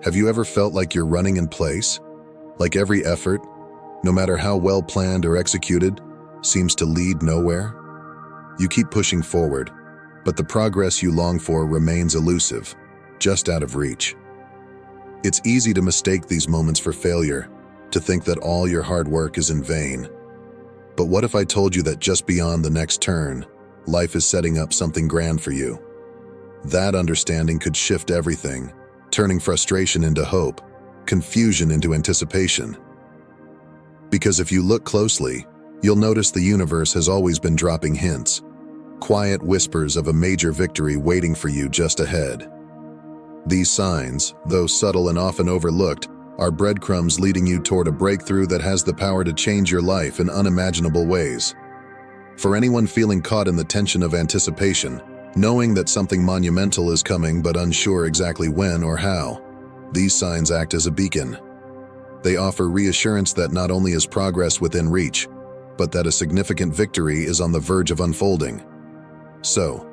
Have you ever felt like you're running in place? Like every effort, no matter how well planned or executed, seems to lead nowhere? You keep pushing forward, but the progress you long for remains elusive, just out of reach. It's easy to mistake these moments for failure, to think that all your hard work is in vain. But what if I told you that just beyond the next turn, life is setting up something grand for you? That understanding could shift everything, turning frustration into hope, confusion into anticipation. Because if you look closely, you'll notice the universe has always been dropping hints, quiet whispers of a major victory waiting for you just ahead. These signs, though subtle and often overlooked, are breadcrumbs leading you toward a breakthrough that has the power to change your life in unimaginable ways. For anyone feeling caught in the tension of anticipation, knowing that something monumental is coming but unsure exactly when or how, these signs act as a beacon. They offer reassurance that not only is progress within reach, but that a significant victory is on the verge of unfolding. So,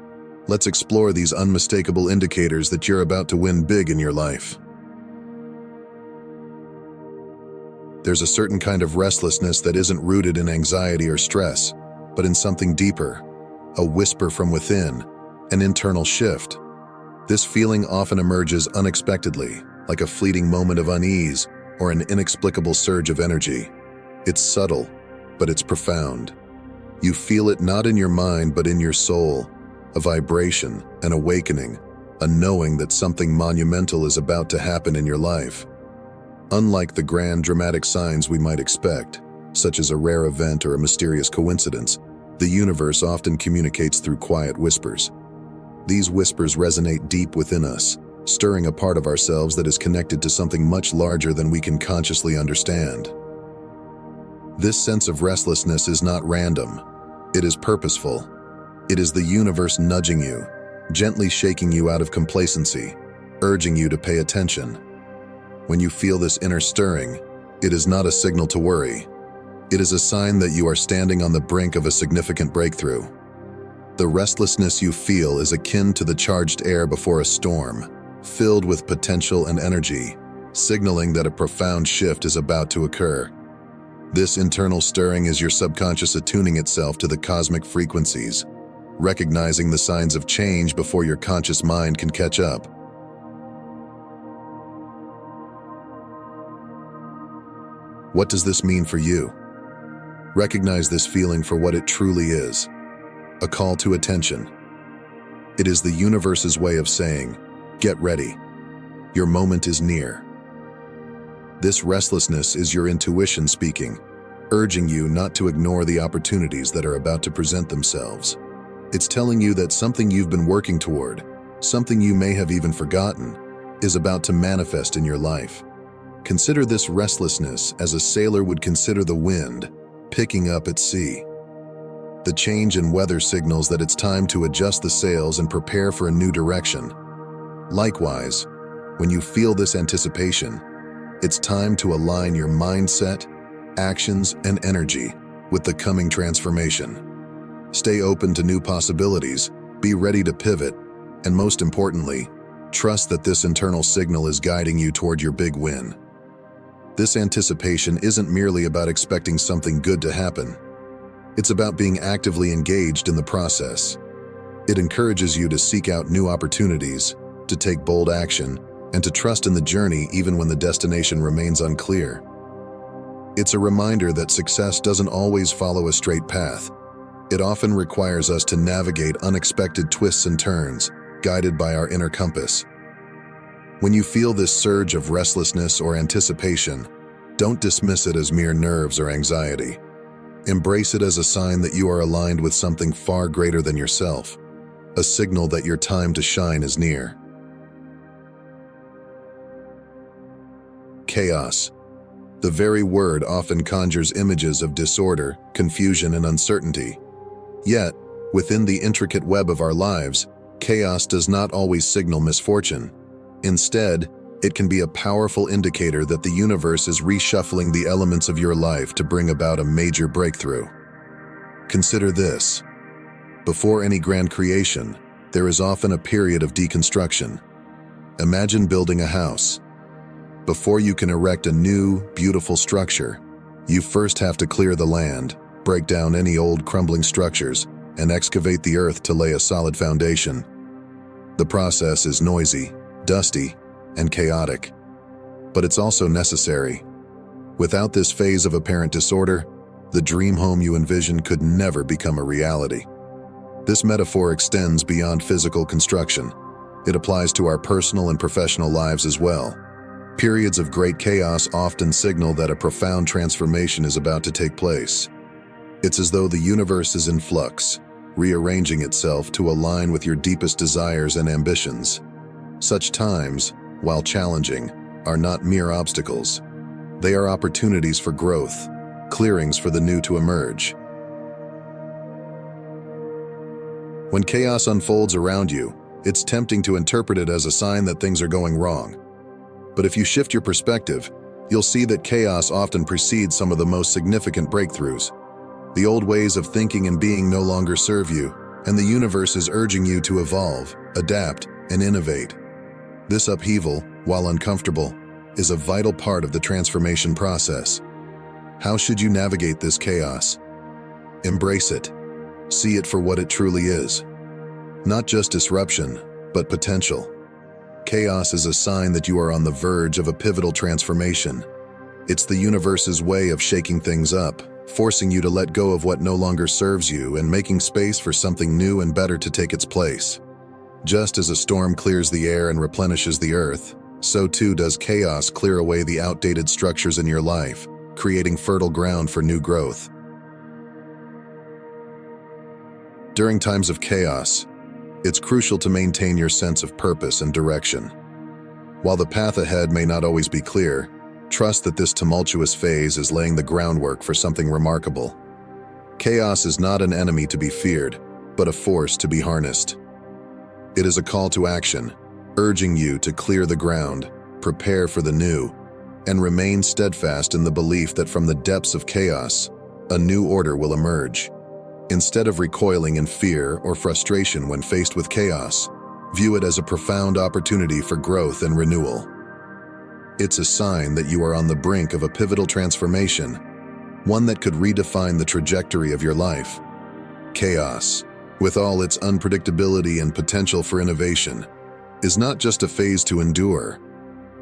let's explore these unmistakable indicators that you're about to win big in your life. There's a certain kind of restlessness that isn't rooted in anxiety or stress, but in something deeper, a whisper from within, an internal shift. This feeling often emerges unexpectedly, like a fleeting moment of unease or an inexplicable surge of energy. It's subtle, but it's profound. You feel it not in your mind but in your soul, a vibration, an awakening, a knowing that something monumental is about to happen in your life. Unlike the grand dramatic signs we might expect, such as a rare event or a mysterious coincidence, the universe often communicates through quiet whispers. These whispers resonate deep within us, stirring a part of ourselves that is connected to something much larger than we can consciously understand. This sense of restlessness is not random. It is purposeful. It is the universe nudging you, gently shaking you out of complacency, urging you to pay attention. When you feel this inner stirring, it is not a signal to worry. It is a sign that you are standing on the brink of a significant breakthrough. The restlessness you feel is akin to the charged air before a storm, filled with potential and energy, signaling that a profound shift is about to occur. This internal stirring is your subconscious attuning itself to the cosmic frequencies, recognizing the signs of change before your conscious mind can catch up. What does this mean for you? Recognize this feeling for what it truly is. A call to attention. It is the universe's way of saying, get ready. Your moment is near. This restlessness is your intuition speaking, urging you not to ignore the opportunities that are about to present themselves. It's telling you that something you've been working toward, something you may have even forgotten, is about to manifest in your life. Consider this restlessness as a sailor would consider the wind picking up at sea. The change in weather signals that it's time to adjust the sails and prepare for a new direction. Likewise, when you feel this anticipation, it's time to align your mindset, actions, and energy with the coming transformation. Stay open to new possibilities, be ready to pivot, and most importantly, trust that this internal signal is guiding you toward your big win. This anticipation isn't merely about expecting something good to happen. It's about being actively engaged in the process. It encourages you to seek out new opportunities, to take bold action, and to trust in the journey even when the destination remains unclear. It's a reminder that success doesn't always follow a straight path. It often requires us to navigate unexpected twists and turns, guided by our inner compass. When you feel this surge of restlessness or anticipation, don't dismiss it as mere nerves or anxiety. Embrace it as a sign that you are aligned with something far greater than yourself, a signal that your time to shine is near. Chaos. The very word often conjures images of disorder, confusion, and uncertainty. Yet, within the intricate web of our lives, chaos does not always signal misfortune. Instead, it can be a powerful indicator that the universe is reshuffling the elements of your life to bring about a major breakthrough. Consider this. Before any grand creation, there is often a period of deconstruction. Imagine building a house. Before you can erect a new, beautiful structure, you first have to clear the land, break down any old crumbling structures, and excavate the earth to lay a solid foundation. The process is noisy, dusty, and chaotic, but it's also necessary. Without this phase of apparent disorder, the dream home you envision could never become a reality. This metaphor extends beyond physical construction. It applies to our personal and professional lives as well. Periods of great chaos often signal that a profound transformation is about to take place. It's as though the universe is in flux, rearranging itself to align with your deepest desires and ambitions. Such times, while challenging, are not mere obstacles. They are opportunities for growth, clearings for the new to emerge. When chaos unfolds around you, it's tempting to interpret it as a sign that things are going wrong. But if you shift your perspective, you'll see that chaos often precedes some of the most significant breakthroughs. The old ways of thinking and being no longer serve you, and the universe is urging you to evolve, adapt, and innovate. This upheaval, while uncomfortable, is a vital part of the transformation process. How should you navigate this chaos? Embrace it. See it for what it truly is. Not just disruption, but potential. Chaos is a sign that you are on the verge of a pivotal transformation. It's the universe's way of shaking things up, forcing you to let go of what no longer serves you and making space for something new and better to take its place. Just as a storm clears the air and replenishes the earth, so too does chaos clear away the outdated structures in your life, creating fertile ground for new growth. During times of chaos, it's crucial to maintain your sense of purpose and direction. While the path ahead may not always be clear, trust that this tumultuous phase is laying the groundwork for something remarkable. Chaos is not an enemy to be feared, but a force to be harnessed. It is a call to action, urging you to clear the ground, prepare for the new, and remain steadfast in the belief that from the depths of chaos, a new order will emerge. Instead of recoiling in fear or frustration when faced with chaos, view it as a profound opportunity for growth and renewal. It's a sign that you are on the brink of a pivotal transformation, one that could redefine the trajectory of your life. Chaos, with all its unpredictability and potential for innovation, is not just a phase to endure,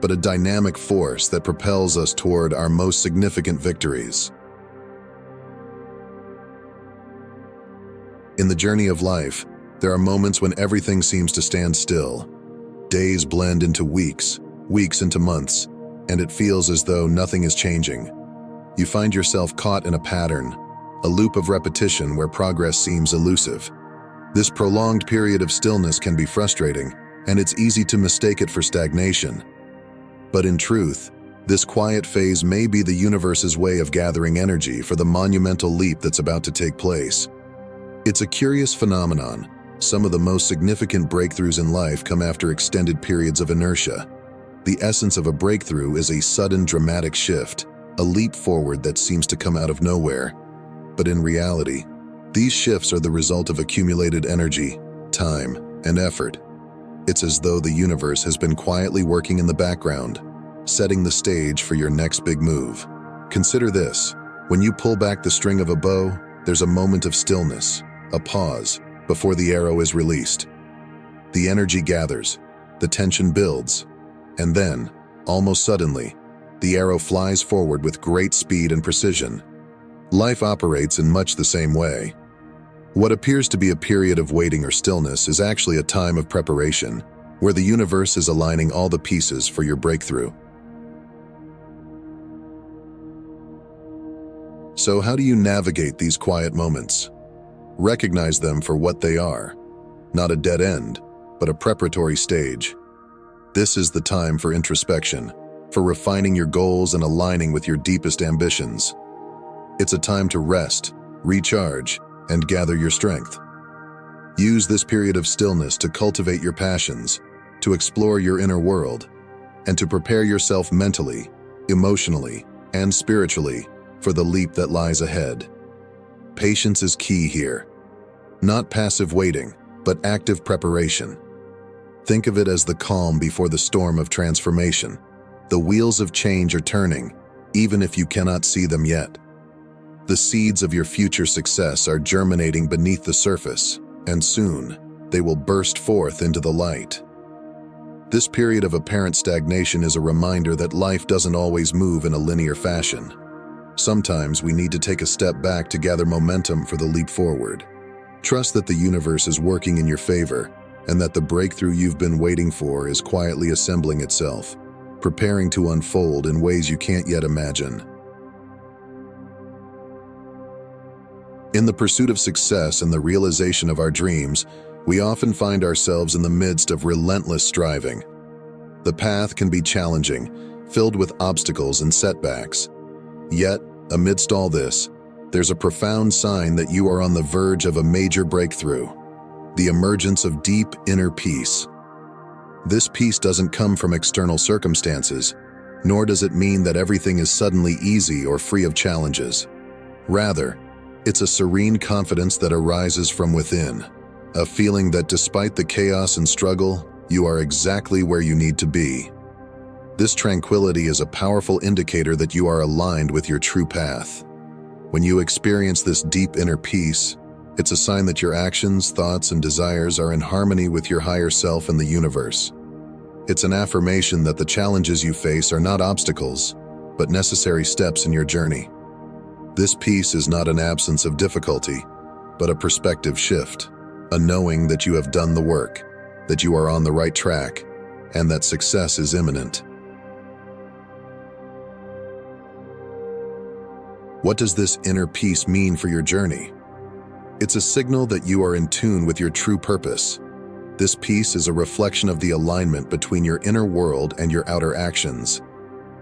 but a dynamic force that propels us toward our most significant victories. In the journey of life, there are moments when everything seems to stand still. Days blend into weeks, weeks into months, and it feels as though nothing is changing. You find yourself caught in a pattern, a loop of repetition where progress seems elusive. This prolonged period of stillness can be frustrating, and it's easy to mistake it for stagnation. But in truth, this quiet phase may be the universe's way of gathering energy for the monumental leap that's about to take place. It's a curious phenomenon. Some of the most significant breakthroughs in life come after extended periods of inertia. The essence of a breakthrough is a sudden dramatic shift, a leap forward that seems to come out of nowhere. But in reality, these shifts are the result of accumulated energy, time, and effort. It's as though the universe has been quietly working in the background, setting the stage for your next big move. Consider this: when you pull back the string of a bow, there's a moment of stillness, a pause, before the arrow is released. The energy gathers, the tension builds, and then, almost suddenly, the arrow flies forward with great speed and precision. Life operates in much the same way. What appears to be a period of waiting or stillness is actually a time of preparation, where the universe is aligning all the pieces for your breakthrough. So how do you navigate these quiet moments? Recognize them for what they are, not a dead end, but a preparatory stage. This is the time for introspection, for refining your goals and aligning with your deepest ambitions. It's a time to rest, recharge, and gather your strength. Use this period of stillness to cultivate your passions, to explore your inner world, and to prepare yourself mentally, emotionally, and spiritually for the leap that lies ahead. Patience is key here. Not passive waiting, but active preparation. Think of it as the calm before the storm of transformation. The wheels of change are turning, even if you cannot see them yet. The seeds of your future success are germinating beneath the surface, and soon, they will burst forth into the light. This period of apparent stagnation is a reminder that life doesn't always move in a linear fashion. Sometimes we need to take a step back to gather momentum for the leap forward. Trust that the universe is working in your favor, and that the breakthrough you've been waiting for is quietly assembling itself, preparing to unfold in ways you can't yet imagine. In the pursuit of success and the realization of our dreams, we often find ourselves in the midst of relentless striving. The path can be challenging, filled with obstacles and setbacks. Yet, amidst all this, there's a profound sign that you are on the verge of a major breakthrough: the emergence of deep inner peace. This peace doesn't come from external circumstances, nor does it mean that everything is suddenly easy or free of challenges. Rather, it's a serene confidence that arises from within, a feeling that despite the chaos and struggle, you are exactly where you need to be. This tranquility is a powerful indicator that you are aligned with your true path. When you experience this deep inner peace, it's a sign that your actions, thoughts, and desires are in harmony with your higher self and the universe. It's an affirmation that the challenges you face are not obstacles, but necessary steps in your journey. This peace is not an absence of difficulty, but a perspective shift, a knowing that you have done the work, that you are on the right track, and that success is imminent. What does this inner peace mean for your journey? It's a signal that you are in tune with your true purpose. This peace is a reflection of the alignment between your inner world and your outer actions.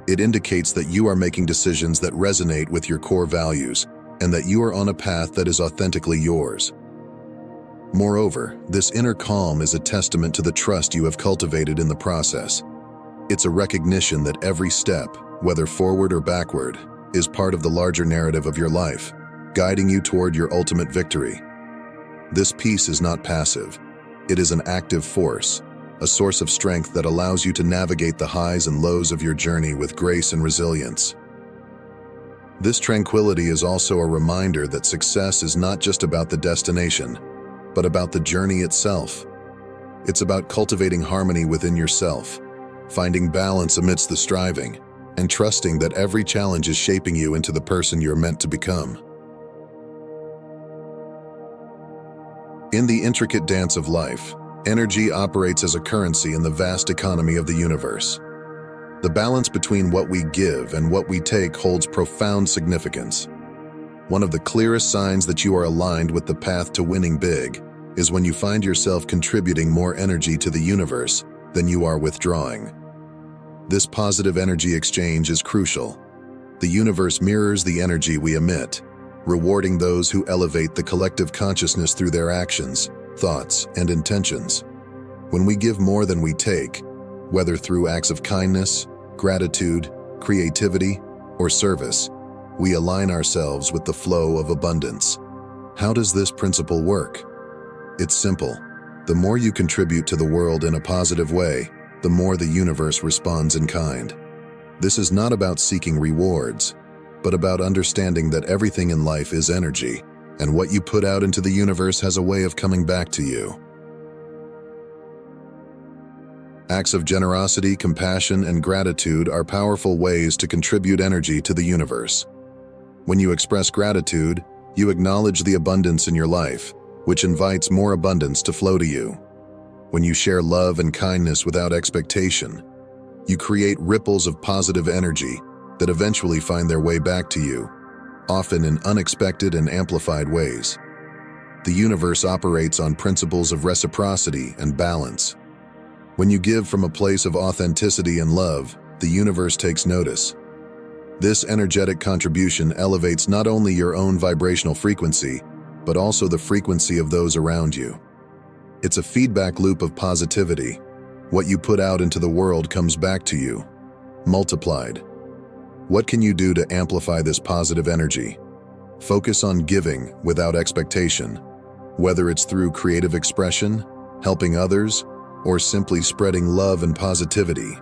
It indicates that you are making decisions that resonate with your core values, and that you are on a path that is authentically yours. Moreover, this inner calm is a testament to the trust you have cultivated in the process. It's a recognition that every step, whether forward or backward, is part of the larger narrative of your life, guiding you toward your ultimate victory. This peace is not passive. It is an active force, a source of strength that allows you to navigate the highs and lows of your journey with grace and resilience. This tranquility is also a reminder that success is not just about the destination, but about the journey itself. It's about cultivating harmony within yourself, finding balance amidst the striving, and trusting that every challenge is shaping you into the person you're meant to become. In the intricate dance of life, energy operates as a currency in the vast economy of the universe. The balance between what we give and what we take holds profound significance. One of the clearest signs that you are aligned with the path to winning big is when you find yourself contributing more energy to the universe than you are withdrawing. This positive energy exchange is crucial. The universe mirrors the energy we emit, rewarding those who elevate the collective consciousness through their actions, thoughts, and intentions. When we give more than we take, whether through acts of kindness, gratitude, creativity, or service, we align ourselves with the flow of abundance. How does this principle work? It's simple. The more you contribute to the world in a positive way, the more the universe responds in kind. This is not about seeking rewards, but about understanding that everything in life is energy, and what you put out into the universe has a way of coming back to you. Acts of generosity, compassion, and gratitude are powerful ways to contribute energy to the universe. When you express gratitude, you acknowledge the abundance in your life, which invites more abundance to flow to you. When you share love and kindness without expectation, you create ripples of positive energy that eventually find their way back to you, often in unexpected and amplified ways. The universe operates on principles of reciprocity and balance. When you give from a place of authenticity and love, the universe takes notice. This energetic contribution elevates not only your own vibrational frequency, but also the frequency of those around you. It's a feedback loop of positivity. What you put out into the world comes back to you, multiplied. What can you do to amplify this positive energy? Focus on giving without expectation, whether it's through creative expression, helping others, or simply spreading love and positivity.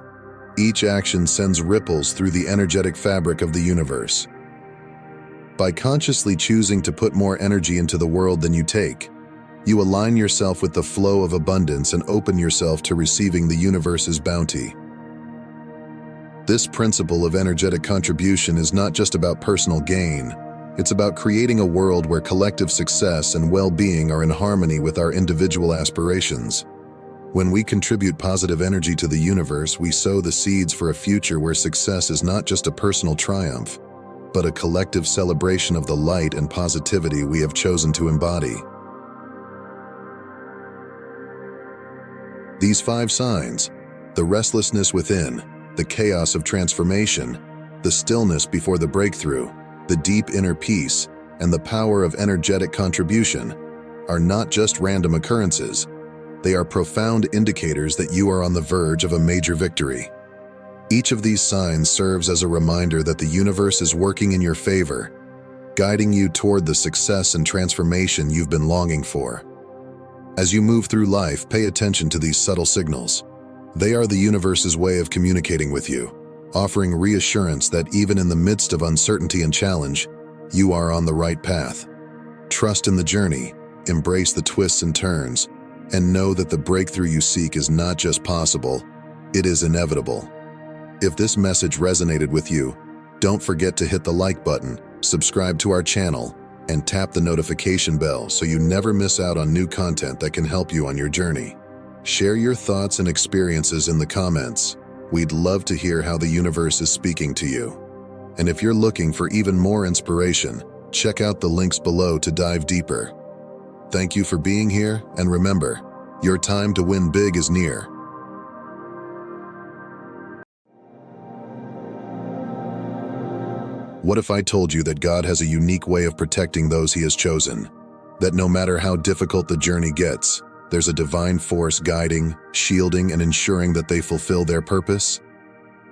Each action sends ripples through the energetic fabric of the universe. By consciously choosing to put more energy into the world than you take, you align yourself with the flow of abundance and open yourself to receiving the universe's bounty. This principle of energetic contribution is not just about personal gain. It's about creating a world where collective success and well-being are in harmony with our individual aspirations. When we contribute positive energy to the universe, we sow the seeds for a future where success is not just a personal triumph, but a collective celebration of the light and positivity we have chosen to embody. These 5 signs, the restlessness within, the chaos of transformation, the stillness before the breakthrough, the deep inner peace, and the power of energetic contribution, are not just random occurrences. They are profound indicators that you are on the verge of a major victory. Each of these signs serves as a reminder that the universe is working in your favor, guiding you toward the success and transformation you've been longing for. As you move through life, pay attention to these subtle signals. They are the universe's way of communicating with you, offering reassurance that even in the midst of uncertainty and challenge, you are on the right path. Trust in the journey, embrace the twists and turns, and know that the breakthrough you seek is not just possible, it is inevitable. If this message resonated with you, don't forget to hit the like button, subscribe to our channel, and tap the notification bell so you never miss out on new content that can help you on your journey. Share your thoughts and experiences in the comments. We'd love to hear how the universe is speaking to you. And if you're looking for even more inspiration, check out the links below to dive deeper. Thank you for being here, and remember, your time to win big is near. What if I told you that God has a unique way of protecting those He has chosen? That no matter how difficult the journey gets, there's a divine force guiding, shielding, and ensuring that they fulfill their purpose?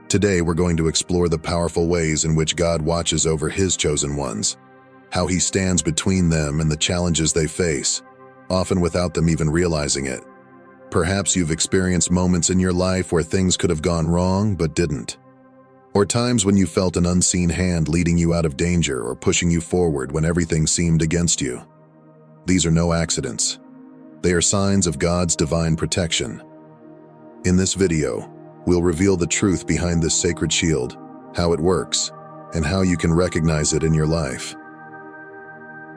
Today, we're going to explore the powerful ways in which God watches over His chosen ones, how He stands between them and the challenges they face, often without them even realizing it. Perhaps you've experienced moments in your life where things could have gone wrong but didn't. Or times when you felt an unseen hand leading you out of danger or pushing you forward when everything seemed against you. These are no accidents. They are signs of God's divine protection. In this video, we'll reveal the truth behind this sacred shield, how it works, and how you can recognize it in your life.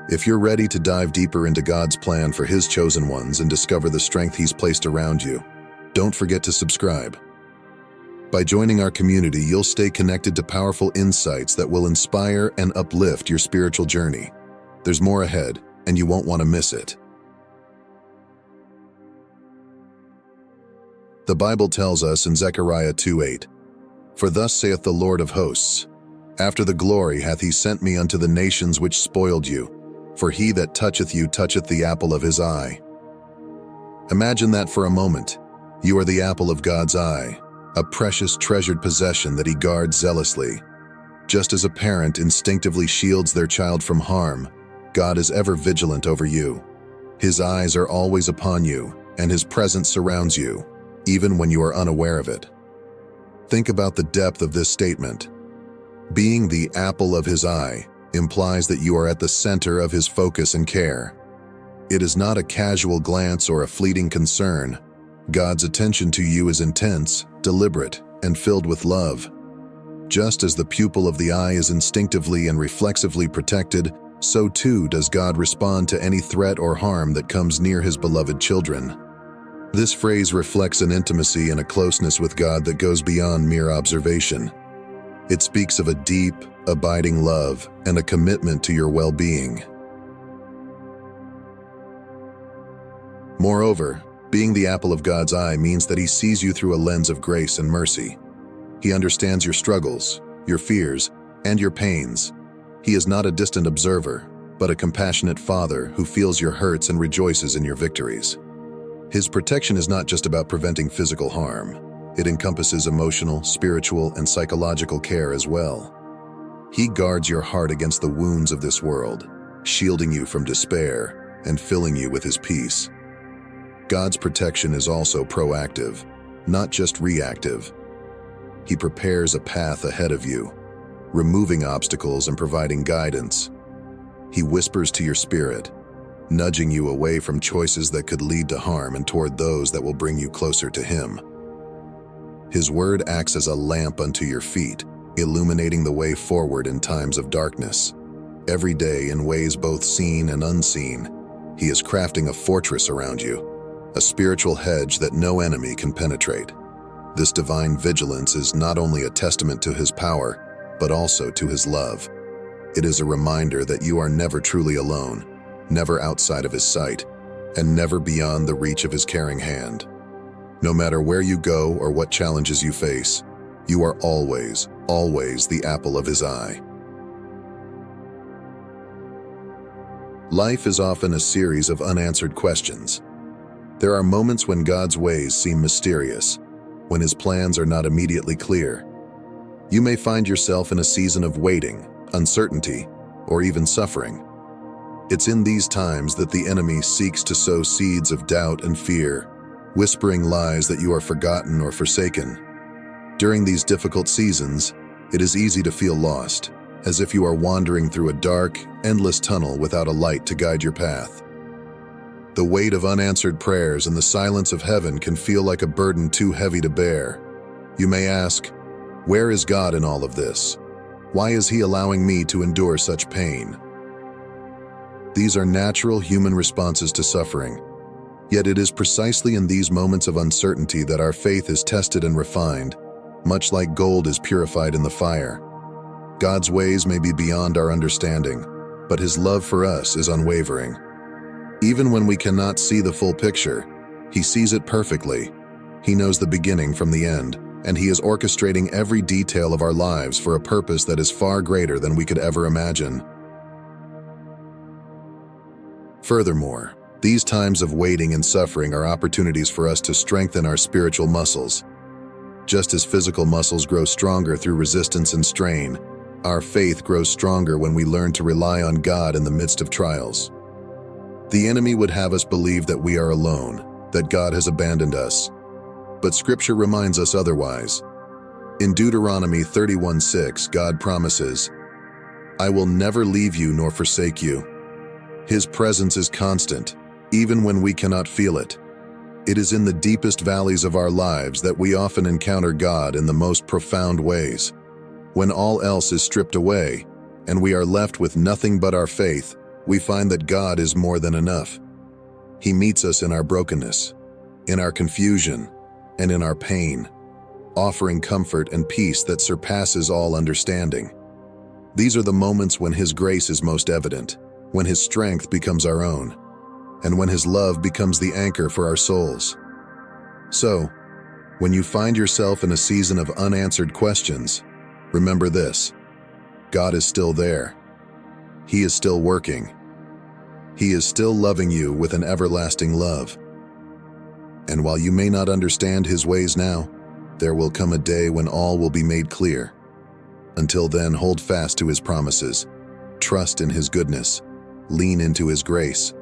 If you're ready to dive deeper into God's plan for His chosen ones and discover the strength He's placed around you, don't forget to subscribe. By joining our community, you'll stay connected to powerful insights that will inspire and uplift your spiritual journey. There's more ahead, and you won't want to miss it. The Bible tells us in Zechariah 2:8, "For thus saith the Lord of hosts, after the glory hath He sent me unto the nations which spoiled you, for he that toucheth you toucheth the apple of His eye." Imagine that for a moment. You are the apple of God's eye, a precious treasured possession that He guards zealously. Just as a parent instinctively shields their child from harm, God is ever vigilant over you. His eyes are always upon you, and His presence surrounds you, even when you are unaware of it. Think about the depth of this statement. Being the apple of His eye implies that you are at the center of His focus and care. It is not a casual glance or a fleeting concern. God's attention to you is intense, deliberate, and filled with love. Just as the pupil of the eye is instinctively and reflexively protected, so too does God respond to any threat or harm that comes near His beloved children. This phrase reflects an intimacy and a closeness with God that goes beyond mere observation. It speaks of a deep, abiding love and a commitment to your well-being. Moreover, being the apple of God's eye means that He sees you through a lens of grace and mercy. He understands your struggles, your fears, and your pains. He is not a distant observer, but a compassionate Father who feels your hurts and rejoices in your victories. His protection is not just about preventing physical harm. It encompasses emotional, spiritual, and psychological care as well. He guards your heart against the wounds of this world, shielding you from despair and filling you with His peace. God's protection is also proactive, not just reactive. He prepares a path ahead of you, removing obstacles and providing guidance. He whispers to your spirit, nudging you away from choices that could lead to harm and toward those that will bring you closer to Him. His word acts as a lamp unto your feet, illuminating the way forward in times of darkness. Every day, in ways both seen and unseen, He is crafting a fortress around you, a spiritual hedge that no enemy can penetrate. This divine vigilance is not only a testament to His power, but also to His love. It is a reminder that you are never truly alone, never outside of His sight, and never beyond the reach of His caring hand. No matter where you go or what challenges you face, you are always, always the apple of His eye. Life is often a series of unanswered questions. There are moments when God's ways seem mysterious, when His plans are not immediately clear. You may find yourself in a season of waiting, uncertainty, or even suffering. It's in these times that the enemy seeks to sow seeds of doubt and fear, whispering lies that you are forgotten or forsaken. During these difficult seasons, it is easy to feel lost, as if you are wandering through a dark, endless tunnel without a light to guide your path. The weight of unanswered prayers and the silence of heaven can feel like a burden too heavy to bear. You may ask, where is God in all of this? Why is He allowing me to endure such pain? These are natural human responses to suffering. Yet it is precisely in these moments of uncertainty that our faith is tested and refined, much like gold is purified in the fire. God's ways may be beyond our understanding, but His love for us is unwavering. Even when we cannot see the full picture, He sees it perfectly. He knows the beginning from the end, and He is orchestrating every detail of our lives for a purpose that is far greater than we could ever imagine. Furthermore, these times of waiting and suffering are opportunities for us to strengthen our spiritual muscles. Just as physical muscles grow stronger through resistance and strain, our faith grows stronger when we learn to rely on God in the midst of trials. The enemy would have us believe that we are alone, that God has abandoned us. But Scripture reminds us otherwise. In Deuteronomy 31:6, God promises, "I will never leave you nor forsake you." His presence is constant, even when we cannot feel it. It is in the deepest valleys of our lives that we often encounter God in the most profound ways. When all else is stripped away, and we are left with nothing but our faith, we find that God is more than enough. He meets us in our brokenness, in our confusion, and in our pain, offering comfort and peace that surpasses all understanding. These are the moments when His grace is most evident, when His strength becomes our own, and when His love becomes the anchor for our souls. So, when you find yourself in a season of unanswered questions, remember this: God is still there. He is still working. He is still loving you with an everlasting love. And while you may not understand His ways now, there will come a day when all will be made clear. Until then, hold fast to His promises, trust in His goodness, lean into His grace,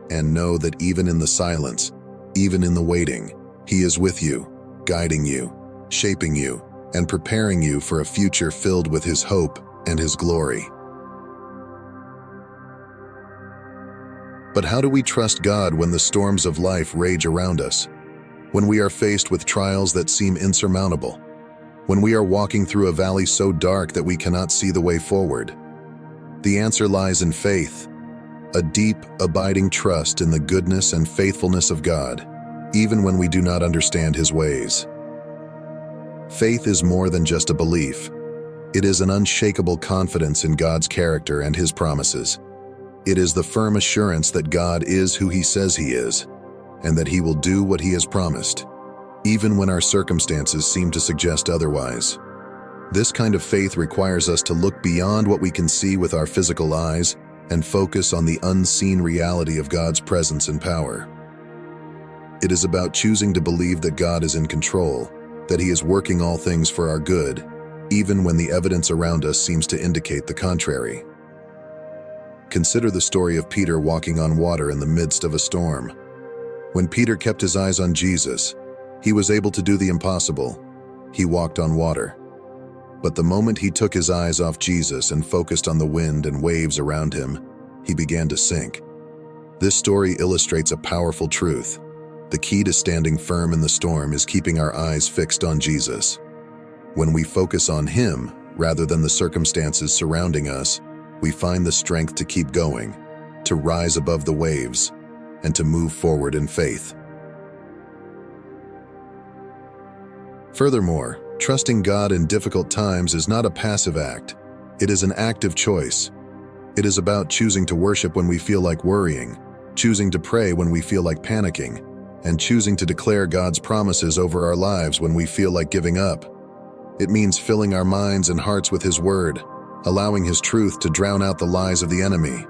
and know that even in the silence, even in the waiting, He is with you, guiding you, shaping you, and preparing you for a future filled with His hope and His glory. But how do we trust God when the storms of life rage around us? When we are faced with trials that seem insurmountable? When we are walking through a valley so dark that we cannot see the way forward? The answer lies in faith, a deep, abiding trust in the goodness and faithfulness of God, even when we do not understand His ways. Faith is more than just a belief. It is an unshakable confidence in God's character and His promises. It is the firm assurance that God is who He says He is, and that He will do what He has promised, even when our circumstances seem to suggest otherwise. This kind of faith requires us to look beyond what we can see with our physical eyes and focus on the unseen reality of God's presence and power. It is about choosing to believe that God is in control, that He is working all things for our good, even when the evidence around us seems to indicate the contrary. Consider the story of Peter walking on water in the midst of a storm. When Peter kept his eyes on Jesus, he was able to do the impossible. he walked on water. But the moment he took his eyes off Jesus and focused on the wind and waves around him, he began to sink. This story illustrates a powerful truth. The key to standing firm in the storm is keeping our eyes fixed on Jesus. When we focus on him, rather than the circumstances surrounding us, we find the strength to keep going, to rise above the waves, and to move forward in faith. Furthermore, trusting God in difficult times is not a passive act. It is an active choice. It is about choosing to worship when we feel like worrying, choosing to pray when we feel like panicking, and choosing to declare God's promises over our lives when we feel like giving up. It means filling our minds and hearts with His Word, allowing His truth to drown out the lies of the enemy.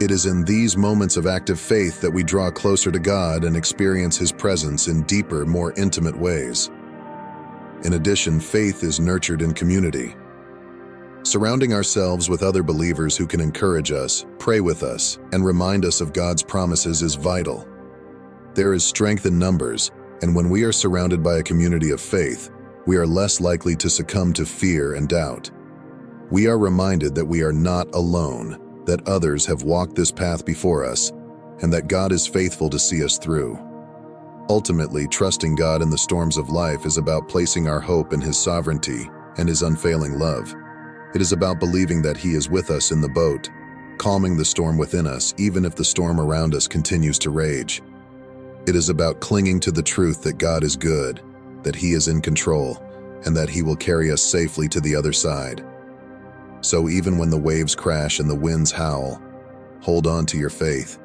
It is in these moments of active faith that we draw closer to God and experience His presence in deeper, more intimate ways. In addition, faith is nurtured in community. Surrounding ourselves with other believers who can encourage us, pray with us, and remind us of God's promises is vital. There is strength in numbers, and when we are surrounded by a community of faith, we are less likely to succumb to fear and doubt. We are reminded that we are not alone, that others have walked this path before us, and that God is faithful to see us through. Ultimately, trusting God in the storms of life is about placing our hope in His sovereignty and His unfailing love. It is about believing that He is with us in the boat, calming the storm within us even if the storm around us continues to rage. It is about clinging to the truth that God is good, that He is in control, and that He will carry us safely to the other side. So even when the waves crash and the winds howl, hold on to your faith.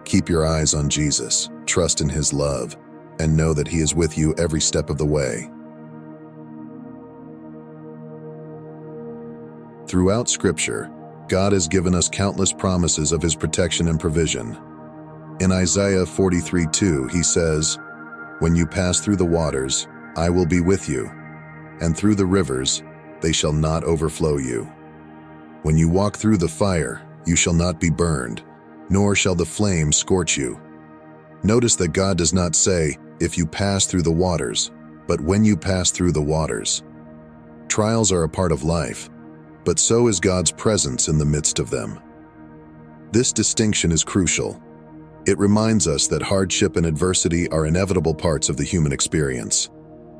Keep your eyes on Jesus, trust in His love, and know that He is with you every step of the way. Throughout Scripture, God has given us countless promises of His protection and provision. In Isaiah 43:2, He says, "When you pass through the waters, I will be with you, and through the rivers, they shall not overflow you. When you walk through the fire, you shall not be burned, nor shall the flame scorch you." Notice that God does not say, "if you pass through the waters," but "when you pass through the waters." Trials are a part of life, but so is God's presence in the midst of them. This distinction is crucial. It reminds us that hardship and adversity are inevitable parts of the human experience.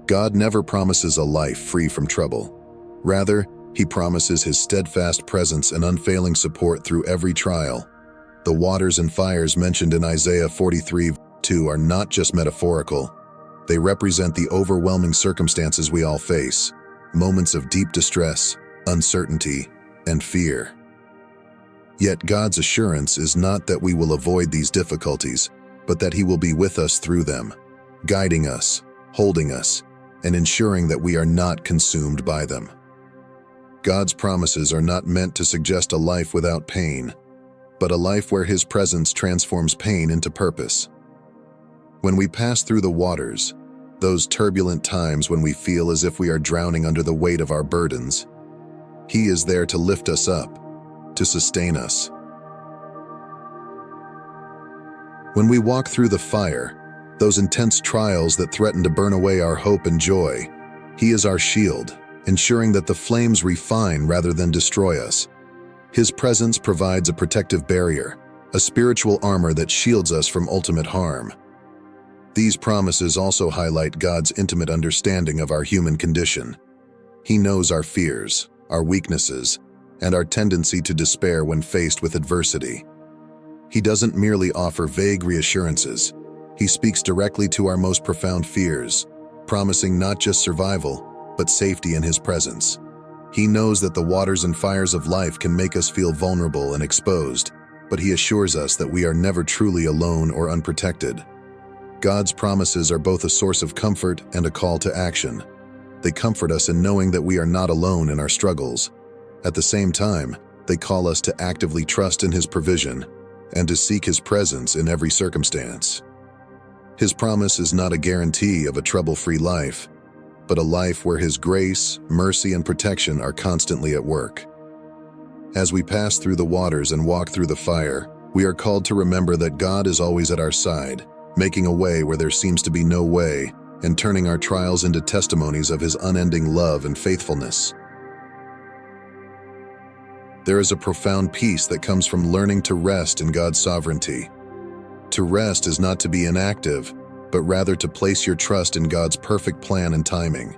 God never promises a life free from trouble. Rather, He promises His steadfast presence and unfailing support through every trial. The waters and fires mentioned in Isaiah 43:2 are not just metaphorical. They represent the overwhelming circumstances we all face, moments of deep distress, uncertainty, and fear. Yet God's assurance is not that we will avoid these difficulties, but that He will be with us through them, guiding us, holding us, and ensuring that we are not consumed by them. God's promises are not meant to suggest a life without pain, but a life where His presence transforms pain into purpose. When we pass through the waters, those turbulent times when we feel as if we are drowning under the weight of our burdens, He is there to lift us up, to sustain us. When we walk through the fire, those intense trials that threaten to burn away our hope and joy, He is our shield, ensuring that the flames refine rather than destroy us. His presence provides a protective barrier, a spiritual armor that shields us from ultimate harm. These promises also highlight God's intimate understanding of our human condition. He knows our fears, our weaknesses, and our tendency to despair when faced with adversity. He doesn't merely offer vague reassurances. He speaks directly to our most profound fears, promising not just survival, but safety in His presence. He knows that the waters and fires of life can make us feel vulnerable and exposed, but He assures us that we are never truly alone or unprotected. God's promises are both a source of comfort and a call to action. They comfort us in knowing that we are not alone in our struggles. At the same time, they call us to actively trust in His provision and to seek His presence in every circumstance. His promise is not a guarantee of a trouble-free life, but a life where His grace, mercy, and protection are constantly at work. As we pass through the waters and walk through the fire, we are called to remember that God is always at our side, making a way where there seems to be no way, and turning our trials into testimonies of His unending love and faithfulness. There is a profound peace that comes from learning to rest in God's sovereignty. To rest is not to be inactive, but rather to place your trust in God's perfect plan and timing.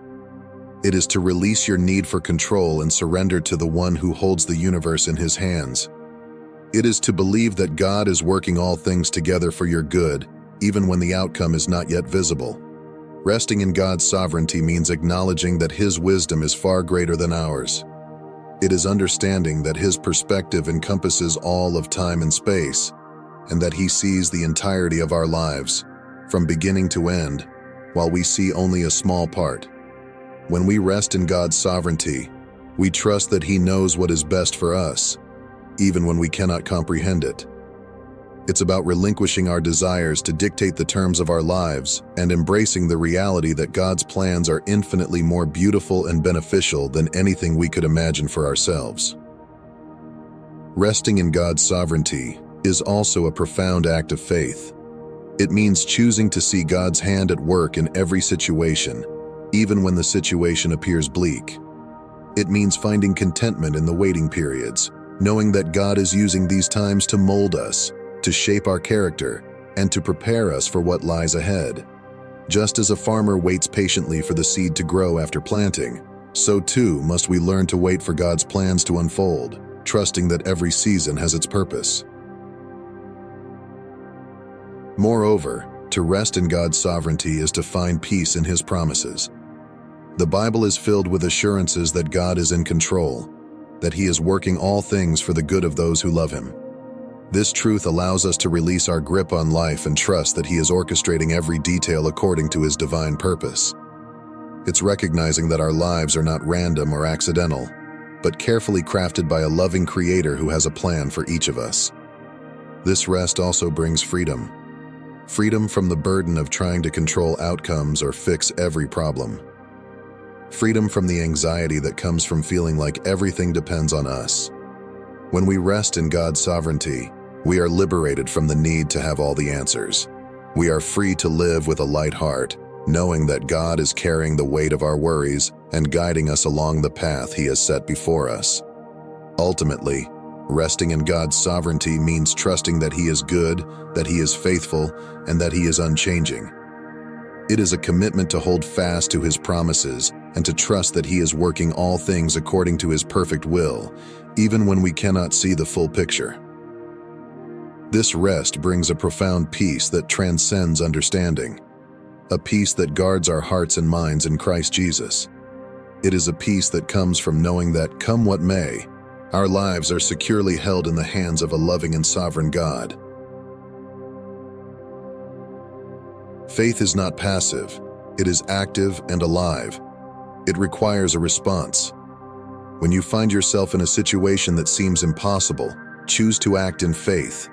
It is to release your need for control and surrender to the one who holds the universe in His hands. It is to believe that God is working all things together for your good, even when the outcome is not yet visible. Resting in God's sovereignty means acknowledging that His wisdom is far greater than ours. It is understanding that His perspective encompasses all of time and space, and that He sees the entirety of our lives, from beginning to end, while we see only a small part. When we rest in God's sovereignty, we trust that He knows what is best for us, even when we cannot comprehend it. It's about relinquishing our desires to dictate the terms of our lives and embracing the reality that God's plans are infinitely more beautiful and beneficial than anything we could imagine for ourselves. Resting in God's sovereignty is also a profound act of faith. It means choosing to see God's hand at work in every situation, even when the situation appears bleak. It means finding contentment in the waiting periods, knowing that God is using these times to mold us, to shape our character, and to prepare us for what lies ahead. Just as a farmer waits patiently for the seed to grow after planting, so too must we learn to wait for God's plans to unfold, trusting that every season has its purpose. Moreover, to rest in God's sovereignty is to find peace in His promises. The Bible is filled with assurances that God is in control, that He is working all things for the good of those who love Him. This truth allows us to release our grip on life and trust that He is orchestrating every detail according to His divine purpose. It's recognizing that our lives are not random or accidental, but carefully crafted by a loving Creator who has a plan for each of us. This rest also brings freedom. Freedom from the burden of trying to control outcomes or fix every problem. Freedom from the anxiety that comes from feeling like everything depends on us. When we rest in God's sovereignty, we are liberated from the need to have all the answers. We are free to live with a light heart, knowing that God is carrying the weight of our worries and guiding us along the path He has set before us. Ultimately, resting in God's sovereignty means trusting that He is good, that He is faithful, and that He is unchanging. It is a commitment to hold fast to His promises and to trust that He is working all things according to His perfect will, even when we cannot see the full picture. This rest brings a profound peace that transcends understanding, a peace that guards our hearts and minds in Christ Jesus. It is a peace that comes from knowing that, come what may, our lives are securely held in the hands of a loving and sovereign God. Faith is not passive, it is active and alive. It requires a response. When you find yourself in a situation that seems impossible, choose to act in faith.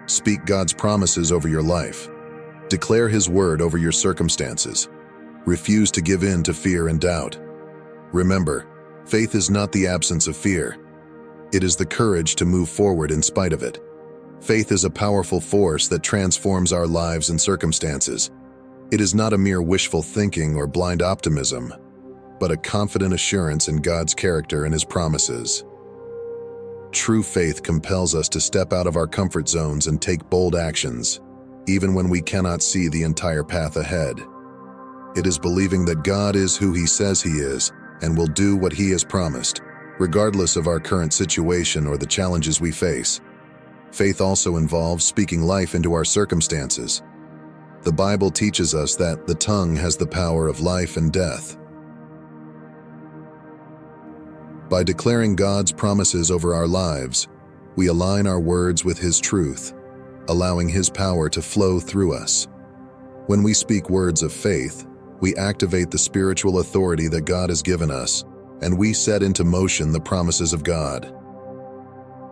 Speak God's promises over your life. Declare His word over your circumstances. Refuse to give in to fear and doubt. Remember, faith is not the absence of fear. It is the courage to move forward in spite of it. Faith is a powerful force that transforms our lives and circumstances. It is not a mere wishful thinking or blind optimism, but a confident assurance in God's character and His promises. True faith compels us to step out of our comfort zones and take bold actions, even when we cannot see the entire path ahead. It is believing that God is who He says He is and will do what He has promised, regardless of our current situation or the challenges we face. Faith also involves speaking life into our circumstances. The Bible teaches us that the tongue has the power of life and death. By declaring God's promises over our lives, we align our words with His truth, allowing His power to flow through us. When we speak words of faith, we activate the spiritual authority that God has given us, and we set into motion the promises of God.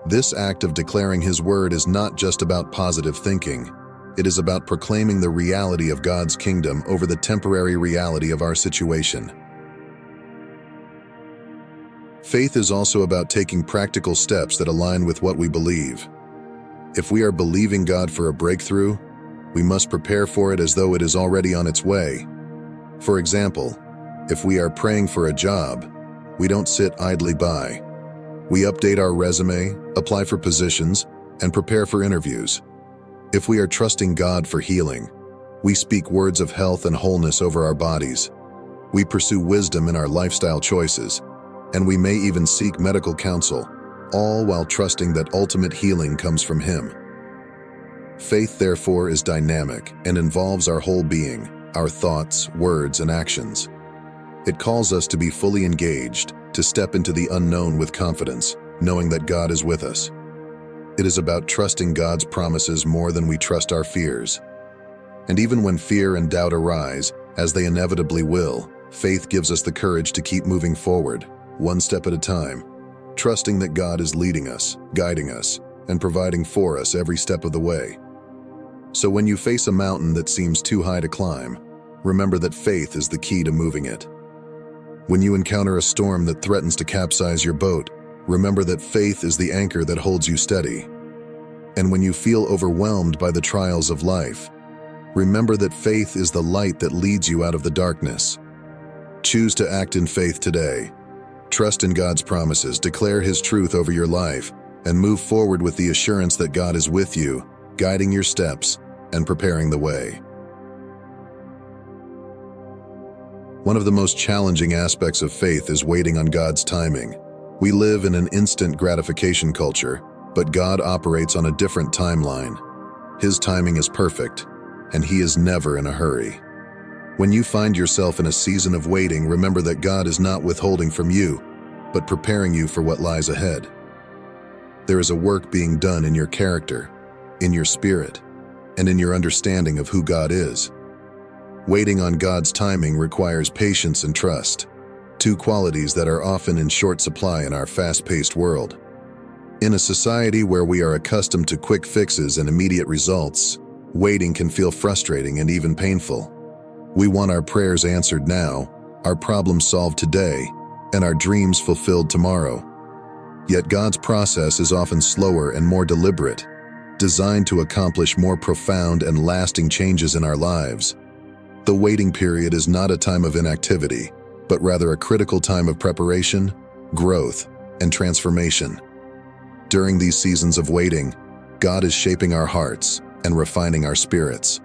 This act of declaring His word is not just about positive thinking. It is about proclaiming the reality of God's kingdom over the temporary reality of our situation. Faith is also about taking practical steps that align with what we believe. If we are believing God for a breakthrough, we must prepare for it as though it is already on its way. For example, if we are praying for a job, we don't sit idly by. We update our resume, apply for positions, and prepare for interviews. If we are trusting God for healing, we speak words of health and wholeness over our bodies. We pursue wisdom in our lifestyle choices, and we may even seek medical counsel, all while trusting that ultimate healing comes from Him. Faith, therefore, is dynamic and involves our whole being, our thoughts, words, and actions. It calls us to be fully engaged, to step into the unknown with confidence, knowing that God is with us. It is about trusting God's promises more than we trust our fears. And even when fear and doubt arise, as they inevitably will, faith gives us the courage to keep moving forward, one step at a time, trusting that God is leading us, guiding us, and providing for us every step of the way. So when you face a mountain that seems too high to climb, remember that faith is the key to moving it. When you encounter a storm that threatens to capsize your boat, remember that faith is the anchor that holds you steady. And when you feel overwhelmed by the trials of life, remember that faith is the light that leads you out of the darkness. Choose to act in faith today. Trust in God's promises, declare His truth over your life, and move forward with the assurance that God is with you, guiding your steps and preparing the way. One of the most challenging aspects of faith is waiting on God's timing. We live in an instant gratification culture, but God operates on a different timeline. His timing is perfect, and He is never in a hurry. When you find yourself in a season of waiting, remember that God is not withholding from you, but preparing you for what lies ahead. There is a work being done in your character, in your spirit, and in your understanding of who God is. Waiting on God's timing requires patience and trust, two qualities that are often in short supply in our fast-paced world. In a society where we are accustomed to quick fixes and immediate results, waiting can feel frustrating and even painful. We want our prayers answered now, our problems solved today, and our dreams fulfilled tomorrow. Yet God's process is often slower and more deliberate, designed to accomplish more profound and lasting changes in our lives. The waiting period is not a time of inactivity, but rather a critical time of preparation, growth, and transformation. During these seasons of waiting, God is shaping our hearts and refining our spirits.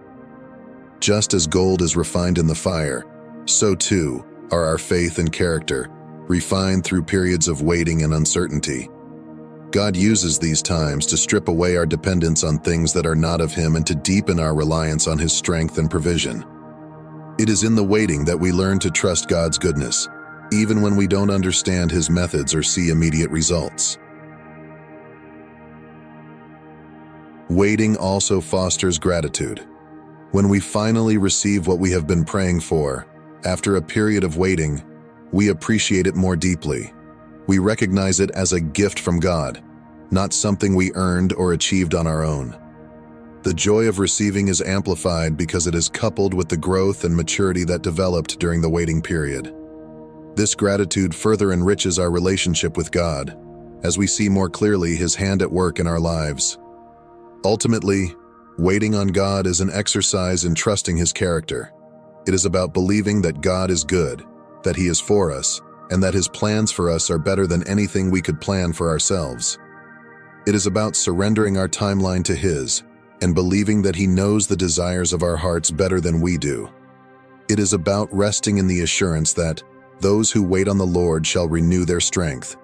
Just as gold is refined in the fire, so too are our faith and character, refined through periods of waiting and uncertainty. God uses these times to strip away our dependence on things that are not of Him and to deepen our reliance on His strength and provision. It is in the waiting that we learn to trust God's goodness, even when we don't understand His methods or see immediate results. Waiting also fosters gratitude. When we finally receive what we have been praying for, after a period of waiting, we appreciate it more deeply. We recognize it as a gift from God, not something we earned or achieved on our own. The joy of receiving is amplified because it is coupled with the growth and maturity that developed during the waiting period. This gratitude further enriches our relationship with God, as we see more clearly His hand at work in our lives. Ultimately, waiting on God is an exercise in trusting His character. It is about believing that God is good, that He is for us, and that His plans for us are better than anything we could plan for ourselves. It is about surrendering our timeline to His and believing that He knows the desires of our hearts better than we do. It is about resting in the assurance that those who wait on the Lord shall renew their strength.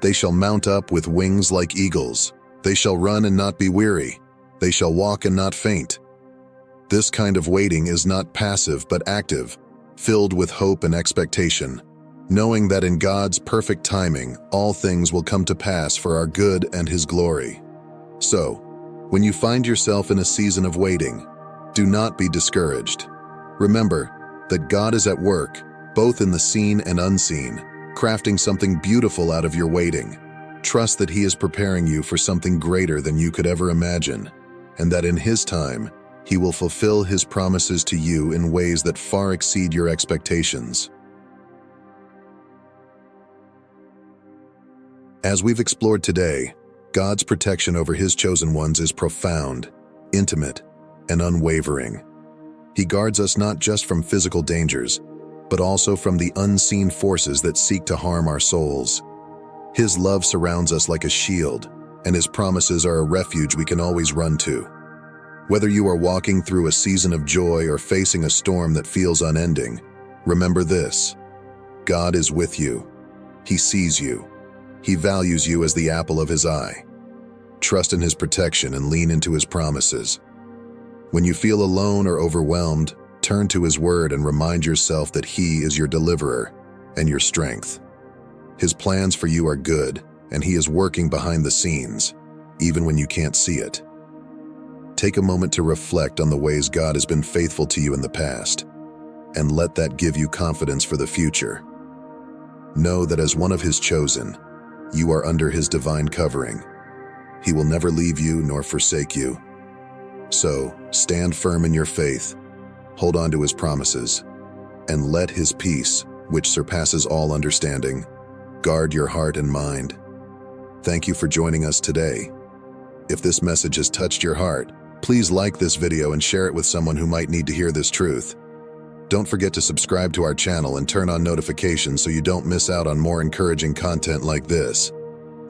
They shall mount up with wings like eagles. They shall run and not be weary. They shall walk and not faint. This kind of waiting is not passive but active, filled with hope and expectation, knowing that in God's perfect timing, all things will come to pass for our good and His glory. So, when you find yourself in a season of waiting, do not be discouraged. Remember that God is at work, both in the seen and unseen, crafting something beautiful out of your waiting. Trust that He is preparing you for something greater than you could ever imagine, and that in His time, He will fulfill His promises to you in ways that far exceed your expectations. As we've explored today, God's protection over His chosen ones is profound, intimate, and unwavering. He guards us not just from physical dangers, but also from the unseen forces that seek to harm our souls. His love surrounds us like a shield, and His promises are a refuge we can always run to. Whether you are walking through a season of joy or facing a storm that feels unending, remember this: God is with you. He sees you. He values you as the apple of His eye. Trust in His protection and lean into His promises. When you feel alone or overwhelmed, turn to His word and remind yourself that He is your deliverer and your strength. His plans for you are good, and He is working behind the scenes, even when you can't see it. Take a moment to reflect on the ways God has been faithful to you in the past, and let that give you confidence for the future. Know that as one of His chosen, you are under His divine covering. He will never leave you nor forsake you. So, stand firm in your faith, hold on to His promises, and let His peace, which surpasses all understanding, guard your heart and mind. Thank you for joining us today. If this message has touched your heart, please like this video and share it with someone who might need to hear this truth. Don't forget to subscribe to our channel and turn on notifications so you don't miss out on more encouraging content like this.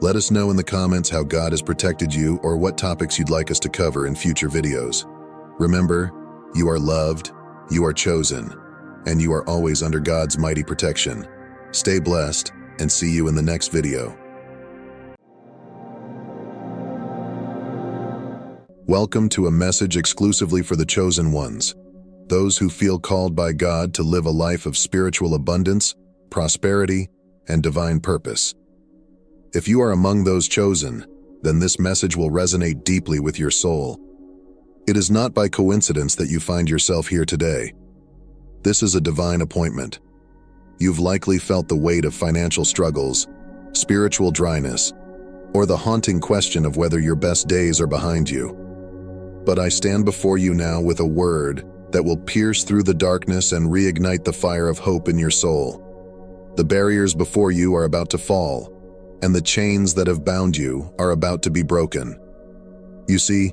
Let us know in the comments how God has protected you or what topics you'd like us to cover in future videos. Remember, you are loved, you are chosen, and you are always under God's mighty protection. Stay blessed, and see you in the next video. Welcome to a message exclusively for the chosen ones, those who feel called by God to live a life of spiritual abundance, prosperity, and divine purpose. If you are among those chosen, then this message will resonate deeply with your soul. It is not by coincidence that you find yourself here today. This is a divine appointment. You've likely felt the weight of financial struggles, spiritual dryness, or the haunting question of whether your best days are behind you. But I stand before you now with a word that will pierce through the darkness and reignite the fire of hope in your soul. The barriers before you are about to fall, and the chains that have bound you are about to be broken. You see,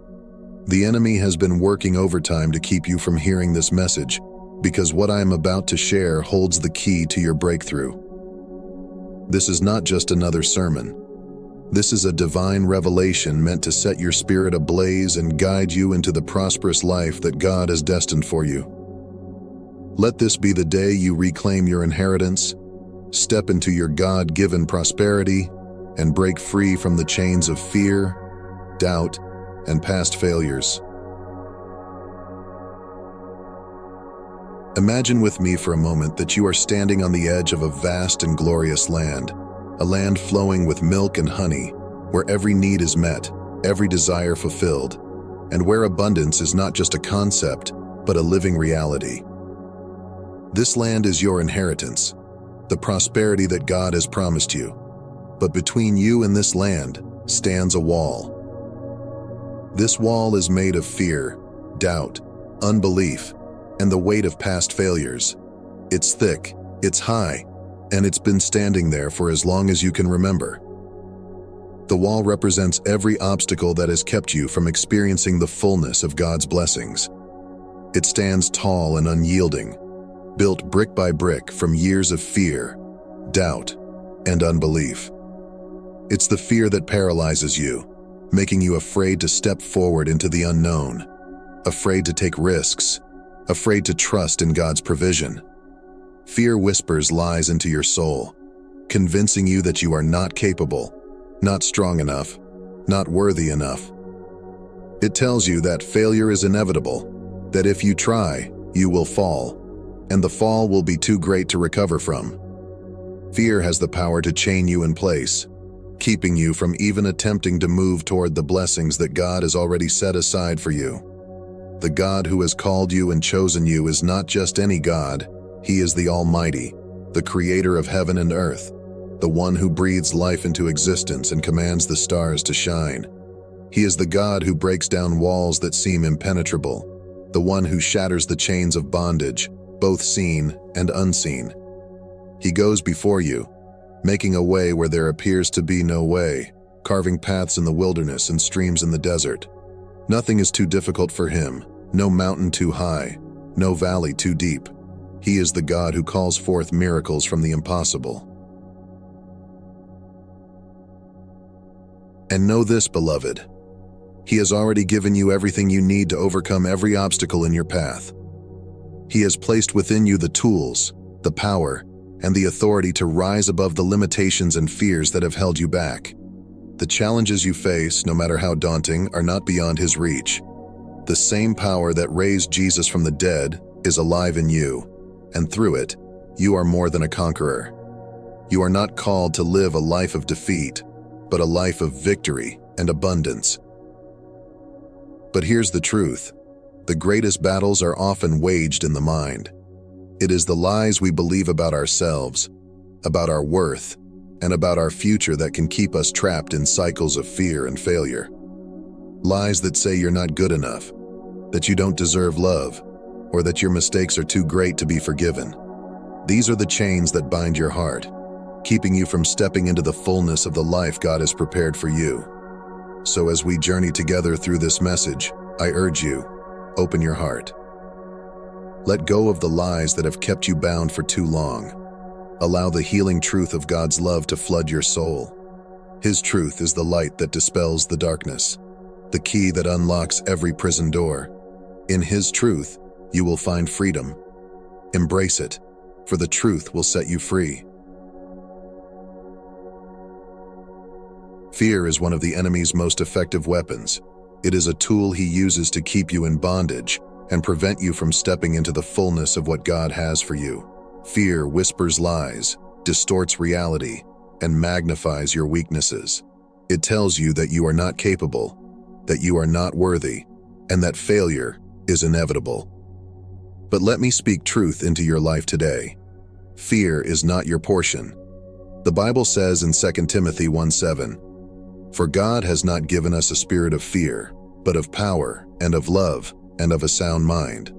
the enemy has been working overtime to keep you from hearing this message, because what I am about to share holds the key to your breakthrough. This is not just another sermon. This is a divine revelation meant to set your spirit ablaze and guide you into the prosperous life that God has destined for you. Let this be the day you reclaim your inheritance, step into your God-given prosperity, and break free from the chains of fear, doubt, and past failures. Imagine with me for a moment that you are standing on the edge of a vast and glorious land, a land flowing with milk and honey, where every need is met, every desire fulfilled, and where abundance is not just a concept, but a living reality. This land is your inheritance, the prosperity that God has promised you. But between you and this land stands a wall. This wall is made of fear, doubt, unbelief, and the weight of past failures. It's thick, it's high, and it's been standing there for as long as you can remember. The wall represents every obstacle that has kept you from experiencing the fullness of God's blessings. It stands tall and unyielding, built brick by brick from years of fear, doubt, and unbelief. It's the fear that paralyzes you, making you afraid to step forward into the unknown, afraid to take risks, afraid to trust in God's provision. Fear whispers lies into your soul, convincing you that you are not capable, not strong enough, not worthy enough. It tells you that failure is inevitable, that if you try, you will fall, and the fall will be too great to recover from. Fear has the power to chain you in place, keeping you from even attempting to move toward the blessings that God has already set aside for you. The God who has called you and chosen you is not just any God. He is the Almighty, the Creator of heaven and earth, the one who breathes life into existence and commands the stars to shine. He is the God who breaks down walls that seem impenetrable, the one who shatters the chains of bondage, both seen and unseen. He goes before you, making a way where there appears to be no way, carving paths in the wilderness and streams in the desert. Nothing is too difficult for Him, no mountain too high, no valley too deep. He is the God who calls forth miracles from the impossible. And know this, beloved. He has already given you everything you need to overcome every obstacle in your path. He has placed within you the tools, the power, and the authority to rise above the limitations and fears that have held you back. The challenges you face, no matter how daunting, are not beyond His reach. The same power that raised Jesus from the dead is alive in you, and through it, you are more than a conqueror. You are not called to live a life of defeat, but a life of victory and abundance. But here's the truth. The greatest battles are often waged in the mind. It is the lies we believe about ourselves, about our worth, and about our future that can keep us trapped in cycles of fear and failure. Lies that say you're not good enough, that you don't deserve love, or that your mistakes are too great to be forgiven. These are the chains that bind your heart, keeping you from stepping into the fullness of the life God has prepared for you. So as we journey together through this message, I urge you, open your heart. Let go of the lies that have kept you bound for too long. Allow the healing truth of God's love to flood your soul. His truth is the light that dispels the darkness, the key that unlocks every prison door. In His truth, you will find freedom. Embrace it, for the truth will set you free. Fear is one of the enemy's most effective weapons. It is a tool he uses to keep you in bondage and prevent you from stepping into the fullness of what God has for you. Fear whispers lies, distorts reality, and magnifies your weaknesses. It tells you that you are not capable, that you are not worthy, and that failure is inevitable. But let me speak truth into your life today. Fear is not your portion. The Bible says in 2 Timothy 1:7, "For God has not given us a spirit of fear, but of power and of love and of a sound mind."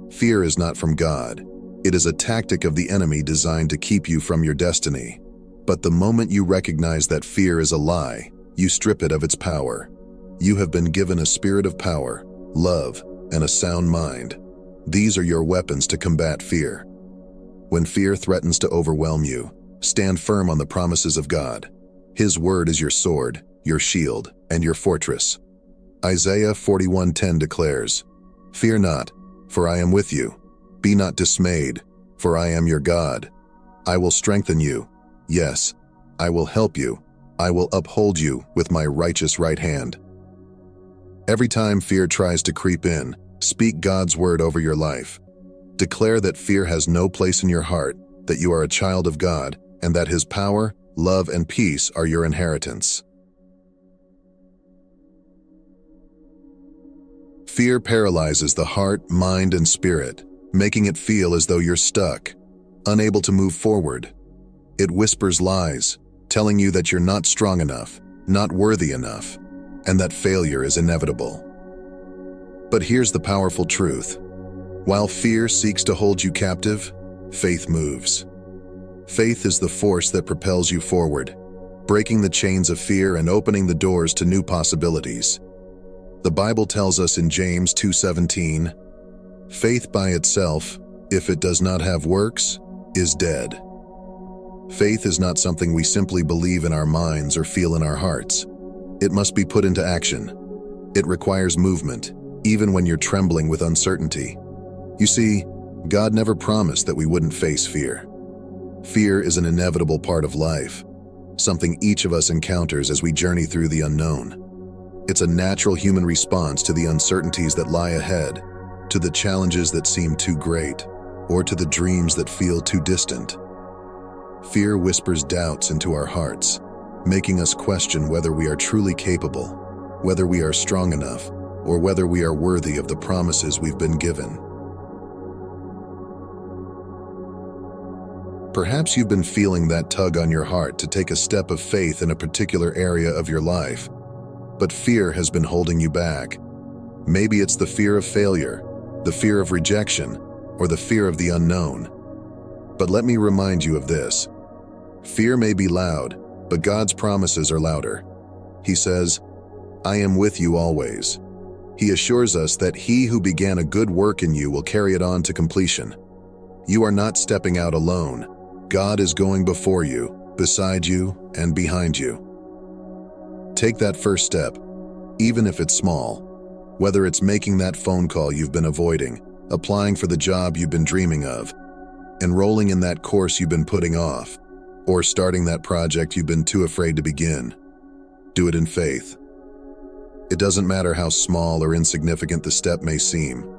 Fear is not from God. It is a tactic of the enemy designed to keep you from your destiny. But the moment you recognize that fear is a lie, you strip it of its power. You have been given a spirit of power, love, and a sound mind. These are your weapons to combat fear. When fear threatens to overwhelm you, stand firm on the promises of God. His word is your sword, your shield, and your fortress. Isaiah 41:10 declares, "Fear not, for I am with you. Be not dismayed, for I am your God. I will strengthen you. Yes, I will help you. I will uphold you with my righteous right hand." Every time fear tries to creep in, speak God's word over your life. Declare that fear has no place in your heart, that you are a child of God, and that His power, love, and peace are your inheritance. Fear paralyzes the heart, mind, and spirit, making it feel as though you're stuck, unable to move forward. It whispers lies, telling you that you're not strong enough, not worthy enough, and that failure is inevitable. But here's the powerful truth. While fear seeks to hold you captive, faith moves. Faith is the force that propels you forward, breaking the chains of fear and opening the doors to new possibilities. The Bible tells us in James 2:17, "Faith by itself, if it does not have works, is dead." Faith is not something we simply believe in our minds or feel in our hearts. It must be put into action. It requires movement, even when you're trembling with uncertainty. You see, God never promised that we wouldn't face fear. Fear is an inevitable part of life, something each of us encounters as we journey through the unknown. It's a natural human response to the uncertainties that lie ahead, to the challenges that seem too great, or to the dreams that feel too distant. Fear whispers doubts into our hearts, making us question whether we are truly capable, whether we are strong enough, or whether we are worthy of the promises we've been given. Perhaps you've been feeling that tug on your heart to take a step of faith in a particular area of your life, but fear has been holding you back. Maybe it's the fear of failure, the fear of rejection, or the fear of the unknown. But let me remind you of this. Fear may be loud, but God's promises are louder. He says, "I am with you always." He assures us that He who began a good work in you will carry it on to completion. You are not stepping out alone. God is going before you, beside you, and behind you. Take that first step, even if it's small. Whether it's making that phone call you've been avoiding, applying for the job you've been dreaming of, enrolling in that course you've been putting off, or starting that project you've been too afraid to begin. Do it in faith. It doesn't matter how small or insignificant the step may seem.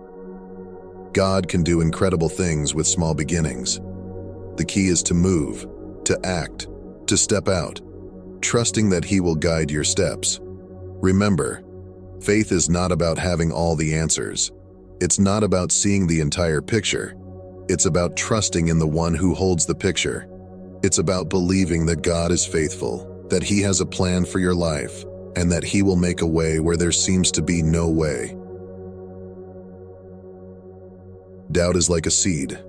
God can do incredible things with small beginnings. The key is to move, to act, to step out, trusting that He will guide your steps. Remember, faith is not about having all the answers. It's not about seeing the entire picture. It's about trusting in the one who holds the picture. It's about believing that God is faithful, that He has a plan for your life, and that He will make a way where there seems to be no way. Doubt is like a seed.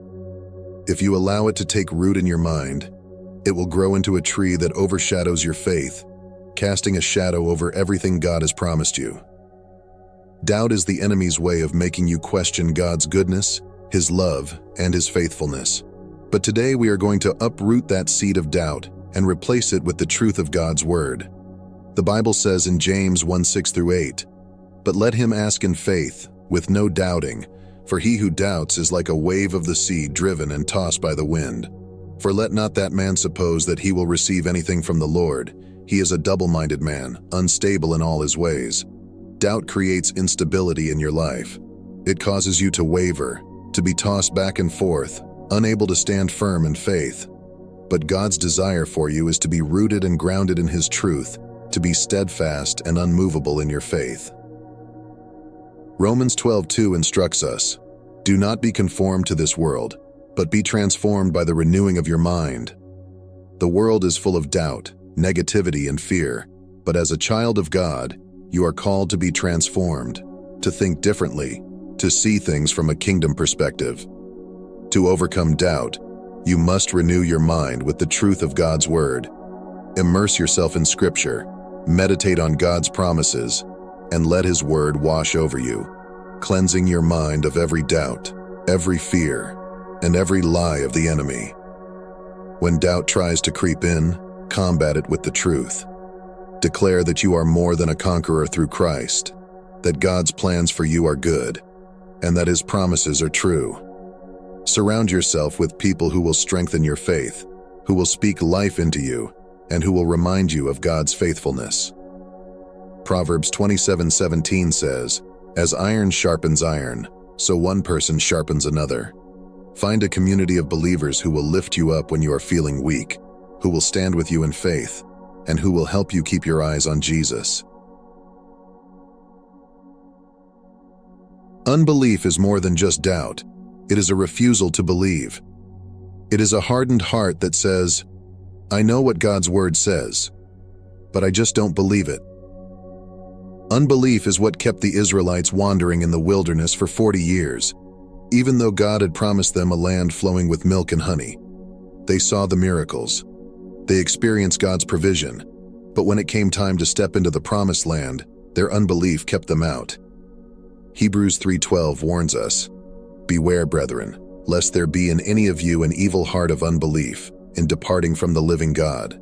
If you allow it to take root in your mind, it will grow into a tree that overshadows your faith, casting a shadow over everything God has promised you. Doubt is the enemy's way of making you question God's goodness, His love, and His faithfulness. But today we are going to uproot that seed of doubt and replace it with the truth of God's Word. The Bible says in James 1:6-8, "But let him ask in faith, with no doubting, for he who doubts is like a wave of the sea driven and tossed by the wind. For let not that man suppose that he will receive anything from the Lord. He is a double-minded man, unstable in all his ways." Doubt creates instability in your life. It causes you to waver, to be tossed back and forth, unable to stand firm in faith. But God's desire for you is to be rooted and grounded in His truth, to be steadfast and unmovable in your faith. Romans 12:2 instructs us, "Do not be conformed to this world, but be transformed by the renewing of your mind." The world is full of doubt, negativity, and fear, but as a child of God, you are called to be transformed, to think differently, to see things from a kingdom perspective. To overcome doubt, you must renew your mind with the truth of God's Word. Immerse yourself in Scripture, meditate on God's promises, and let His Word wash over you, cleansing your mind of every doubt, every fear, and every lie of the enemy. When doubt tries to creep in, combat it with the truth. Declare that you are more than a conqueror through Christ, that God's plans for you are good, and that His promises are true. Surround yourself with people who will strengthen your faith, who will speak life into you, and who will remind you of God's faithfulness. Proverbs 27:17 says, "As iron sharpens iron, so one person sharpens another." Find a community of believers who will lift you up when you are feeling weak, who will stand with you in faith, and who will help you keep your eyes on Jesus. Unbelief is more than just doubt. It is a refusal to believe. It is a hardened heart that says, "I know what God's Word says, but I just don't believe it." Unbelief is what kept the Israelites wandering in the wilderness for 40 years. Even though God had promised them a land flowing with milk and honey, they saw the miracles. They experienced God's provision, but when it came time to step into the promised land, their unbelief kept them out. Hebrews 3:12 warns us, "Beware, brethren, lest there be in any of you an evil heart of unbelief in departing from the living God."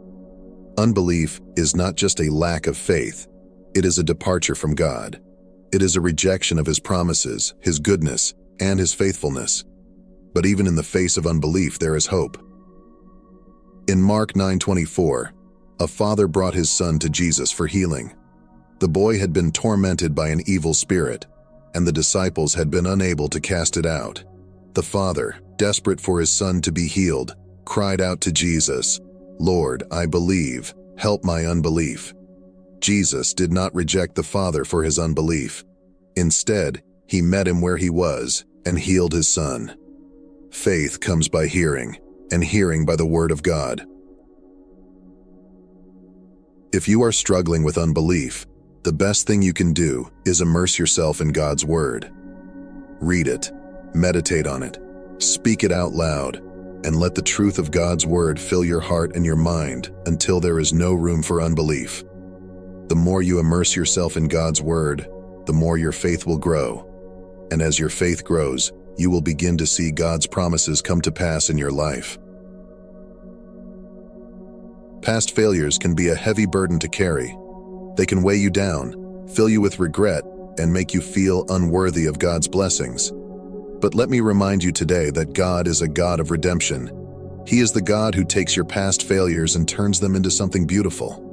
Unbelief is not just a lack of faith, it is a departure from God. It is a rejection of His promises, His goodness, and His faithfulness. But even in the face of unbelief, there is hope. In Mark 9:24, a father brought his son to Jesus for healing. The boy had been tormented by an evil spirit, and the disciples had been unable to cast it out. The father, desperate for his son to be healed, cried out to Jesus, "Lord, I believe, help my unbelief." Jesus did not reject the father for his unbelief. Instead, He met him where he was and healed his son. Faith comes by hearing, and hearing by the Word of God. If you are struggling with unbelief, the best thing you can do is immerse yourself in God's Word. Read it, meditate on it, speak it out loud, and let the truth of God's Word fill your heart and your mind until there is no room for unbelief. The more you immerse yourself in God's Word, the more your faith will grow. And as your faith grows, you will begin to see God's promises come to pass in your life. Past failures can be a heavy burden to carry. They can weigh you down, fill you with regret, and make you feel unworthy of God's blessings. But let me remind you today that God is a God of redemption. He is the God who takes your past failures and turns them into something beautiful.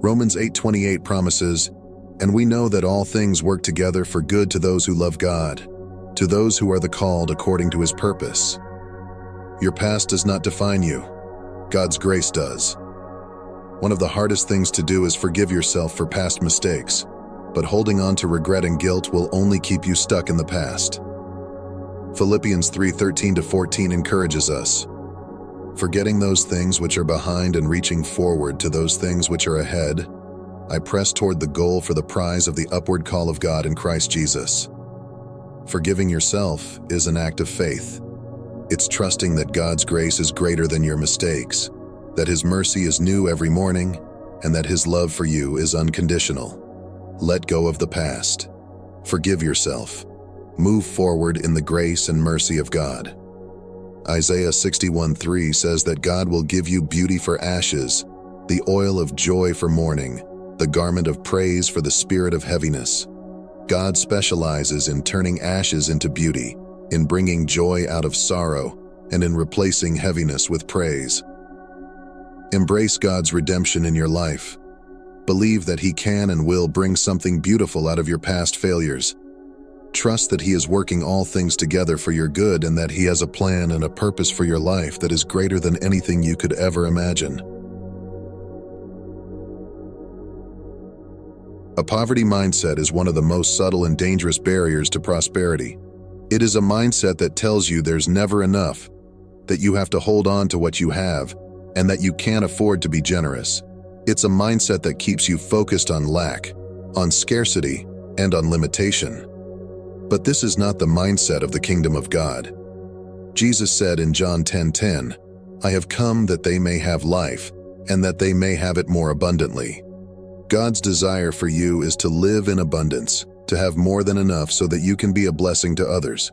Romans 8:28 promises, "And we know that all things work together for good to those who love God, to those who are the called according to His purpose." Your past does not define you. God's grace does. One of the hardest things to do is forgive yourself for past mistakes, but holding on to regret and guilt will only keep you stuck in the past. Philippians 3:13-14 encourages us, "Forgetting those things which are behind and reaching forward to those things which are ahead, I press toward the goal for the prize of the upward call of God in Christ Jesus." Forgiving yourself is an act of faith. It's trusting that God's grace is greater than your mistakes, that His mercy is new every morning, and that His love for you is unconditional. Let go of the past. Forgive yourself. Move forward in the grace and mercy of God. Isaiah 61:3 says that God will give you beauty for ashes, the oil of joy for mourning, the garment of praise for the spirit of heaviness. God specializes in turning ashes into beauty, in bringing joy out of sorrow, and in replacing heaviness with praise. Embrace God's redemption in your life. Believe that He can and will bring something beautiful out of your past failures. Trust that He is working all things together for your good and that He has a plan and a purpose for your life that is greater than anything you could ever imagine. A poverty mindset is one of the most subtle and dangerous barriers to prosperity. It is a mindset that tells you there's never enough, that you have to hold on to what you have, and that you can't afford to be generous. It's a mindset that keeps you focused on lack, on scarcity, and on limitation. But this is not the mindset of the kingdom of God. Jesus said in John 10:10, "I have come that they may have life, and that they may have it more abundantly." God's desire for you is to live in abundance, to have more than enough so that you can be a blessing to others.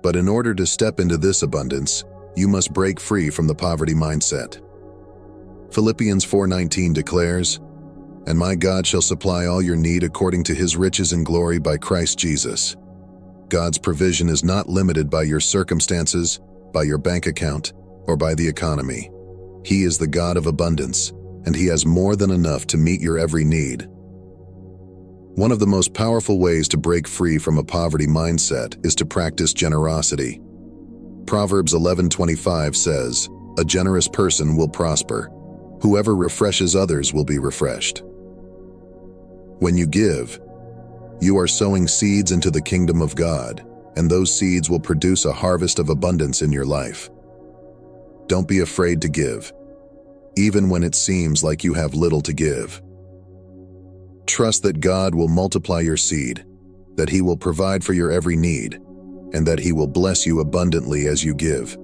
But in order to step into this abundance, you must break free from the poverty mindset. Philippians 4:19 declares, "And my God shall supply all your need according to His riches and glory by Christ Jesus." God's provision is not limited by your circumstances, by your bank account, or by the economy. He is the God of abundance, and He has more than enough to meet your every need. One of the most powerful ways to break free from a poverty mindset is to practice generosity. Proverbs 11:25 says, "A generous person will prosper. Whoever refreshes others will be refreshed." When you give, you are sowing seeds into the kingdom of God, and those seeds will produce a harvest of abundance in your life. Don't be afraid to give, even when it seems like you have little to give. Trust that God will multiply your seed, that He will provide for your every need, and that He will bless you abundantly as you give.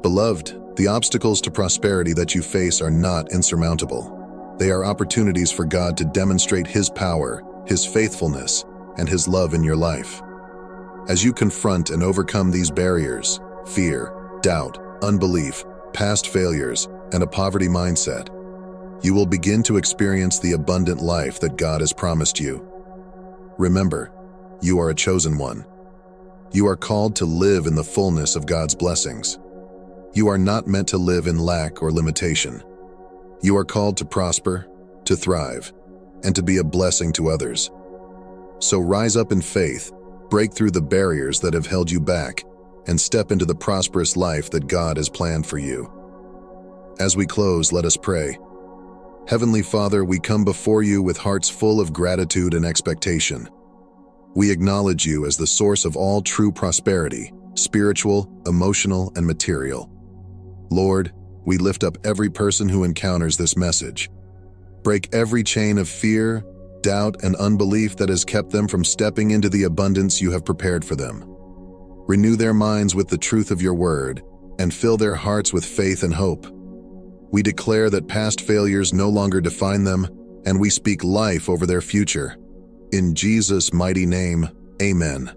Beloved, the obstacles to prosperity that you face are not insurmountable. They are opportunities for God to demonstrate His power, His faithfulness, and His love in your life. As you confront and overcome these barriers, fear, doubt, unbelief, past failures, and a poverty mindset, you will begin to experience the abundant life that God has promised you. Remember, you are a chosen one. You are called to live in the fullness of God's blessings. You are not meant to live in lack or limitation. You are called to prosper, to thrive, and to be a blessing to others. So rise up in faith, break through the barriers that have held you back, and step into the prosperous life that God has planned for you. As we close, let us pray. Heavenly Father, we come before you with hearts full of gratitude and expectation. We acknowledge you as the source of all true prosperity, spiritual, emotional, and material. Lord, we lift up every person who encounters this message. Break every chain of fear, doubt, and unbelief that has kept them from stepping into the abundance you have prepared for them. Renew their minds with the truth of your word, and fill their hearts with faith and hope. We declare that past failures no longer define them, and we speak life over their future. In Jesus' mighty name, Amen.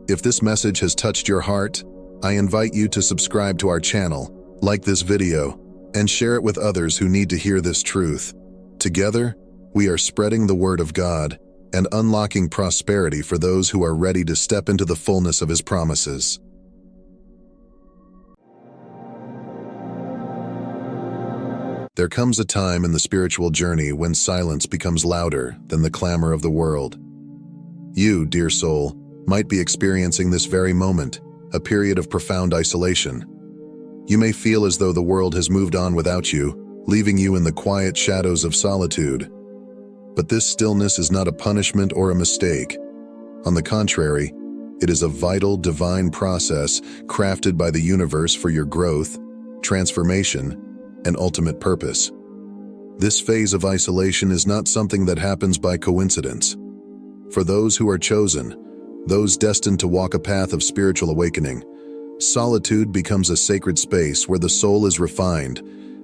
If this message has touched your heart, I invite you to subscribe to our channel, like this video, and share it with others who need to hear this truth. Together, we are spreading the word of God and unlocking prosperity for those who are ready to step into the fullness of His promises. There comes a time in the spiritual journey when silence becomes louder than the clamor of the world. You, dear soul, might be experiencing this very moment, a period of profound isolation. You may feel as though the world has moved on without you, leaving you in the quiet shadows of solitude. But this stillness is not a punishment or a mistake. On the contrary, it is a vital divine process crafted by the universe for your growth, transformation, and ultimate purpose. This phase of isolation is not something that happens by coincidence. For those who are chosen, those destined to walk a path of spiritual awakening, solitude becomes a sacred space where the soul is refined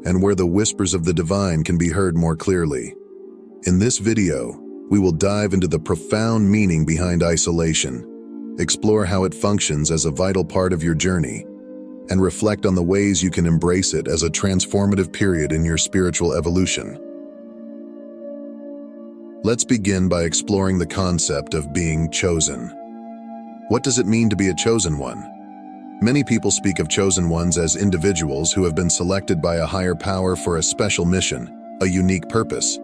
and where the whispers of the divine can be heard more clearly. In this video, we will dive into the profound meaning behind isolation, explore how it functions as a vital part of your journey, and reflect on the ways you can embrace it as a transformative period in your spiritual evolution. Let's begin by exploring the concept of being chosen. What does it mean to be a chosen one? Many people speak of chosen ones as individuals who have been selected by a higher power for a special mission, a unique purpose.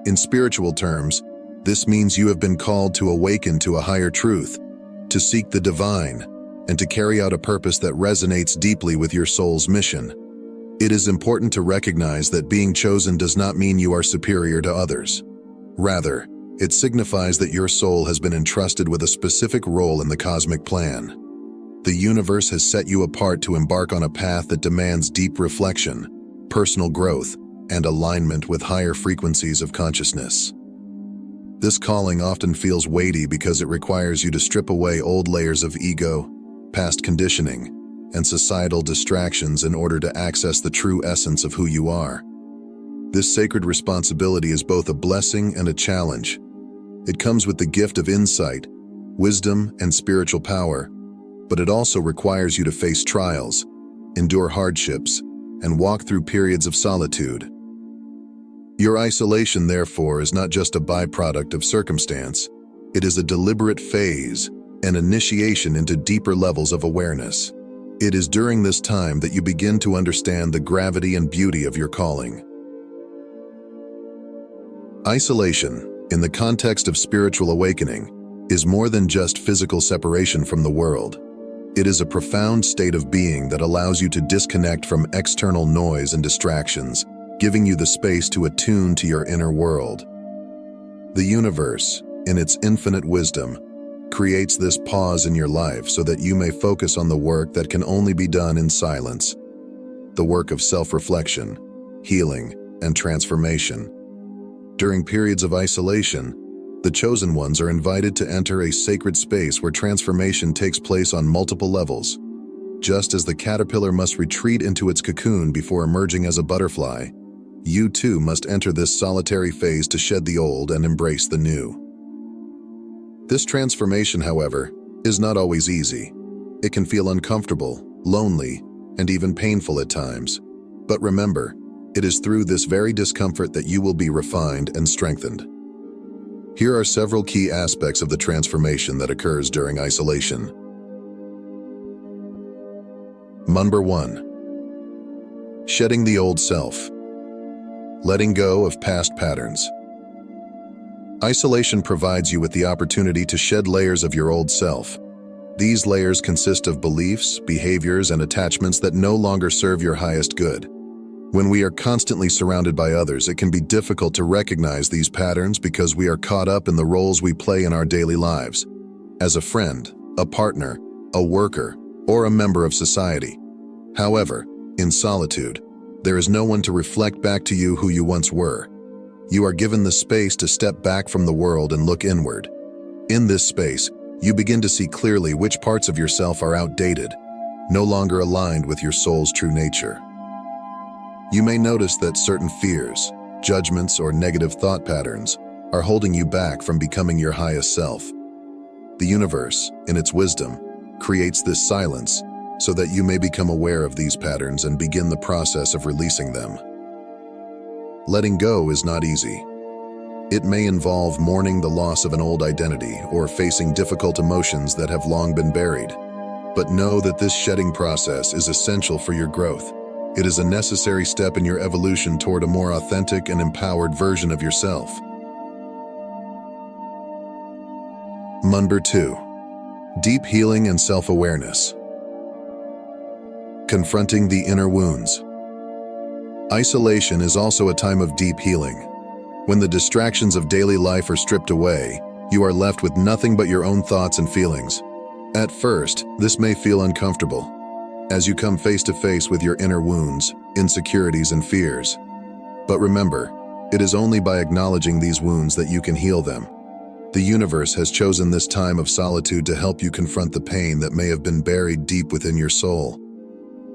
In spiritual terms, this means you have been called to awaken to a higher truth, to seek the divine, and to carry out a purpose that resonates deeply with your soul's mission. It is important to recognize that being chosen does not mean you are superior to others. Rather, it signifies that your soul has been entrusted with a specific role in the cosmic plan. The universe has set you apart to embark on a path that demands deep reflection, personal growth, and alignment with higher frequencies of consciousness. This calling often feels weighty because it requires you to strip away old layers of ego, past conditioning, and societal distractions in order to access the true essence of who you are. This sacred responsibility is both a blessing and a challenge. It comes with the gift of insight, wisdom, and spiritual power, but it also requires you to face trials, endure hardships, and walk through periods of solitude. Your isolation, therefore, is not just a byproduct of circumstance. It is a deliberate phase, an initiation into deeper levels of awareness. It is during this time that you begin to understand the gravity and beauty of your calling. Isolation, in the context of spiritual awakening, is more than just physical separation from the world. It is a profound state of being that allows you to disconnect from external noise and distractions, giving you the space to attune to your inner world. The universe, in its infinite wisdom, creates this pause in your life so that you may focus on the work that can only be done in silence, the work of self-reflection, healing, and transformation. During periods of isolation, the chosen ones are invited to enter a sacred space where transformation takes place on multiple levels. Just as the caterpillar must retreat into its cocoon before emerging as a butterfly, you too must enter this solitary phase to shed the old and embrace the new. This transformation, however, is not always easy. It can feel uncomfortable, lonely, and even painful at times. But remember, it is through this very discomfort that you will be refined and strengthened. Here are several key aspects of the transformation that occurs during isolation. Number 1. Shedding the old self. Letting go of past patterns. Isolation provides you with the opportunity to shed layers of your old self. These layers consist of beliefs, behaviors, and attachments that no longer serve your highest good. When we are constantly surrounded by others, it can be difficult to recognize these patterns because we are caught up in the roles we play in our daily lives, as a friend, a partner, a worker, or a member of society. However, in solitude, there is no one to reflect back to you who you once were. You are given the space to step back from the world and look inward. In this space, you begin to see clearly which parts of yourself are outdated, no longer aligned with your soul's true nature. You may notice that certain fears, judgments, or negative thought patterns are holding you back from becoming your highest self. The universe, in its wisdom, creates this silence so that you may become aware of these patterns and begin the process of releasing them. Letting go is not easy. It may involve mourning the loss of an old identity or facing difficult emotions that have long been buried. But know that this shedding process is essential for your growth. It is a necessary step in your evolution toward a more authentic and empowered version of yourself. Number 2. Deep healing and self-awareness. Confronting the inner wounds. Isolation is also a time of deep healing. When the distractions of daily life are stripped away, you are left with nothing but your own thoughts and feelings. At first, this may feel uncomfortable, as you come face to face with your inner wounds, insecurities, and fears. But remember, it is only by acknowledging these wounds that you can heal them. The universe has chosen this time of solitude to help you confront the pain that may have been buried deep within your soul.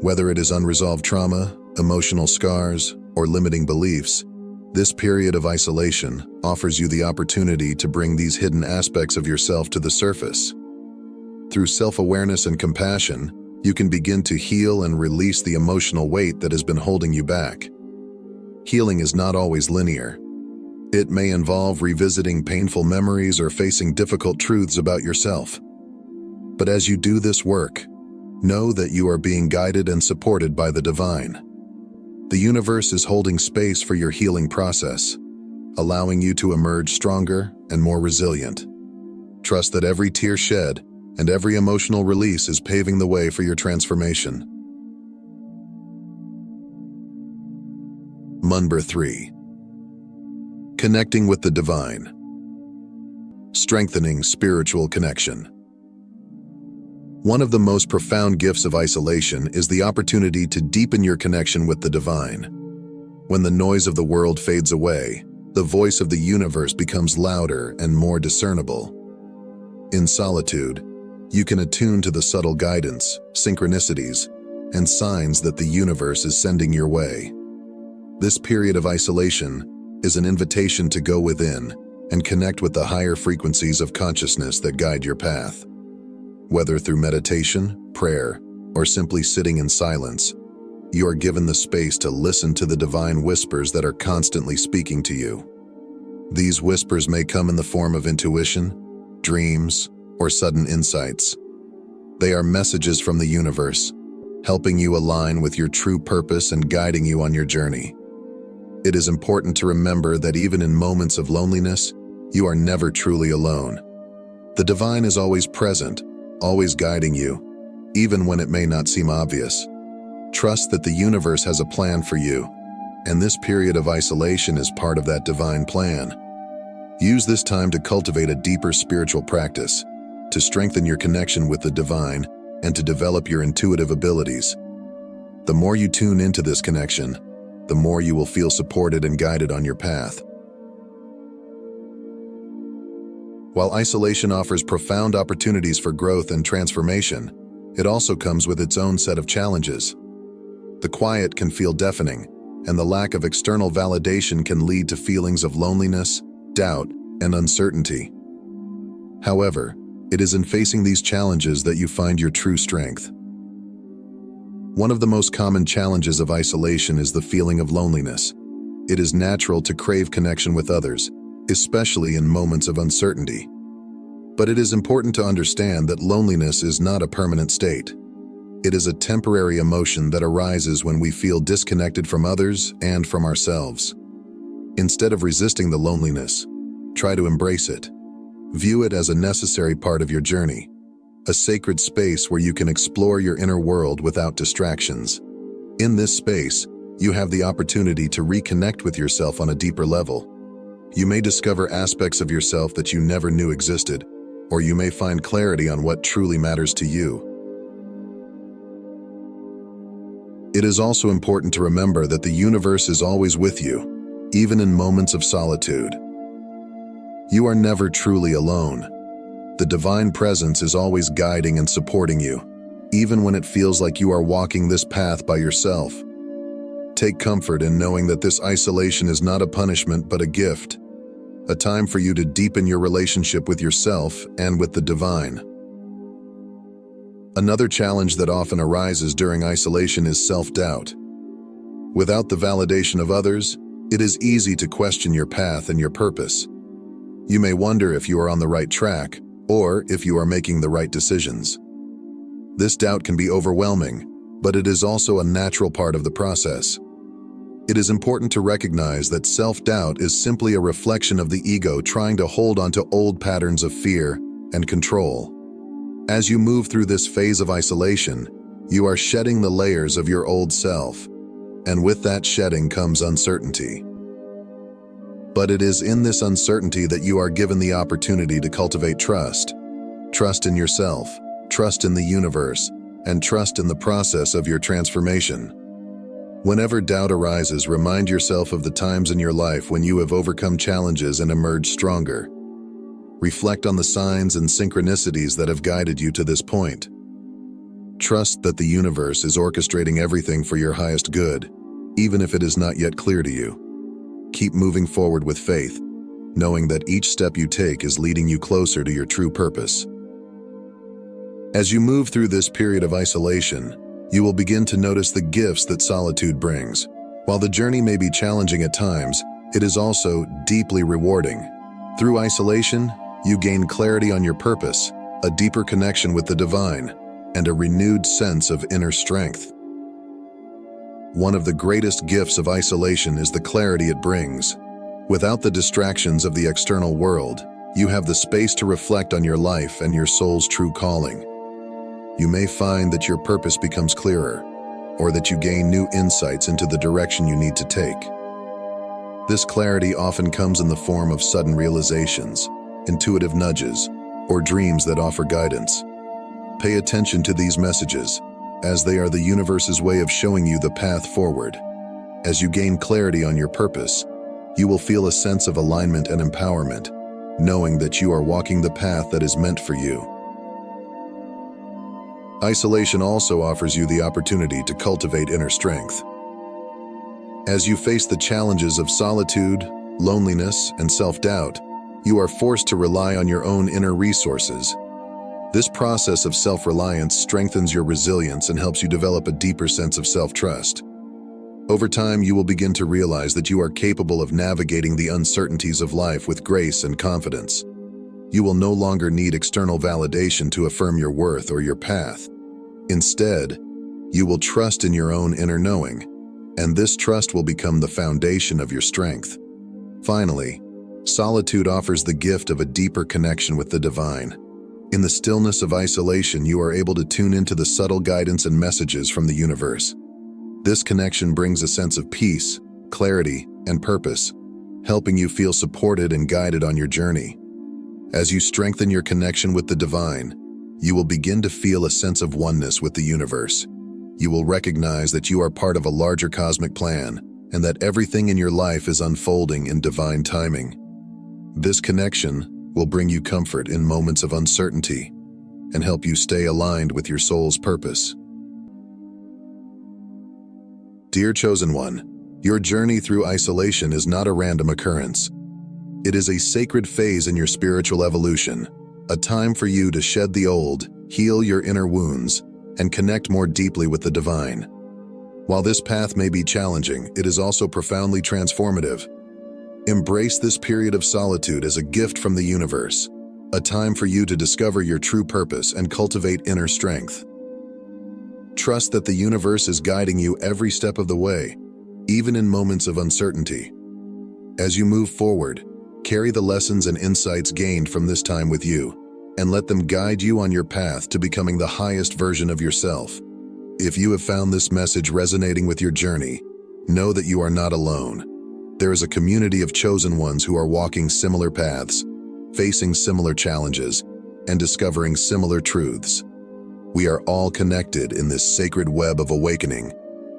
Whether it is unresolved trauma, emotional scars, or limiting beliefs, this period of isolation offers you the opportunity to bring these hidden aspects of yourself to the surface. Through self-awareness and compassion, you can begin to heal and release the emotional weight that has been holding you back. Healing is not always linear. It may involve revisiting painful memories or facing difficult truths about yourself. But as you do this work, know that you are being guided and supported by the divine. The universe is holding space for your healing process, allowing you to emerge stronger and more resilient. Trust that every tear shed and every emotional release is paving the way for your transformation. Number 3. Connecting with the divine. Strengthening spiritual connection. One of the most profound gifts of isolation is the opportunity to deepen your connection with the divine. When the noise of the world fades away, the voice of the universe becomes louder and more discernible. In solitude, you can attune to the subtle guidance, synchronicities, and signs that the universe is sending your way. This period of isolation is an invitation to go within and connect with the higher frequencies of consciousness that guide your path. Whether through meditation, prayer, or simply sitting in silence, you are given the space to listen to the divine whispers that are constantly speaking to you. These whispers may come in the form of intuition, dreams, or sudden insights. They are messages from the universe, helping you align with your true purpose and guiding you on your journey. It is important to remember that even in moments of loneliness, you are never truly alone. The divine is always present, always guiding you, even when it may not seem obvious. Trust that the universe has a plan for you, and this period of isolation is part of that divine plan. Use this time to cultivate a deeper spiritual practice, to strengthen your connection with the divine, and to develop your intuitive abilities. The more you tune into this connection, the more you will feel supported and guided on your path. While isolation offers profound opportunities for growth and transformation, it also comes with its own set of challenges. The quiet can feel deafening, and the lack of external validation can lead to feelings of loneliness, doubt, and uncertainty. However, it is in facing these challenges that you find your true strength. One of the most common challenges of isolation is the feeling of loneliness. It is natural to crave connection with others, especially in moments of uncertainty. But it is important to understand that loneliness is not a permanent state. It is a temporary emotion that arises when we feel disconnected from others and from ourselves. Instead of resisting the loneliness, try to embrace it. View it as a necessary part of your journey, a sacred space where you can explore your inner world without distractions. In this space, you have the opportunity to reconnect with yourself on a deeper level. You may discover aspects of yourself that you never knew existed, or you may find clarity on what truly matters to you. It is also important to remember that the universe is always with you, even in moments of solitude. You are never truly alone. The divine presence is always guiding and supporting you, even when it feels like you are walking this path by yourself. Take comfort in knowing that this isolation is not a punishment but a gift. a time for you to deepen your relationship with yourself and with the divine. Another challenge that often arises during isolation is self-doubt. Without the validation of others, it is easy to question your path and your purpose. You may wonder if you are on the right track or if you are making the right decisions. This doubt can be overwhelming, but it is also a natural part of the process. It is important to recognize that self-doubt is simply a reflection of the ego trying to hold onto old patterns of fear and control. As you move through this phase of isolation, you are shedding the layers of your old self, and with that shedding comes uncertainty. But it is in this uncertainty that you are given the opportunity to cultivate trust. Trust in yourself, trust in the universe, and trust in the process of your transformation. Whenever doubt arises, remind yourself of the times in your life when you have overcome challenges and emerged stronger. Reflect on the signs and synchronicities that have guided you to this point. Trust that the universe is orchestrating everything for your highest good, even if it is not yet clear to you. Keep moving forward with faith, knowing that each step you take is leading you closer to your true purpose. As you move through this period of isolation, you will begin to notice the gifts that solitude brings. While the journey may be challenging at times, it is also deeply rewarding. Through isolation, you gain clarity on your purpose, a deeper connection with the divine, and a renewed sense of inner strength. One of the greatest gifts of isolation is the clarity it brings. Without the distractions of the external world, you have the space to reflect on your life and your soul's true calling. You may find that your purpose becomes clearer, or that you gain new insights into the direction you need to take. This clarity often comes in the form of sudden realizations, intuitive nudges, or dreams that offer guidance. Pay attention to these messages, as they are the universe's way of showing you the path forward. As you gain clarity on your purpose, you will feel a sense of alignment and empowerment, knowing that you are walking the path that is meant for you. Isolation also offers you the opportunity to cultivate inner strength. As you face the challenges of solitude, loneliness, and self-doubt, you are forced to rely on your own inner resources. This process of self-reliance strengthens your resilience and helps you develop a deeper sense of self-trust. Over time, you will begin to realize that you are capable of navigating the uncertainties of life with grace and confidence. You will no longer need external validation to affirm your worth or your path. Instead, you will trust in your own inner knowing, and this trust will become the foundation of your strength. Finally, solitude offers the gift of a deeper connection with the divine. In the stillness of isolation, you are able to tune into the subtle guidance and messages from the universe. This connection brings a sense of peace, clarity, and purpose, helping you feel supported and guided on your journey. As you strengthen your connection with the divine, you will begin to feel a sense of oneness with the universe. You will recognize that you are part of a larger cosmic plan and that everything in your life is unfolding in divine timing. This connection will bring you comfort in moments of uncertainty and help you stay aligned with your soul's purpose. Dear Chosen One, your journey through isolation is not a random occurrence. It is a sacred phase in your spiritual evolution, a time for you to shed the old, heal your inner wounds, and connect more deeply with the divine. While this path may be challenging, it is also profoundly transformative. Embrace this period of solitude as a gift from the universe, a time for you to discover your true purpose and cultivate inner strength. Trust that the universe is guiding you every step of the way, even in moments of uncertainty. As you move forward, carry the lessons and insights gained from this time with you, and let them guide you on your path to becoming the highest version of yourself. If you have found this message resonating with your journey, know that you are not alone. There is a community of chosen ones who are walking similar paths, facing similar challenges, and discovering similar truths. We are all connected in this sacred web of awakening,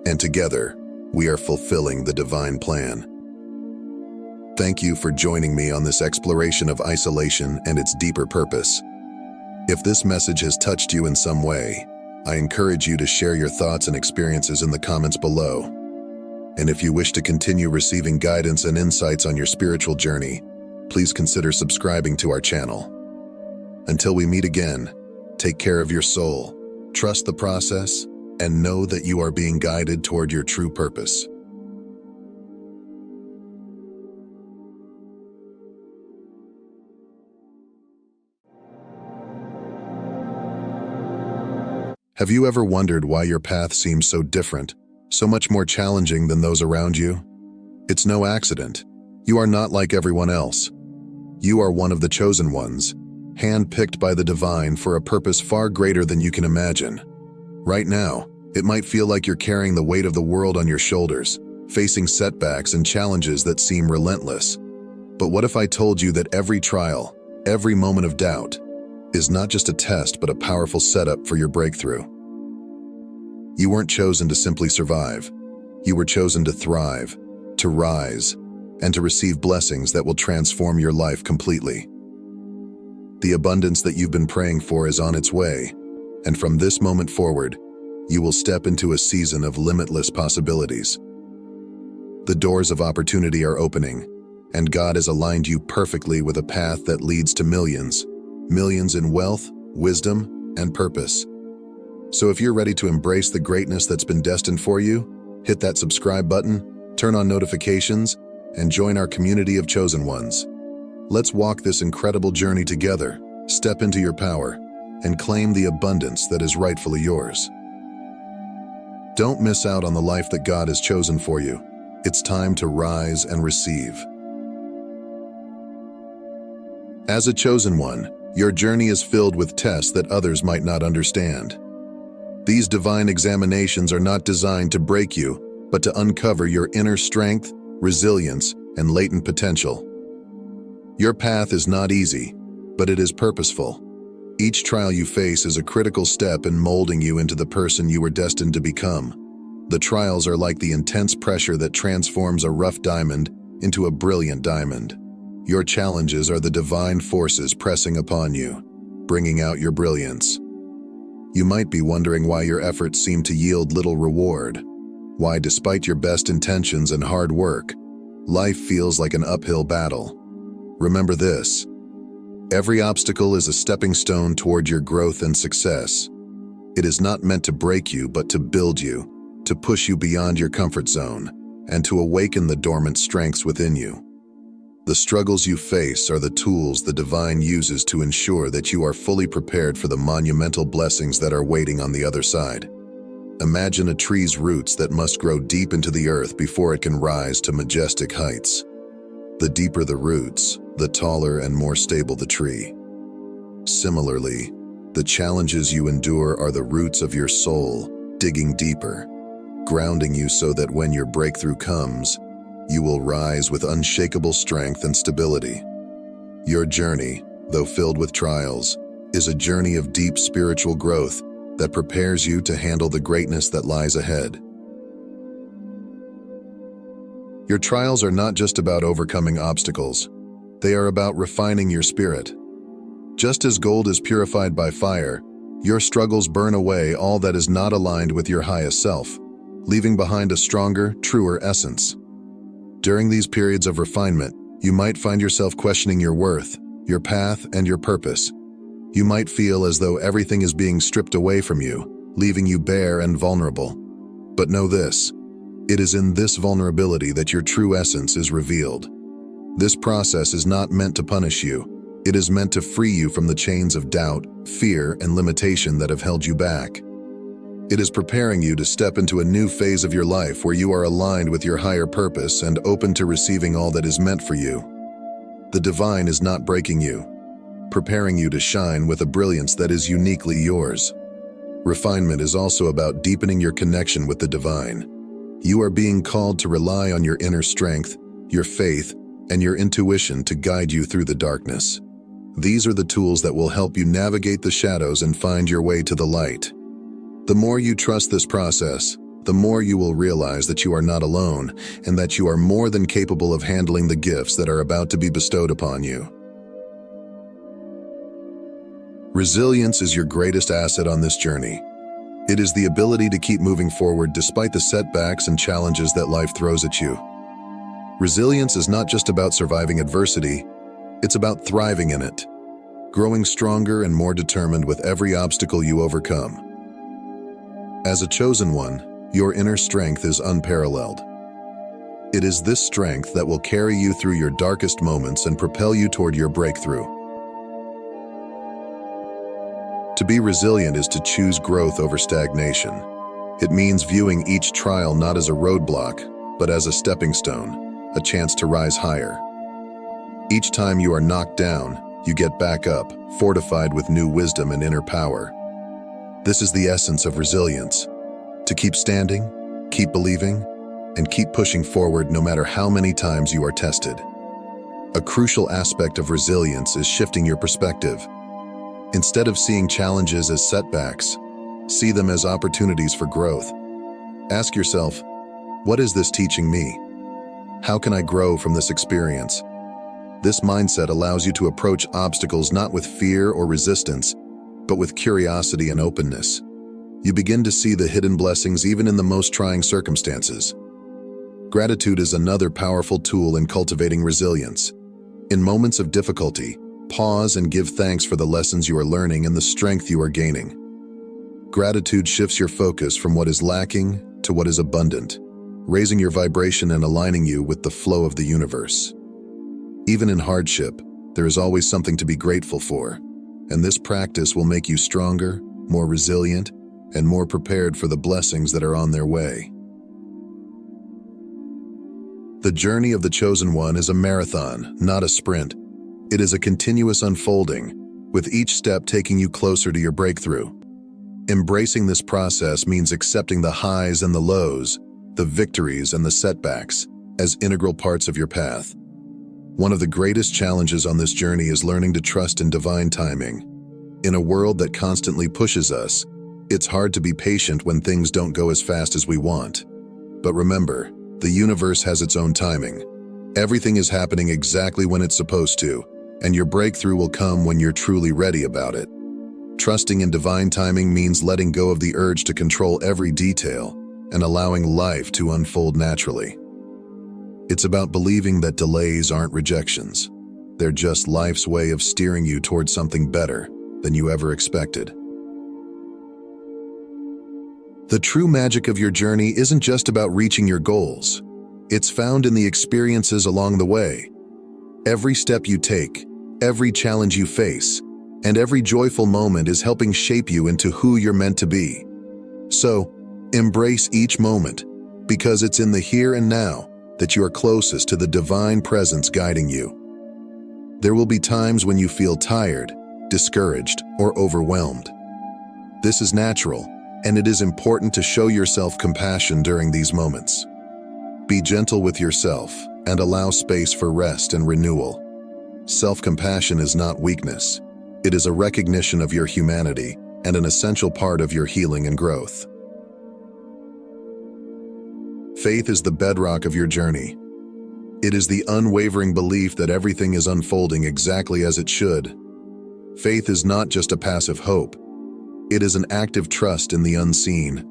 and together, we are fulfilling the divine plan. Thank you for joining me on this exploration of isolation and its deeper purpose. If this message has touched you in some way, I encourage you to share your thoughts and experiences in the comments below. And if you wish to continue receiving guidance and insights on your spiritual journey, please consider subscribing to our channel. Until we meet again, take care of your soul, trust the process, and know that you are being guided toward your true purpose. Have you ever wondered why your path seems so different, so much more challenging than those around you? It's no accident. You are not like everyone else. You are one of the chosen ones, hand-picked by the divine for a purpose far greater than you can imagine. Right now, it might feel like you're carrying the weight of the world on your shoulders, facing setbacks and challenges that seem relentless. But what if I told you that every trial, every moment of doubt, is not just a test but a powerful setup for your breakthrough? You weren't chosen to simply survive. You were chosen to thrive, to rise, and to receive blessings that will transform your life completely. The abundance that you've been praying for is on its way, and from this moment forward, you will step into a season of limitless possibilities. The doors of opportunity are opening, and God has aligned you perfectly with a path that leads to millions in wealth, wisdom, and purpose. So if you're ready to embrace the greatness that's been destined for you, hit that subscribe button, turn on notifications, and join our community of chosen ones. Let's walk this incredible journey together, step into your power, and claim the abundance that is rightfully yours. Don't miss out on the life that God has chosen for you. It's time to rise and receive. As a chosen one, your journey is filled with tests that others might not understand. These divine examinations are not designed to break you, but to uncover your inner strength, resilience, and latent potential. Your path is not easy, but it is purposeful. Each trial you face is a critical step in molding you into the person you were destined to become. The trials are like the intense pressure that transforms a rough diamond into a brilliant diamond. Your challenges are the divine forces pressing upon you, bringing out your brilliance. You might be wondering why your efforts seem to yield little reward, why despite your best intentions and hard work, life feels like an uphill battle. Remember this: every obstacle is a stepping stone toward your growth and success. It is not meant to break you, but to build you, to push you beyond your comfort zone, and to awaken the dormant strengths within you. The struggles you face are the tools the divine uses to ensure that you are fully prepared for the monumental blessings that are waiting on the other side. Imagine a tree's roots that must grow deep into the earth before it can rise to majestic heights. The deeper the roots, the taller and more stable the tree. Similarly, the challenges you endure are the roots of your soul, digging deeper, grounding you so that when your breakthrough comes, you will rise with unshakable strength and stability. Your journey, though filled with trials, is a journey of deep spiritual growth that prepares you to handle the greatness that lies ahead. Your trials are not just about overcoming obstacles. They are about refining your spirit. Just as gold is purified by fire, your struggles burn away all that is not aligned with your highest self, leaving behind a stronger, truer essence. During these periods of refinement, you might find yourself questioning your worth, your path, and your purpose. You might feel as though everything is being stripped away from you, leaving you bare and vulnerable. But know this: it is in this vulnerability that your true essence is revealed. This process is not meant to punish you. It is meant to free you from the chains of doubt, fear, and limitation that have held you back. It is preparing you to step into a new phase of your life where you are aligned with your higher purpose and open to receiving all that is meant for you. The divine is not breaking you, preparing you to shine with a brilliance that is uniquely yours. Refinement is also about deepening your connection with the divine. You are being called to rely on your inner strength, your faith, and your intuition to guide you through the darkness. These are the tools that will help you navigate the shadows and find your way to the light. The more you trust this process, the more you will realize that you are not alone and that you are more than capable of handling the gifts that are about to be bestowed upon you. Resilience is your greatest asset on this journey. It is the ability to keep moving forward despite the setbacks and challenges that life throws at you. Resilience is not just about surviving adversity, It's about thriving in it, growing stronger and more determined with every obstacle you overcome. As a chosen one, your inner strength is unparalleled. It is this strength that will carry you through your darkest moments and propel you toward your breakthrough. To be resilient is to choose growth over stagnation. It means viewing each trial not as a roadblock, but as a stepping stone, a chance to rise higher. Each time you are knocked down, you get back up, fortified with new wisdom and inner power. This is the essence of resilience: to keep standing, keep believing, and keep pushing forward no matter how many times you are tested. A crucial aspect of resilience is shifting your perspective. Instead of seeing challenges as setbacks, see them as opportunities for growth. Ask yourself, what is this teaching me? How can I grow from this experience? This mindset allows you to approach obstacles not with fear or resistance, but with curiosity and openness. You begin to see the hidden blessings even in the most trying circumstances. Gratitude is another powerful tool in cultivating resilience. In moments of difficulty, pause and give thanks for the lessons you are learning and the strength you are gaining. Gratitude shifts your focus from what is lacking to what is abundant, raising your vibration and aligning you with the flow of the universe. Even in hardship, there is always something to be grateful for, and this practice will make you stronger, more resilient, and more prepared for the blessings that are on their way. The journey of the chosen one is a marathon, not a sprint. It is a continuous unfolding, with each step taking you closer to your breakthrough. Embracing this process means accepting the highs and the lows, the victories and the setbacks, as integral parts of your path. One of the greatest challenges on this journey is learning to trust in divine timing. In a world that constantly pushes us, it's hard to be patient when things don't go as fast as we want. But remember, the universe has its own timing. Everything is happening exactly when it's supposed to, and your breakthrough will come when you're truly ready about it. Trusting in divine timing means letting go of the urge to control every detail and allowing life to unfold naturally. It's about believing that delays aren't rejections. They're just life's way of steering you towards something better than you ever expected. The true magic of your journey isn't just about reaching your goals. It's found in the experiences along the way. Every step you take, every challenge you face, and every joyful moment is helping shape you into who you're meant to be. So, embrace each moment, because it's in the here and now that you are closest to the divine presence guiding you. There will be times when you feel tired, discouraged, or overwhelmed. This is natural, and it is important to show yourself compassion during these moments. Be gentle with yourself and allow space for rest and renewal. Self-compassion is not weakness. It is a recognition of your humanity and an essential part of your healing and growth. Faith is the bedrock of your journey. It is the unwavering belief that everything is unfolding exactly as it should. Faith is not just a passive hope. It is an active trust in the unseen,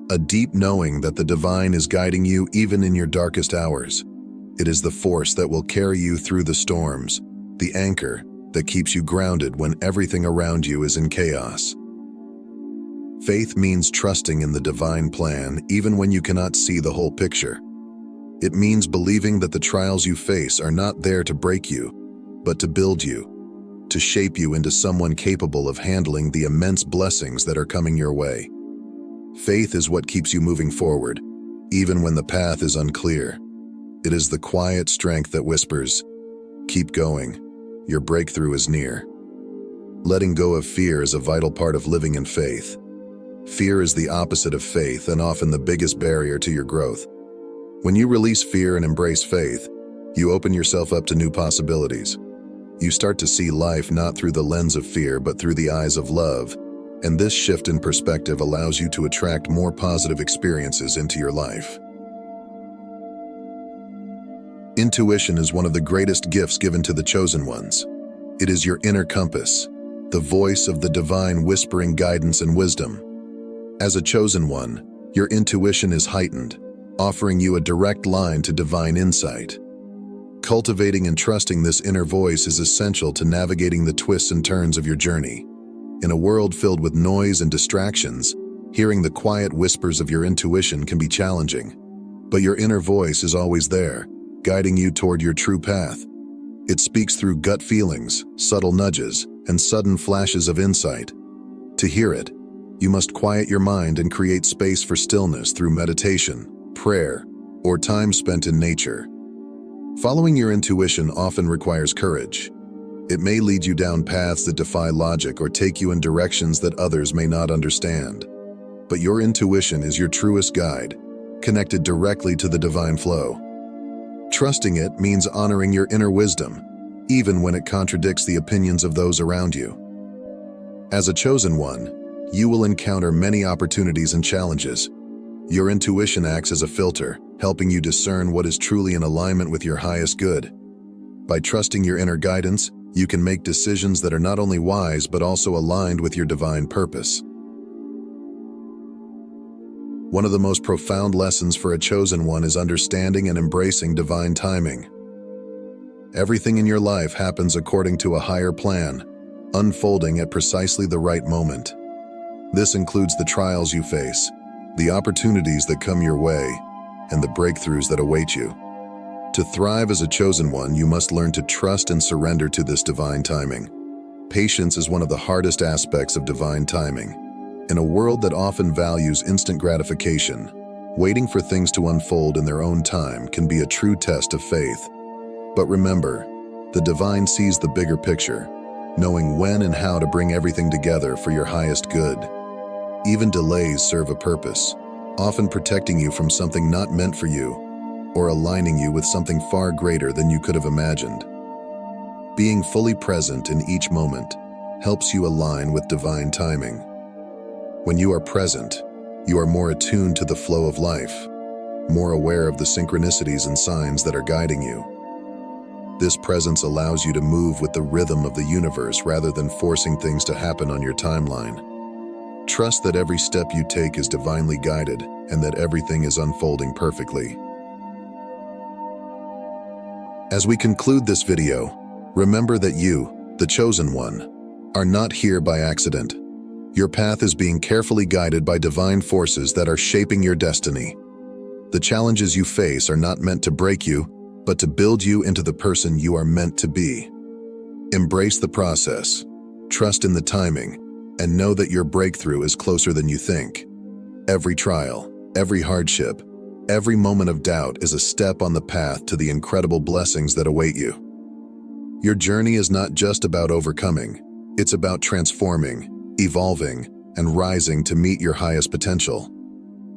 a deep knowing that the divine is guiding you even in your darkest hours. It is the force that will carry you through the storms, the anchor that keeps you grounded when everything around you is in chaos. Faith means trusting in the divine plan even when you cannot see the whole picture. It means believing that the trials you face are not there to break you, but to build you, to shape you into someone capable of handling the immense blessings that are coming your way. Faith is what keeps you moving forward, even when the path is unclear. It is the quiet strength that whispers, "Keep going, your breakthrough is near." Letting go of fear is a vital part of living in faith. Fear is the opposite of faith and often the biggest barrier to your growth. When you release fear and embrace faith, you open yourself up to new possibilities. You start to see life not through the lens of fear but through the eyes of love, and this shift in perspective allows you to attract more positive experiences into your life. Intuition is one of the greatest gifts given to the chosen ones. It is your inner compass, the voice of the divine whispering guidance and wisdom. As a chosen one, your intuition is heightened, offering you a direct line to divine insight. Cultivating and trusting this inner voice is essential to navigating the twists and turns of your journey. In a world filled with noise and distractions, hearing the quiet whispers of your intuition can be challenging. But your inner voice is always there, guiding you toward your true path. It speaks through gut feelings, subtle nudges, and sudden flashes of insight. To hear it, you must quiet your mind and create space for stillness through meditation, prayer, or time spent in nature. Following your intuition often requires courage. It may lead you down paths that defy logic or take you in directions that others may not understand. But your intuition is your truest guide, connected directly to the divine flow. Trusting it means honoring your inner wisdom, even when it contradicts the opinions of those around you. As a chosen one, you will encounter many opportunities and challenges. Your intuition acts as a filter, helping you discern what is truly in alignment with your highest good. By trusting your inner guidance, you can make decisions that are not only wise but also aligned with your divine purpose. One of the most profound lessons for a chosen one is understanding and embracing divine timing. Everything in your life happens according to a higher plan, unfolding at precisely the right moment. This includes the trials you face, the opportunities that come your way, and the breakthroughs that await you. To thrive as a chosen one, you must learn to trust and surrender to this divine timing. Patience is one of the hardest aspects of divine timing. In a world that often values instant gratification, waiting for things to unfold in their own time can be a true test of faith. But remember, the divine sees the bigger picture, knowing when and how to bring everything together for your highest good. Even delays serve a purpose, often protecting you from something not meant for you, or aligning you with something far greater than you could have imagined. Being fully present in each moment helps you align with divine timing. When you are present, you are more attuned to the flow of life, more aware of the synchronicities and signs that are guiding you. This presence allows you to move with the rhythm of the universe rather than forcing things to happen on your timeline. Trust that every step you take is divinely guided and that everything is unfolding perfectly. As we conclude this video, remember that you, the chosen one, are not here by accident. Your path is being carefully guided by divine forces that are shaping your destiny. The challenges you face are not meant to break you, but to build you into the person you are meant to be. Embrace the process, trust in the timing, and know that your breakthrough is closer than you think. Every trial, every hardship, every moment of doubt is a step on the path to the incredible blessings that await you. Your journey is not just about overcoming, it's about transforming, evolving, and rising to meet your highest potential.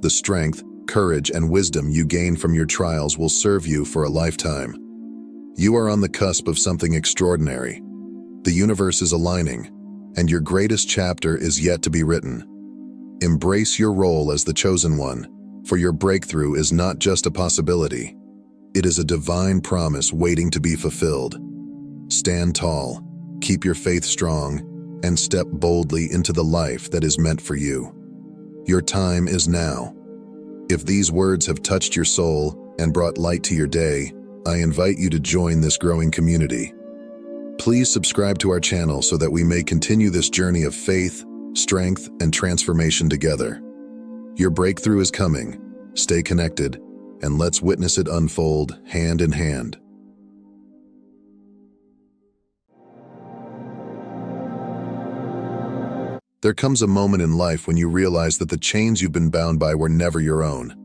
The strength, courage, and wisdom you gain from your trials will serve you for a lifetime. You are on the cusp of something extraordinary. The universe is aligning, and your greatest chapter is yet to be written. Embrace your role as the chosen one, for your breakthrough is not just a possibility. It is a divine promise waiting to be fulfilled. Stand tall, keep your faith strong, and step boldly into the life that is meant for you. Your time is now. If these words have touched your soul and brought light to your day, I invite you to join this growing community. Please subscribe to our channel so that we may continue this journey of faith, strength, and transformation together. Your breakthrough is coming. Stay connected, and let's witness it unfold hand in hand. There comes a moment in life when you realize that the chains you've been bound by were never your own.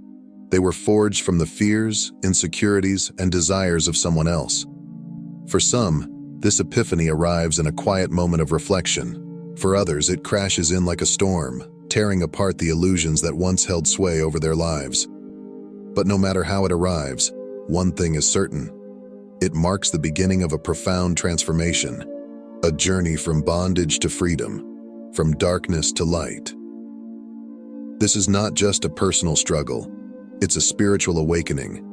They were forged from the fears, insecurities, and desires of someone else. For some, this epiphany arrives in a quiet moment of reflection. For others, it crashes in like a storm, tearing apart the illusions that once held sway over their lives. But no matter how it arrives, one thing is certain. It marks the beginning of a profound transformation, a journey from bondage to freedom, from darkness to light. This is not just a personal struggle, it's a spiritual awakening.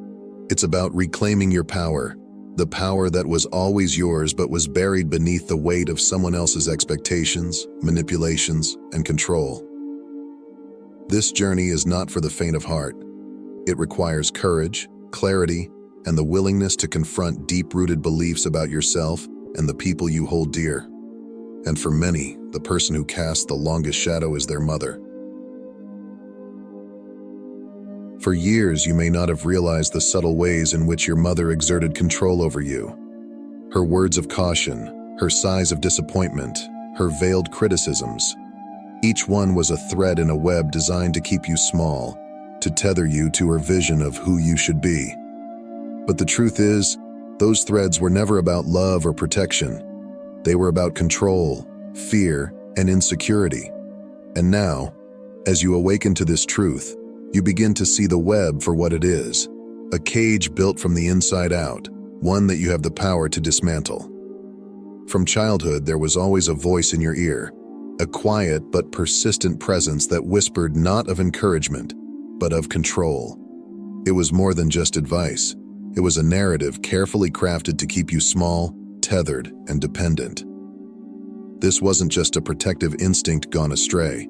It's about reclaiming your power, the power that was always yours but was buried beneath the weight of someone else's expectations, manipulations, and control. This journey is not for the faint of heart. It requires courage, clarity, and the willingness to confront deep-rooted beliefs about yourself and the people you hold dear. And for many, the person who casts the longest shadow is their mother. For years, you may not have realized the subtle ways in which your mother exerted control over you. Her words of caution, her sighs of disappointment, her veiled criticisms. Each one was a thread in a web designed to keep you small, to tether you to her vision of who you should be. But the truth is, those threads were never about love or protection. They were about control, fear, and insecurity. And now, as you awaken to this truth, you begin to see the web for what it is, a cage built from the inside out, one that you have the power to dismantle. From childhood, there was always a voice in your ear, a quiet but persistent presence that whispered not of encouragement, but of control. It was more than just advice. It was a narrative carefully crafted to keep you small, tethered, and dependent. This wasn't just a protective instinct gone astray.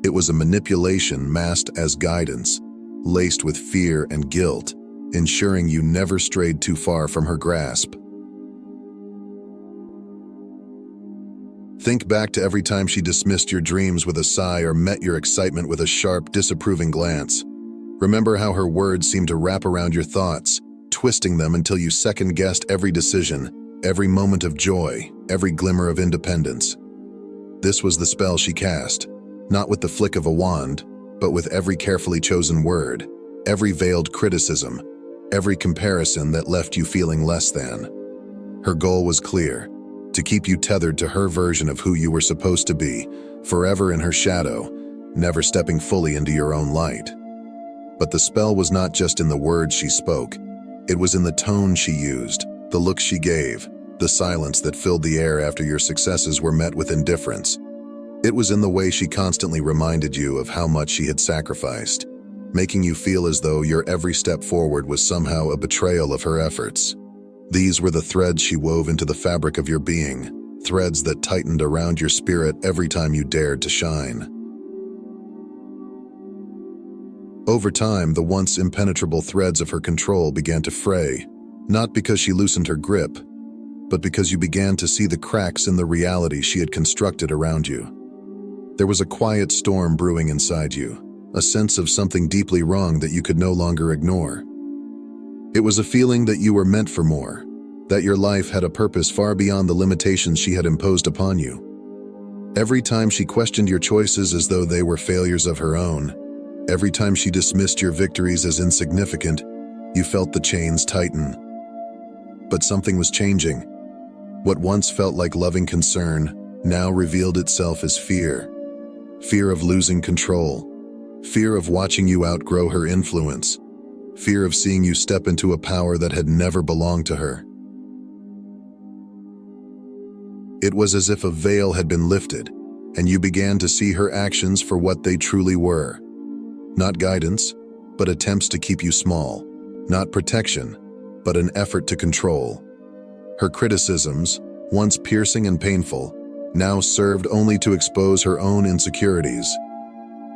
It was a manipulation masked as guidance, laced with fear and guilt, ensuring you never strayed too far from her grasp. Think back to every time she dismissed your dreams with a sigh or met your excitement with a sharp, disapproving glance. Remember how her words seemed to wrap around your thoughts, twisting them until you second-guessed every decision, every moment of joy, every glimmer of independence. This was the spell she cast, not with the flick of a wand, but with every carefully chosen word, every veiled criticism, every comparison that left you feeling less than. Her goal was clear, to keep you tethered to her version of who you were supposed to be, forever in her shadow, never stepping fully into your own light. But the spell was not just in the words she spoke. It was in the tone she used, the look she gave, the silence that filled the air after your successes were met with indifference. It was in the way she constantly reminded you of how much she had sacrificed, making you feel as though your every step forward was somehow a betrayal of her efforts. These were the threads she wove into the fabric of your being, threads that tightened around your spirit every time you dared to shine. Over time, the once impenetrable threads of her control began to fray, not because she loosened her grip, but because you began to see the cracks in the reality she had constructed around you. There was a quiet storm brewing inside you, a sense of something deeply wrong that you could no longer ignore. It was a feeling that you were meant for more, that your life had a purpose far beyond the limitations she had imposed upon you. Every time she questioned your choices as though they were failures of her own, every time she dismissed your victories as insignificant, you felt the chains tighten. But something was changing. What once felt like loving concern now revealed itself as fear. Fear of losing control. Fear of watching you outgrow her influence. Fear of seeing you step into a power that had never belonged to her. It was as if a veil had been lifted, and you began to see her actions for what they truly were. Not guidance, but attempts to keep you small. Not protection, but an effort to control. Her criticisms, once piercing and painful, now served only to expose her own insecurities.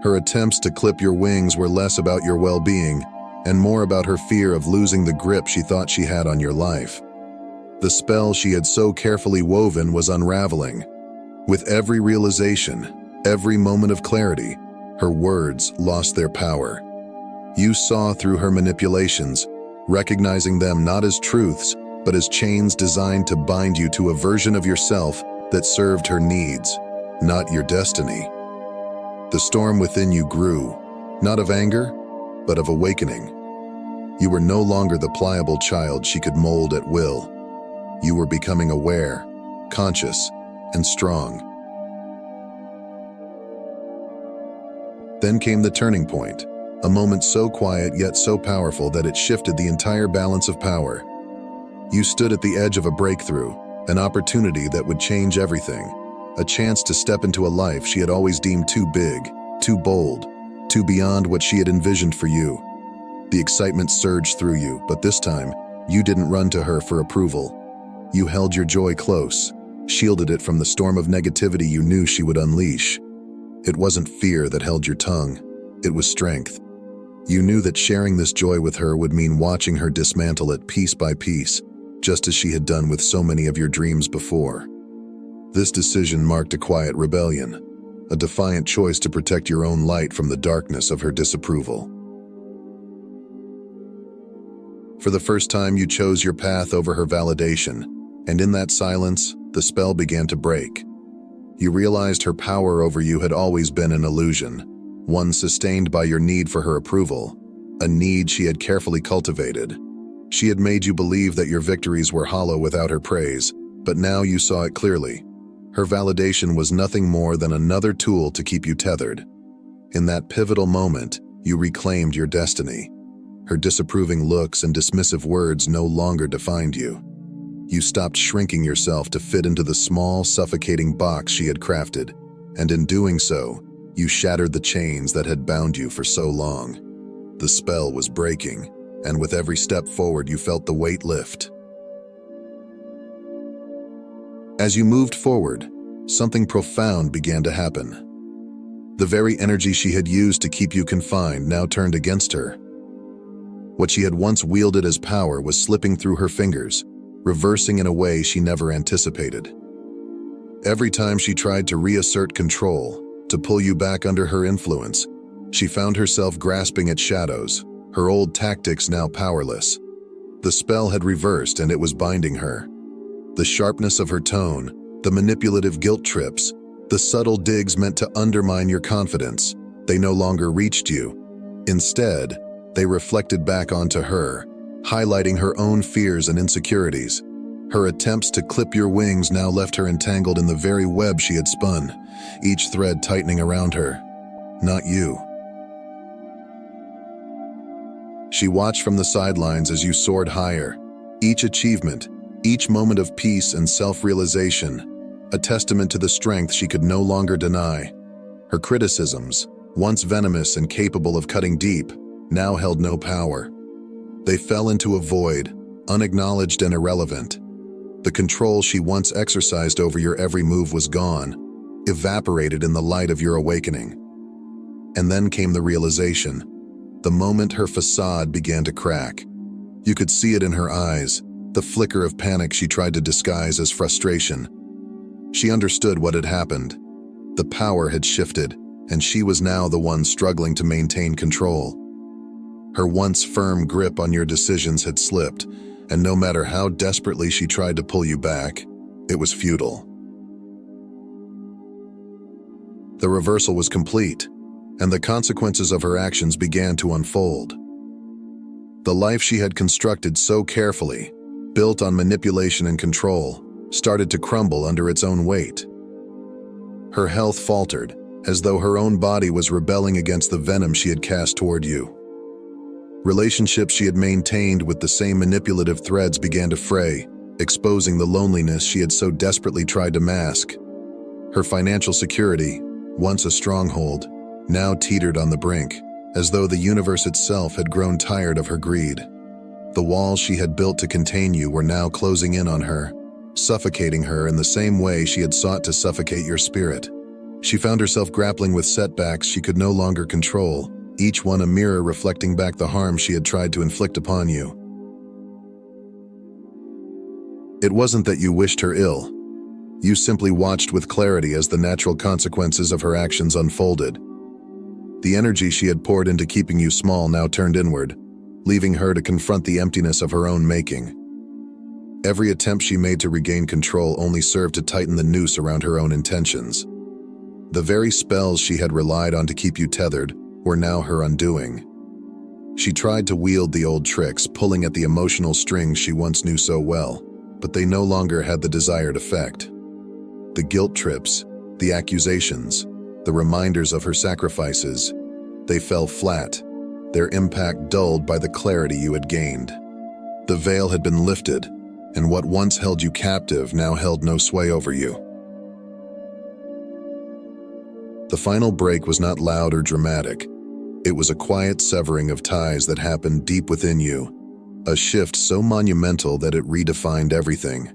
Her attempts to clip your wings were less about your well-being and more about her fear of losing the grip she thought she had on your life. The spell she had so carefully woven was unraveling. With every realization, every moment of clarity, her words lost their power. You saw through her manipulations, recognizing them not as truths, but as chains designed to bind you to a version of yourself that served her needs, not your destiny. The storm within you grew, not of anger, but of awakening. You were no longer the pliable child she could mold at will. You were becoming aware, conscious, and strong. Then came the turning point, a moment so quiet yet so powerful that it shifted the entire balance of power. You stood at the edge of a breakthrough, an opportunity that would change everything, a chance to step into a life she had always deemed too big, too bold, too beyond what she had envisioned for you. The excitement surged through you, but this time, you didn't run to her for approval. You held your joy close, shielded it from the storm of negativity you knew she would unleash. It wasn't fear that held your tongue, it was strength. You knew that sharing this joy with her would mean watching her dismantle it piece by piece, just as she had done with so many of your dreams before. This decision marked a quiet rebellion, a defiant choice to protect your own light from the darkness of her disapproval. For the first time, you chose your path over her validation, and in that silence, the spell began to break. You realized her power over you had always been an illusion, one sustained by your need for her approval, a need she had carefully cultivated. She had made you believe that your victories were hollow without her praise, but now you saw it clearly. Her validation was nothing more than another tool to keep you tethered. In that pivotal moment, you reclaimed your destiny. Her disapproving looks and dismissive words no longer defined you. You stopped shrinking yourself to fit into the small, suffocating box she had crafted, and in doing so, you shattered the chains that had bound you for so long. The spell was breaking, and with every step forward you felt the weight lift. As you moved forward, something profound began to happen. The very energy she had used to keep you confined now turned against her. What she had once wielded as power was slipping through her fingers, reversing in a way she never anticipated. Every time she tried to reassert control, to pull you back under her influence, she found herself grasping at shadows, her old tactics now powerless. The spell had reversed and it was binding her. The sharpness of her tone, the manipulative guilt trips, the subtle digs meant to undermine your confidence, they no longer reached you. Instead, they reflected back onto her, highlighting her own fears and insecurities. Her attempts to clip your wings now left her entangled in the very web she had spun, each thread tightening around her. Not you. She watched from the sidelines as you soared higher, each achievement, each moment of peace and self-realization, a testament to the strength she could no longer deny. Her criticisms, once venomous and capable of cutting deep, now held no power. They fell into a void, unacknowledged and irrelevant. The control she once exercised over your every move was gone, evaporated in the light of your awakening. And then came the realization, the moment her facade began to crack. You could see it in her eyes, the flicker of panic she tried to disguise as frustration. She understood what had happened. The power had shifted, and she was now the one struggling to maintain control. Her once firm grip on your decisions had slipped, and no matter how desperately she tried to pull you back, it was futile. The reversal was complete, and the consequences of her actions began to unfold. The life she had constructed so carefully, built on manipulation and control, started to crumble under its own weight. Her health faltered, as though her own body was rebelling against the venom she had cast toward you. Relationships she had maintained with the same manipulative threads began to fray, exposing the loneliness she had so desperately tried to mask. Her financial security, once a stronghold, now teetered on the brink, as though the universe itself had grown tired of her greed. The walls she had built to contain you were now closing in on her, suffocating her in the same way she had sought to suffocate your spirit. She found herself grappling with setbacks she could no longer control, each one a mirror reflecting back the harm she had tried to inflict upon you. It wasn't that you wished her ill. You simply watched with clarity as the natural consequences of her actions unfolded. The energy she had poured into keeping you small now turned inward, leaving her to confront the emptiness of her own making. Every attempt she made to regain control only served to tighten the noose around her own intentions. The very spells she had relied on to keep you tethered were now her undoing. She tried to wield the old tricks, pulling at the emotional strings she once knew so well, but they no longer had the desired effect. The guilt trips, the accusations, the reminders of her sacrifices, they fell flat, their impact dulled by the clarity you had gained. The veil had been lifted, and what once held you captive now held no sway over you. The final break was not loud or dramatic. It was a quiet severing of ties that happened deep within you, a shift so monumental that it redefined everything.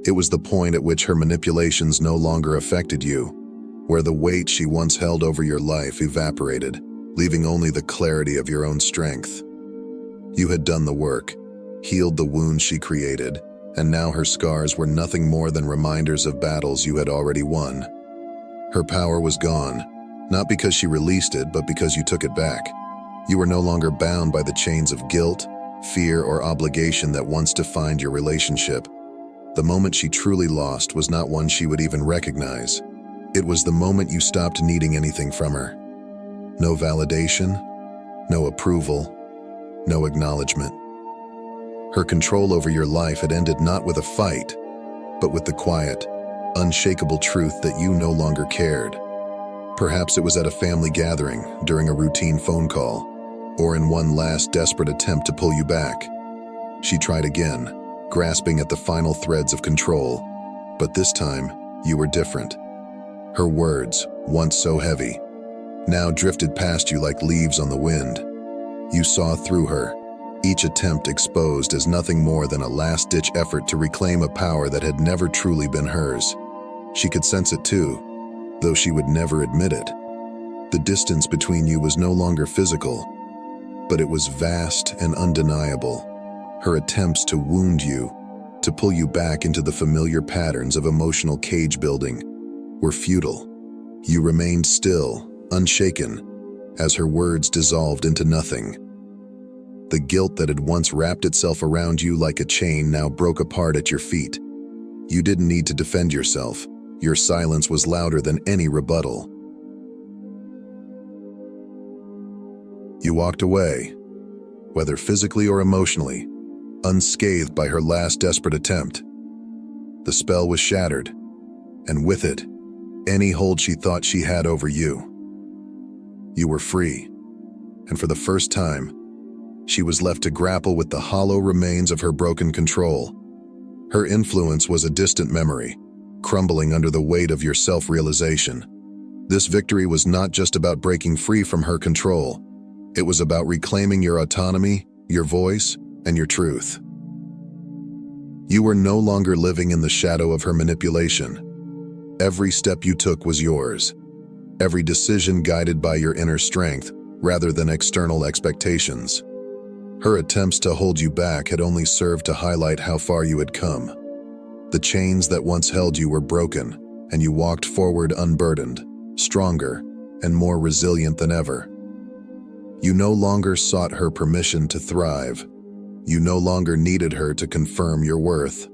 It was the point at which her manipulations no longer affected you, where the weight she once held over your life evaporated, leaving only the clarity of your own strength. You had done the work, healed the wounds she created, and now her scars were nothing more than reminders of battles you had already won. Her power was gone, not because she released it, but because you took it back. You were no longer bound by the chains of guilt, fear, or obligation that once defined your relationship. The moment she truly lost was not one she would even recognize. It was the moment you stopped needing anything from her. No validation, no approval, no acknowledgement. Her control over your life had ended not with a fight, but with the quiet, unshakable truth that you no longer cared. Perhaps it was at a family gathering, during a routine phone call, or in one last desperate attempt to pull you back. She tried again, grasping at the final threads of control, but this time, you were different. Her words, once so heavy, now drifted past you like leaves on the wind. You saw through her, each attempt exposed as nothing more than a last-ditch effort to reclaim a power that had never truly been hers. She could sense it too, though she would never admit it. The distance between you was no longer physical, but it was vast and undeniable. Her attempts to wound you, to pull you back into the familiar patterns of emotional cage building, were futile. You remained still, unshaken, as her words dissolved into nothing. The guilt that had once wrapped itself around you like a chain now broke apart at your feet. You didn't need to defend yourself. Your silence was louder than any rebuttal. You walked away, whether physically or emotionally, unscathed by her last desperate attempt. The spell was shattered, and with it, any hold she thought she had over you. You were free, and for the first time, she was left to grapple with the hollow remains of her broken control. Her influence was a distant memory, crumbling under the weight of your self-realization. This victory was not just about breaking free from her control. It was about reclaiming your autonomy, your voice, and your truth. You were no longer living in the shadow of her manipulation. Every step you took was yours. Every decision guided by your inner strength, rather than external expectations. Her attempts to hold you back had only served to highlight how far you had come. The chains that once held you were broken, and you walked forward unburdened, stronger, and more resilient than ever. You no longer sought her permission to thrive. You no longer needed her to confirm your worth.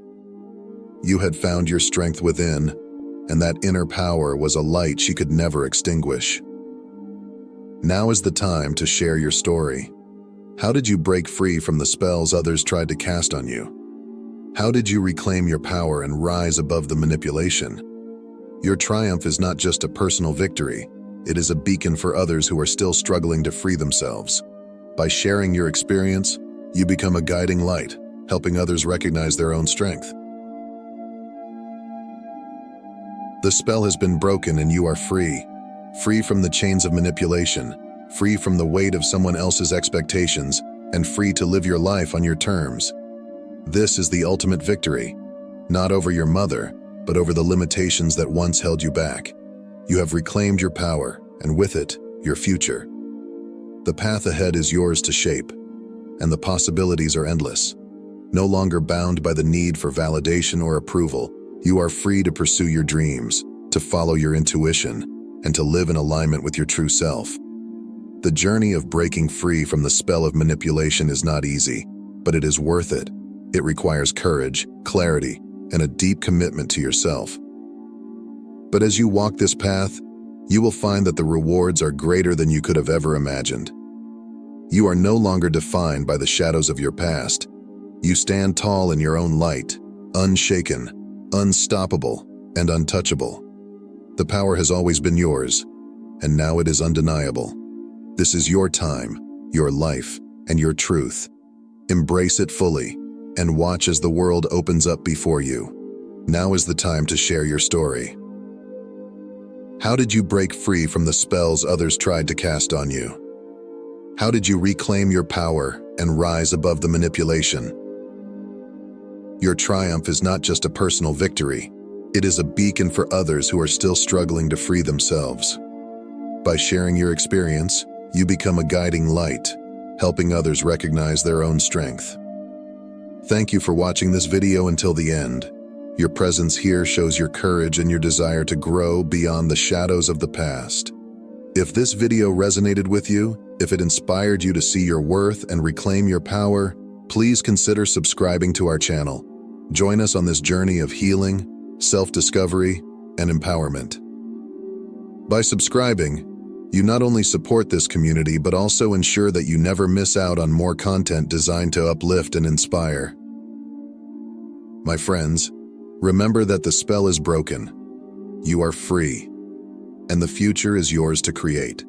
You had found your strength within, and that inner power was a light she could never extinguish. Now is the time to share your story. How did you break free from the spells others tried to cast on you? How did you reclaim your power and rise above the manipulation? Your triumph is not just a personal victory, it is a beacon for others who are still struggling to free themselves. By sharing your experience, you become a guiding light, helping others recognize their own strength. The spell has been broken and you are free. Free from the chains of manipulation, free from the weight of someone else's expectations, and free to live your life on your terms. This is the ultimate victory, not over your mother, but over the limitations that once held you back. You have reclaimed your power, and with it, your future. The path ahead is yours to shape, and the possibilities are endless. No longer bound by the need for validation or approval, you are free to pursue your dreams, to follow your intuition, and to live in alignment with your true self. The journey of breaking free from the spell of manipulation is not easy, but it is worth it. It requires courage, clarity, and a deep commitment to yourself. But as you walk this path, you will find that the rewards are greater than you could have ever imagined. You are no longer defined by the shadows of your past. You stand tall in your own light, unshaken, unstoppable, and untouchable. The power has always been yours, and now it is undeniable. This is your time, your life, and your truth. Embrace it fully, and watch as the world opens up before you. Now is the time to share your story. How did you break free from the spells others tried to cast on you? How did you reclaim your power and rise above the manipulation? Your triumph is not just a personal victory, it is a beacon for others who are still struggling to free themselves. By sharing your experience, you become a guiding light, helping others recognize their own strength. Thank you for watching this video until the end. Your presence here shows your courage and your desire to grow beyond the shadows of the past. If this video resonated with you, if it inspired you to see your worth and reclaim your power, please consider subscribing to our channel. Join us on this journey of healing, self-discovery, and empowerment. By subscribing, you not only support this community but also ensure that you never miss out on more content designed to uplift and inspire. My friends, remember that the spell is broken. You are free, and the future is yours to create.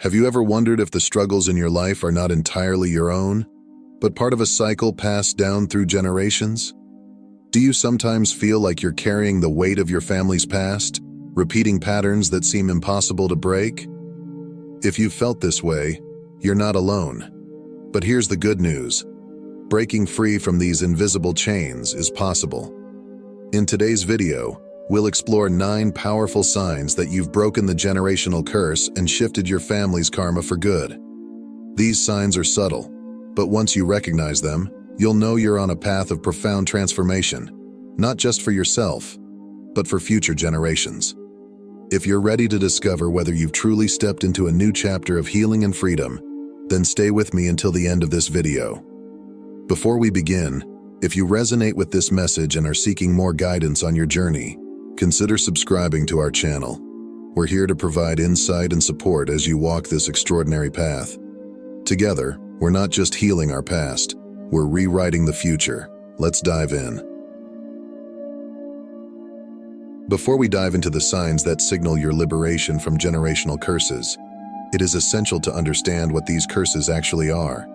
Have you ever wondered if the struggles in your life are not entirely your own, but part of a cycle passed down through generations? Do you sometimes feel like you're carrying the weight of your family's past, repeating patterns that seem impossible to break? If you've felt this way, you're not alone. But here's the good news. Breaking free from these invisible chains is possible. In today's video, we'll explore 9 powerful signs that you've broken the generational curse and shifted your family's karma for good. These signs are subtle, but once you recognize them, you'll know you're on a path of profound transformation, not just for yourself, but for future generations. If you're ready to discover whether you've truly stepped into a new chapter of healing and freedom, then stay with me until the end of this video. Before we begin, if you resonate with this message and are seeking more guidance on your journey, consider subscribing to our channel. We're here to provide insight and support as you walk this extraordinary path. Together, we're not just healing our past, we're rewriting the future. Let's dive in. Before we dive into the signs that signal your liberation from generational curses, it is essential to understand what these curses actually are.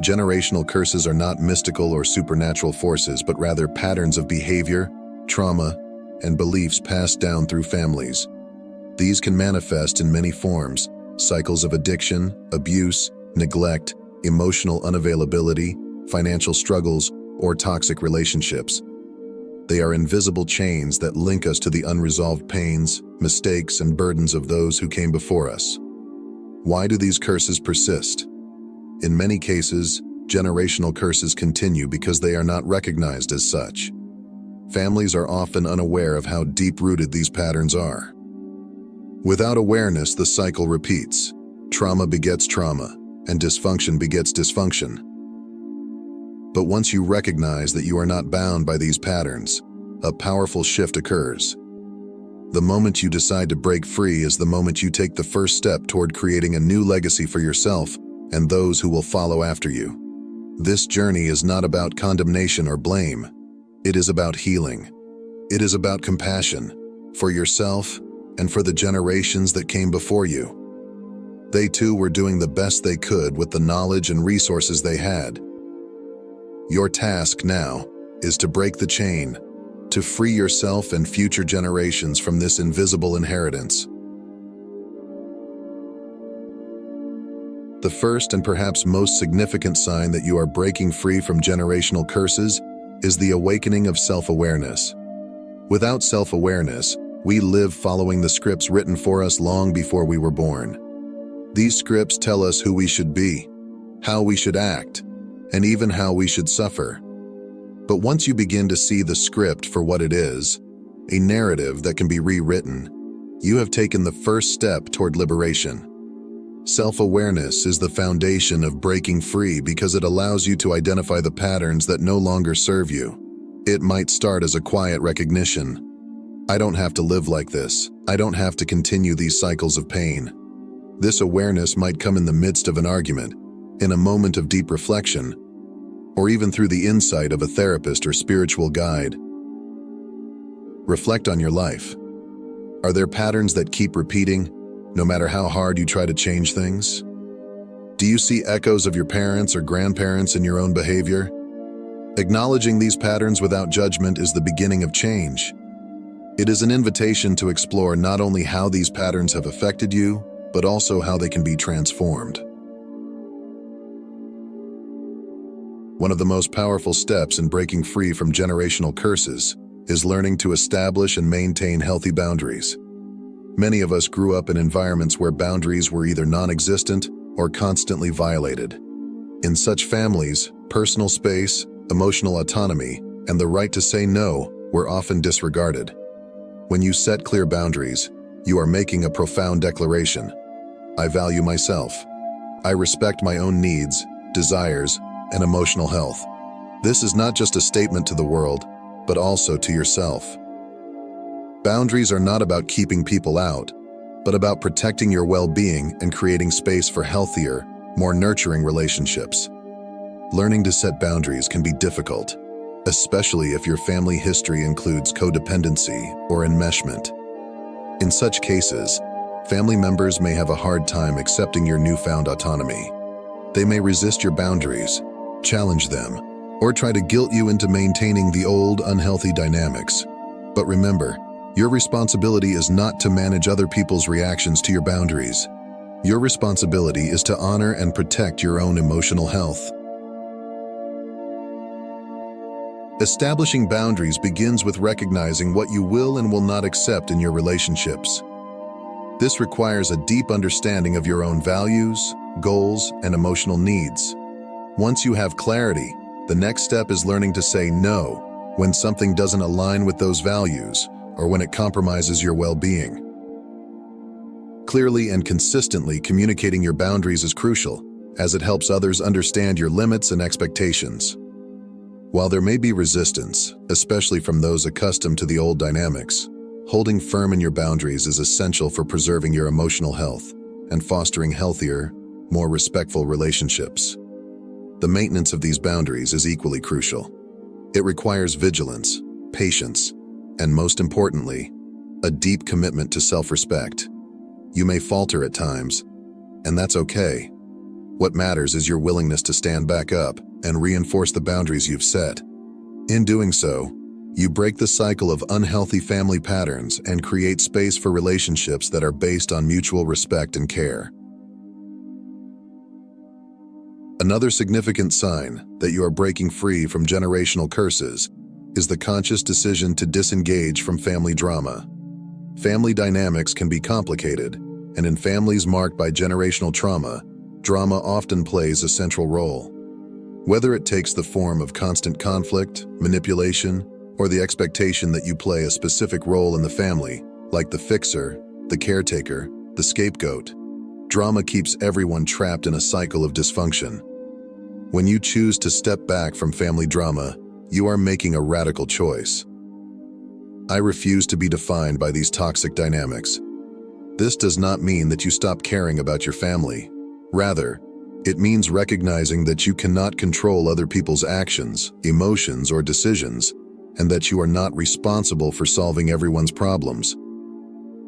Generational curses are not mystical or supernatural forces, but rather patterns of behavior, trauma, and beliefs passed down through families. These can manifest in many forms: cycles of addiction, abuse, neglect, emotional unavailability, financial struggles, or toxic relationships. They are invisible chains that link us to the unresolved pains, mistakes, and burdens of those who came before us. Why do these curses persist? In many cases, generational curses continue because they are not recognized as such. Families are often unaware of how deep-rooted these patterns are. Without awareness, the cycle repeats. Trauma begets trauma, and dysfunction begets dysfunction. But once you recognize that you are not bound by these patterns, a powerful shift occurs. The moment you decide to break free is the moment you take the first step toward creating a new legacy for yourself and those who will follow after you. This journey is not about condemnation or blame. It is about healing. It is about compassion for yourself and for the generations that came before you. They too were doing the best they could with the knowledge and resources they had. Your task now is to break the chain, to free yourself and future generations from this invisible inheritance. The first and perhaps most significant sign that you are breaking free from generational curses is the awakening of self-awareness. Without self-awareness, we live following the scripts written for us long before we were born. These scripts tell us who we should be, how we should act, and even how we should suffer. But once you begin to see the script for what it is, a narrative that can be rewritten, you have taken the first step toward liberation. Self-awareness is the foundation of breaking free because it allows you to identify the patterns that no longer serve you. It might start as a quiet recognition. I don't have to live like this. I don't have to continue these cycles of pain. This awareness might come in the midst of an argument, in a moment of deep reflection, or even through the insight of a therapist or spiritual guide. Reflect on your life. Are there patterns that keep repeating, no matter how hard you try to change things? Do you see echoes of your parents or grandparents in your own behavior? Acknowledging these patterns without judgment is the beginning of change. It is an invitation to explore not only how these patterns have affected you, but also how they can be transformed. One of the most powerful steps in breaking free from generational curses is learning to establish and maintain healthy boundaries. Many of us grew up in environments where boundaries were either non-existent or constantly violated. In such families, personal space, emotional autonomy, and the right to say no were often disregarded. When you set clear boundaries, you are making a profound declaration. I value myself. I respect my own needs, desires, and emotional health. This is not just a statement to the world, but also to yourself. Boundaries are not about keeping people out, but about protecting your well-being and creating space for healthier, more nurturing relationships. Learning to set boundaries can be difficult, especially if your family history includes codependency or enmeshment. In such cases, family members may have a hard time accepting your newfound autonomy. They may resist your boundaries, challenge them, or try to guilt you into maintaining the old, unhealthy dynamics. But remember, your responsibility is not to manage other people's reactions to your boundaries. Your responsibility is to honor and protect your own emotional health. Establishing boundaries begins with recognizing what you will and will not accept in your relationships. This requires a deep understanding of your own values, goals, and emotional needs. Once you have clarity, the next step is learning to say no when something doesn't align with those values or when it compromises your well-being. Clearly and consistently communicating your boundaries is crucial, as it helps others understand your limits and expectations. While there may be resistance, especially from those accustomed to the old dynamics, holding firm in your boundaries is essential for preserving your emotional health and fostering healthier, more respectful relationships. The maintenance of these boundaries is equally crucial. It requires vigilance, patience, and most importantly, a deep commitment to self-respect. You may falter at times, and that's okay. What matters is your willingness to stand back up and reinforce the boundaries you've set. In doing so, you break the cycle of unhealthy family patterns and create space for relationships that are based on mutual respect and care. Another significant sign that you are breaking free from generational curses is the conscious decision to disengage from family drama. Family dynamics can be complicated, and in families marked by generational trauma, drama often plays a central role. Whether it takes the form of constant conflict, manipulation, or the expectation that you play a specific role in the family, like the fixer, the caretaker, the scapegoat, drama keeps everyone trapped in a cycle of dysfunction. When you choose to step back from family drama, you are making a radical choice. I refuse to be defined by these toxic dynamics. This does not mean that you stop caring about your family. Rather, it means recognizing that you cannot control other people's actions, emotions, or decisions, and that you are not responsible for solving everyone's problems.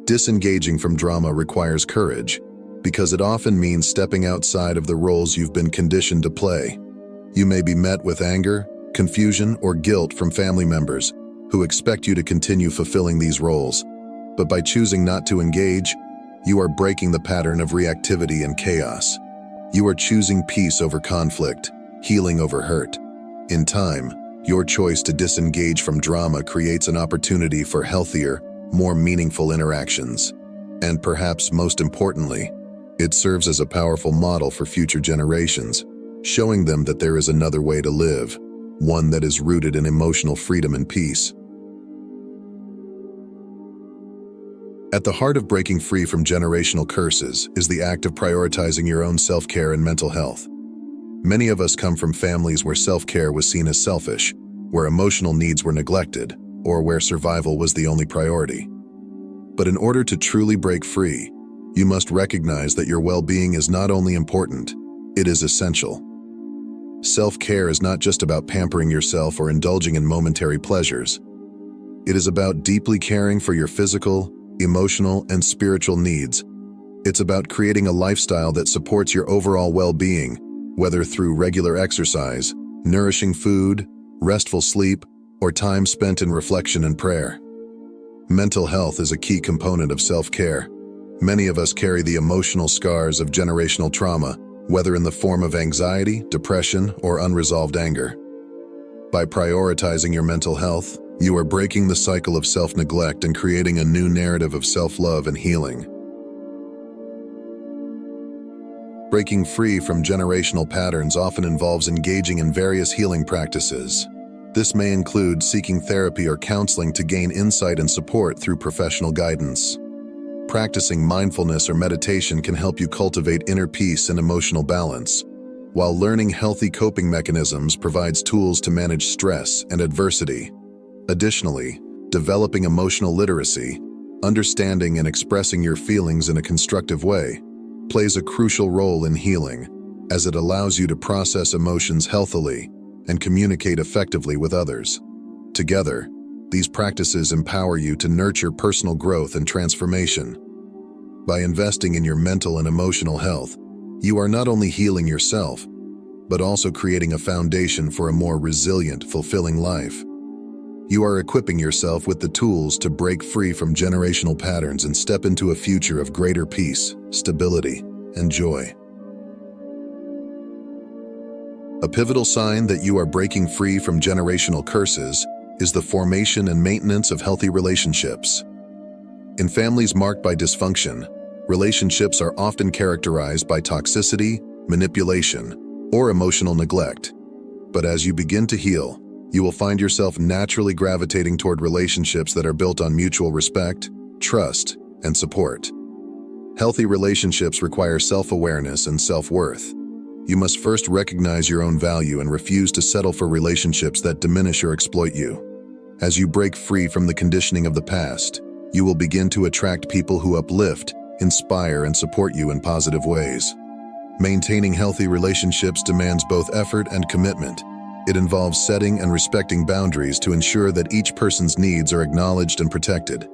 Disengaging from drama requires courage, because it often means stepping outside of the roles you've been conditioned to play. You may be met with anger, confusion, or guilt from family members who expect you to continue fulfilling these roles. But by choosing not to engage, you are breaking the pattern of reactivity and chaos. You are choosing peace over conflict, healing over hurt. In time, your choice to disengage from drama creates an opportunity for healthier, more meaningful interactions. And perhaps most importantly, it serves as a powerful model for future generations, showing them that there is another way to live, one that is rooted in emotional freedom and peace. At the heart of breaking free from generational curses is the act of prioritizing your own self-care and mental health. Many of us come from families where self-care was seen as selfish, where emotional needs were neglected, or where survival was the only priority. But in order to truly break free, you must recognize that your well-being is not only important, it is essential. Self-care is not just about pampering yourself or indulging in momentary pleasures. It is about deeply caring for your physical, emotional, and spiritual needs. It's about creating a lifestyle that supports your overall well-being, whether through regular exercise, nourishing food, restful sleep, or time spent in reflection and prayer. Mental health is a key component of self-care. Many of us carry the emotional scars of generational trauma, whether in the form of anxiety, depression, or unresolved anger. By prioritizing your mental health, You are breaking the cycle of self-neglect and creating a new narrative of self-love and healing. Breaking free from generational patterns often involves engaging in various healing practices. This may include seeking therapy or counseling to gain insight and support through professional guidance. Practicing mindfulness or meditation can help you cultivate inner peace and emotional balance, while learning healthy coping mechanisms provides tools to manage stress and adversity. Additionally, developing emotional literacy, understanding and expressing your feelings in a constructive way, plays a crucial role in healing, as it allows you to process emotions healthily and communicate effectively with others. Together, these practices empower you to nurture personal growth and transformation. By investing in your mental and emotional health, you are not only healing yourself, but also creating a foundation for a more resilient, fulfilling life. You are equipping yourself with the tools to break free from generational patterns and step into a future of greater peace, stability, and joy. A pivotal sign that you are breaking free from generational curses is the formation and maintenance of healthy relationships. In families marked by dysfunction, relationships are often characterized by toxicity, manipulation, or emotional neglect. But as you begin to heal, you will find yourself naturally gravitating toward relationships that are built on mutual respect, trust, and support. Healthy relationships require self-awareness and self-worth. You must first recognize your own value and refuse to settle for relationships that diminish or exploit you. As you break free from the conditioning of the past, you will begin to attract people who uplift, inspire, and support you in positive ways. Maintaining healthy relationships demands both effort and commitment. It involves setting and respecting boundaries to ensure that each person's needs are acknowledged and protected.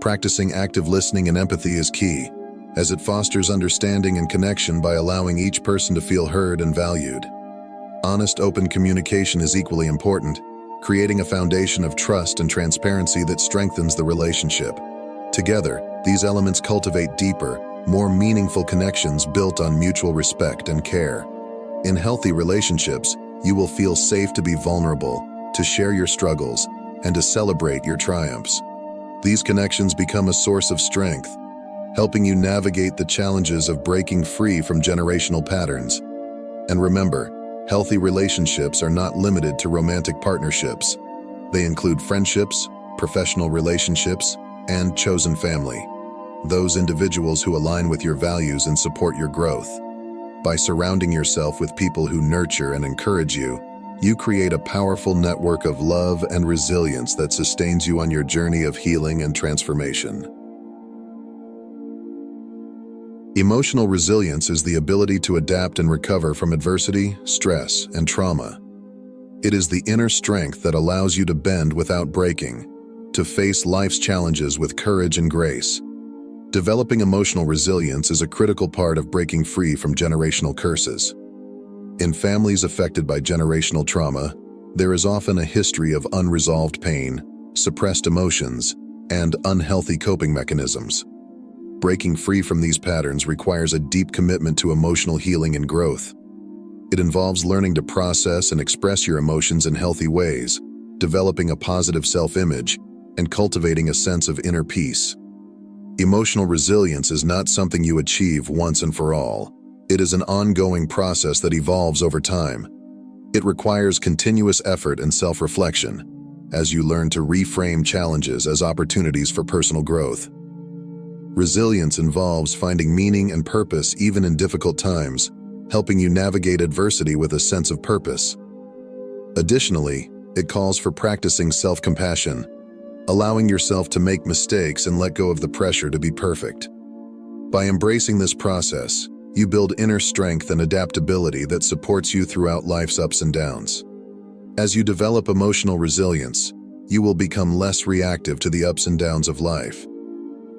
Practicing active listening and empathy is key, as it fosters understanding and connection by allowing each person to feel heard and valued. Honest, open communication is equally important, creating a foundation of trust and transparency that strengthens the relationship. Together, these elements cultivate deeper, more meaningful connections built on mutual respect and care. In healthy relationships, you will feel safe to be vulnerable, to share your struggles, and to celebrate your triumphs. These connections become a source of strength, helping you navigate the challenges of breaking free from generational patterns. And remember, healthy relationships are not limited to romantic partnerships. They include friendships, professional relationships, and chosen family, those individuals who align with your values and support your growth. By surrounding yourself with people who nurture and encourage you, you create a powerful network of love and resilience that sustains you on your journey of healing and transformation. Emotional resilience is the ability to adapt and recover from adversity, stress, and trauma. It is the inner strength that allows you to bend without breaking, to face life's challenges with courage and grace. Developing emotional resilience is a critical part of breaking free from generational curses. In families affected by generational trauma, there is often a history of unresolved pain, suppressed emotions, and unhealthy coping mechanisms. Breaking free from these patterns requires a deep commitment to emotional healing and growth. It involves learning to process and express your emotions in healthy ways, developing a positive self-image, and cultivating a sense of inner peace. Emotional resilience is not something you achieve once and for all. It is an ongoing process that evolves over time. It requires continuous effort and self-reflection, as you learn to reframe challenges as opportunities for personal growth. Resilience involves finding meaning and purpose even in difficult times, helping you navigate adversity with a sense of purpose. Additionally, it calls for practicing self-compassion, allowing yourself to make mistakes and let go of the pressure to be perfect. By embracing this process, you build inner strength and adaptability that supports you throughout life's ups and downs. As you develop emotional resilience, you will become less reactive to the ups and downs of life.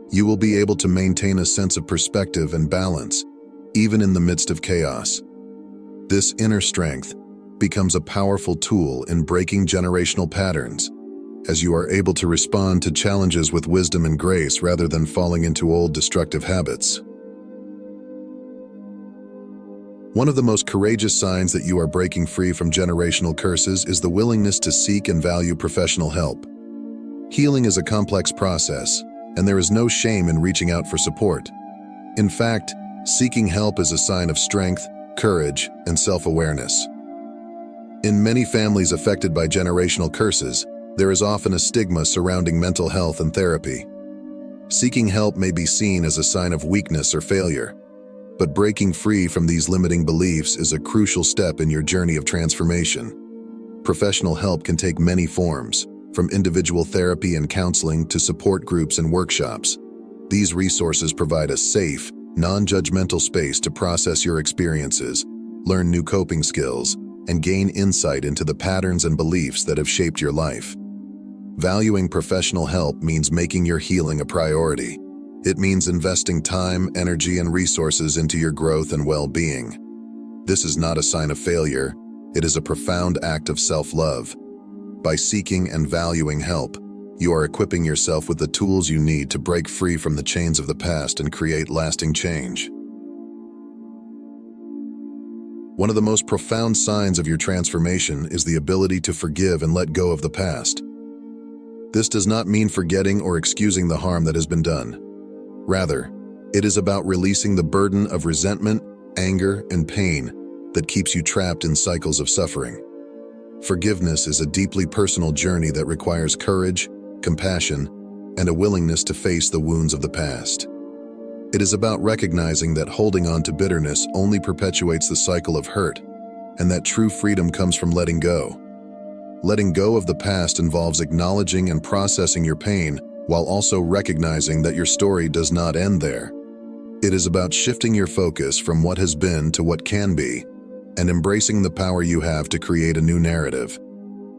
You will be able to maintain a sense of perspective and balance, even in the midst of chaos. This inner strength becomes a powerful tool in breaking generational patterns, as you are able to respond to challenges with wisdom and grace rather than falling into old destructive habits. One of the most courageous signs that you are breaking free from generational curses is the willingness to seek and value professional help. Healing is a complex process, and there is no shame in reaching out for support. In fact, seeking help is a sign of strength, courage, and self-awareness. In many families affected by generational curses, there is often a stigma surrounding mental health and therapy. Seeking help may be seen as a sign of weakness or failure, but breaking free from these limiting beliefs is a crucial step in your journey of transformation. Professional help can take many forms, from individual therapy and counseling to support groups and workshops. These resources provide a safe, non-judgmental space to process your experiences, learn new coping skills, and gain insight into the patterns and beliefs that have shaped your life. Valuing professional help means making your healing a priority. It means investing time, energy, and resources into your growth and well-being. This is not a sign of failure. It is a profound act of self-love. By seeking and valuing help, you are equipping yourself with the tools you need to break free from the chains of the past and create lasting change. One of the most profound signs of your transformation is the ability to forgive and let go of the past. This does not mean forgetting or excusing the harm that has been done. Rather, it is about releasing the burden of resentment, anger, and pain that keeps you trapped in cycles of suffering. Forgiveness is a deeply personal journey that requires courage, compassion, and a willingness to face the wounds of the past. It is about recognizing that holding on to bitterness only perpetuates the cycle of hurt, and that true freedom comes from letting go. Letting go of the past involves acknowledging and processing your pain while also recognizing that your story does not end there. It is about shifting your focus from what has been to what can be, and embracing the power you have to create a new narrative.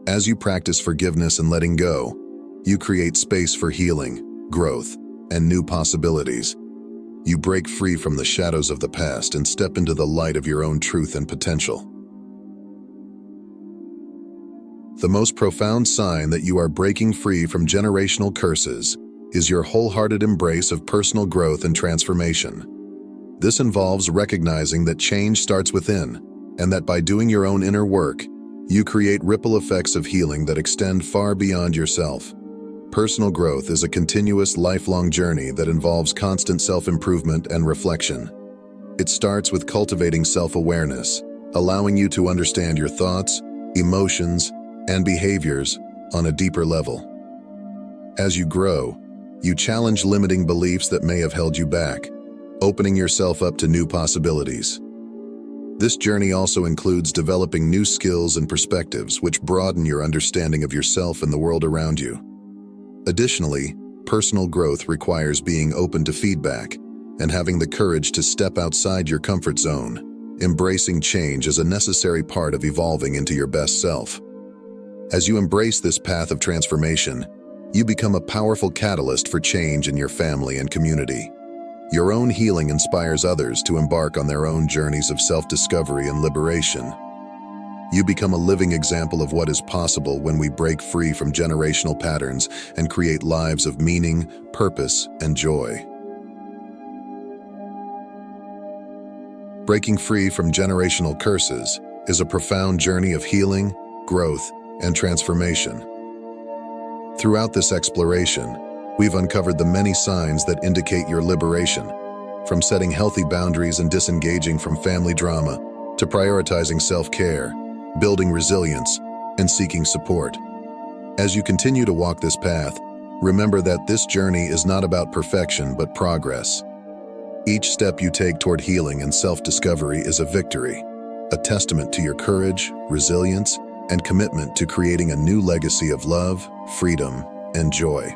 As you practice forgiveness and letting go, you create space for healing, growth, and new possibilities. You break free from the shadows of the past and step into the light of your own truth and potential. The most profound sign that you are breaking free from generational curses is your wholehearted embrace of personal growth and transformation. This involves recognizing that change starts within, and that by doing your own inner work, you create ripple effects of healing that extend far beyond yourself. Personal growth is a continuous, lifelong journey that involves constant self-improvement and reflection. It starts with cultivating self-awareness, allowing you to understand your thoughts, emotions, and behaviors on a deeper level. As you grow, you challenge limiting beliefs that may have held you back, opening yourself up to new possibilities. This journey also includes developing new skills and perspectives which broaden your understanding of yourself and the world around you. Additionally, personal growth requires being open to feedback and having the courage to step outside your comfort zone. Embracing change is a necessary part of evolving into your best self. As you embrace this path of transformation, you become a powerful catalyst for change in your family and community. Your own healing inspires others to embark on their own journeys of self-discovery and liberation. You become a living example of what is possible when we break free from generational patterns and create lives of meaning, purpose, and joy. Breaking free from generational curses is a profound journey of healing, growth, and transformation. Throughout this exploration, we've uncovered the many signs that indicate your liberation, from setting healthy boundaries and disengaging from family drama, to prioritizing self-care, building resilience, and seeking support. As you continue to walk this path, remember that this journey is not about perfection but progress. Each step you take toward healing and self-discovery is a victory, a testament to your courage, resilience, and commitment to creating a new legacy of love, freedom, and joy.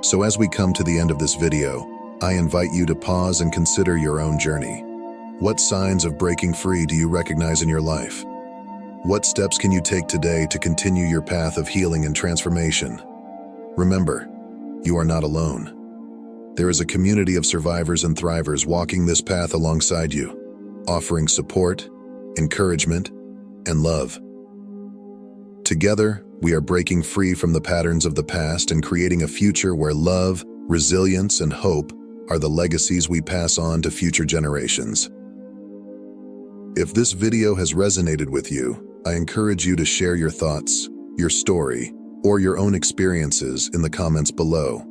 So as we come to the end of this video, I invite you to pause and consider your own journey. What signs of breaking free do you recognize in your life? What steps can you take today to continue your path of healing and transformation? Remember, you are not alone. There is a community of survivors and thrivers walking this path alongside you, offering support, encouragement, and love. Together, we are breaking free from the patterns of the past and creating a future where love, resilience, and hope are the legacies we pass on to future generations. If this video has resonated with you, I encourage you to share your thoughts, your story, or your own experiences in the comments below.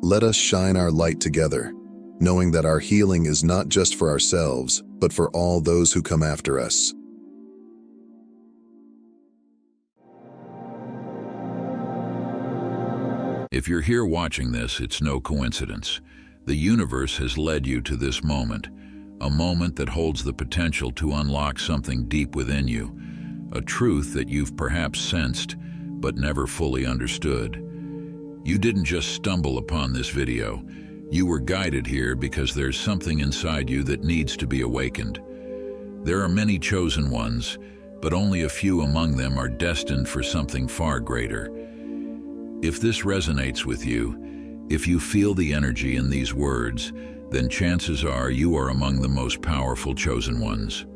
Let us shine our light together, knowing that our healing is not just for ourselves, but for all those who come after us. If you're here watching this, it's no coincidence. The universe has led you to this moment, a moment that holds the potential to unlock something deep within you, a truth that you've perhaps sensed, but never fully understood. You didn't just stumble upon this video. You were guided here because there's something inside you that needs to be awakened. There are many chosen ones, but only a few among them are destined for something far greater. If this resonates with you, if you feel the energy in these words, then chances are you are among the most powerful chosen ones.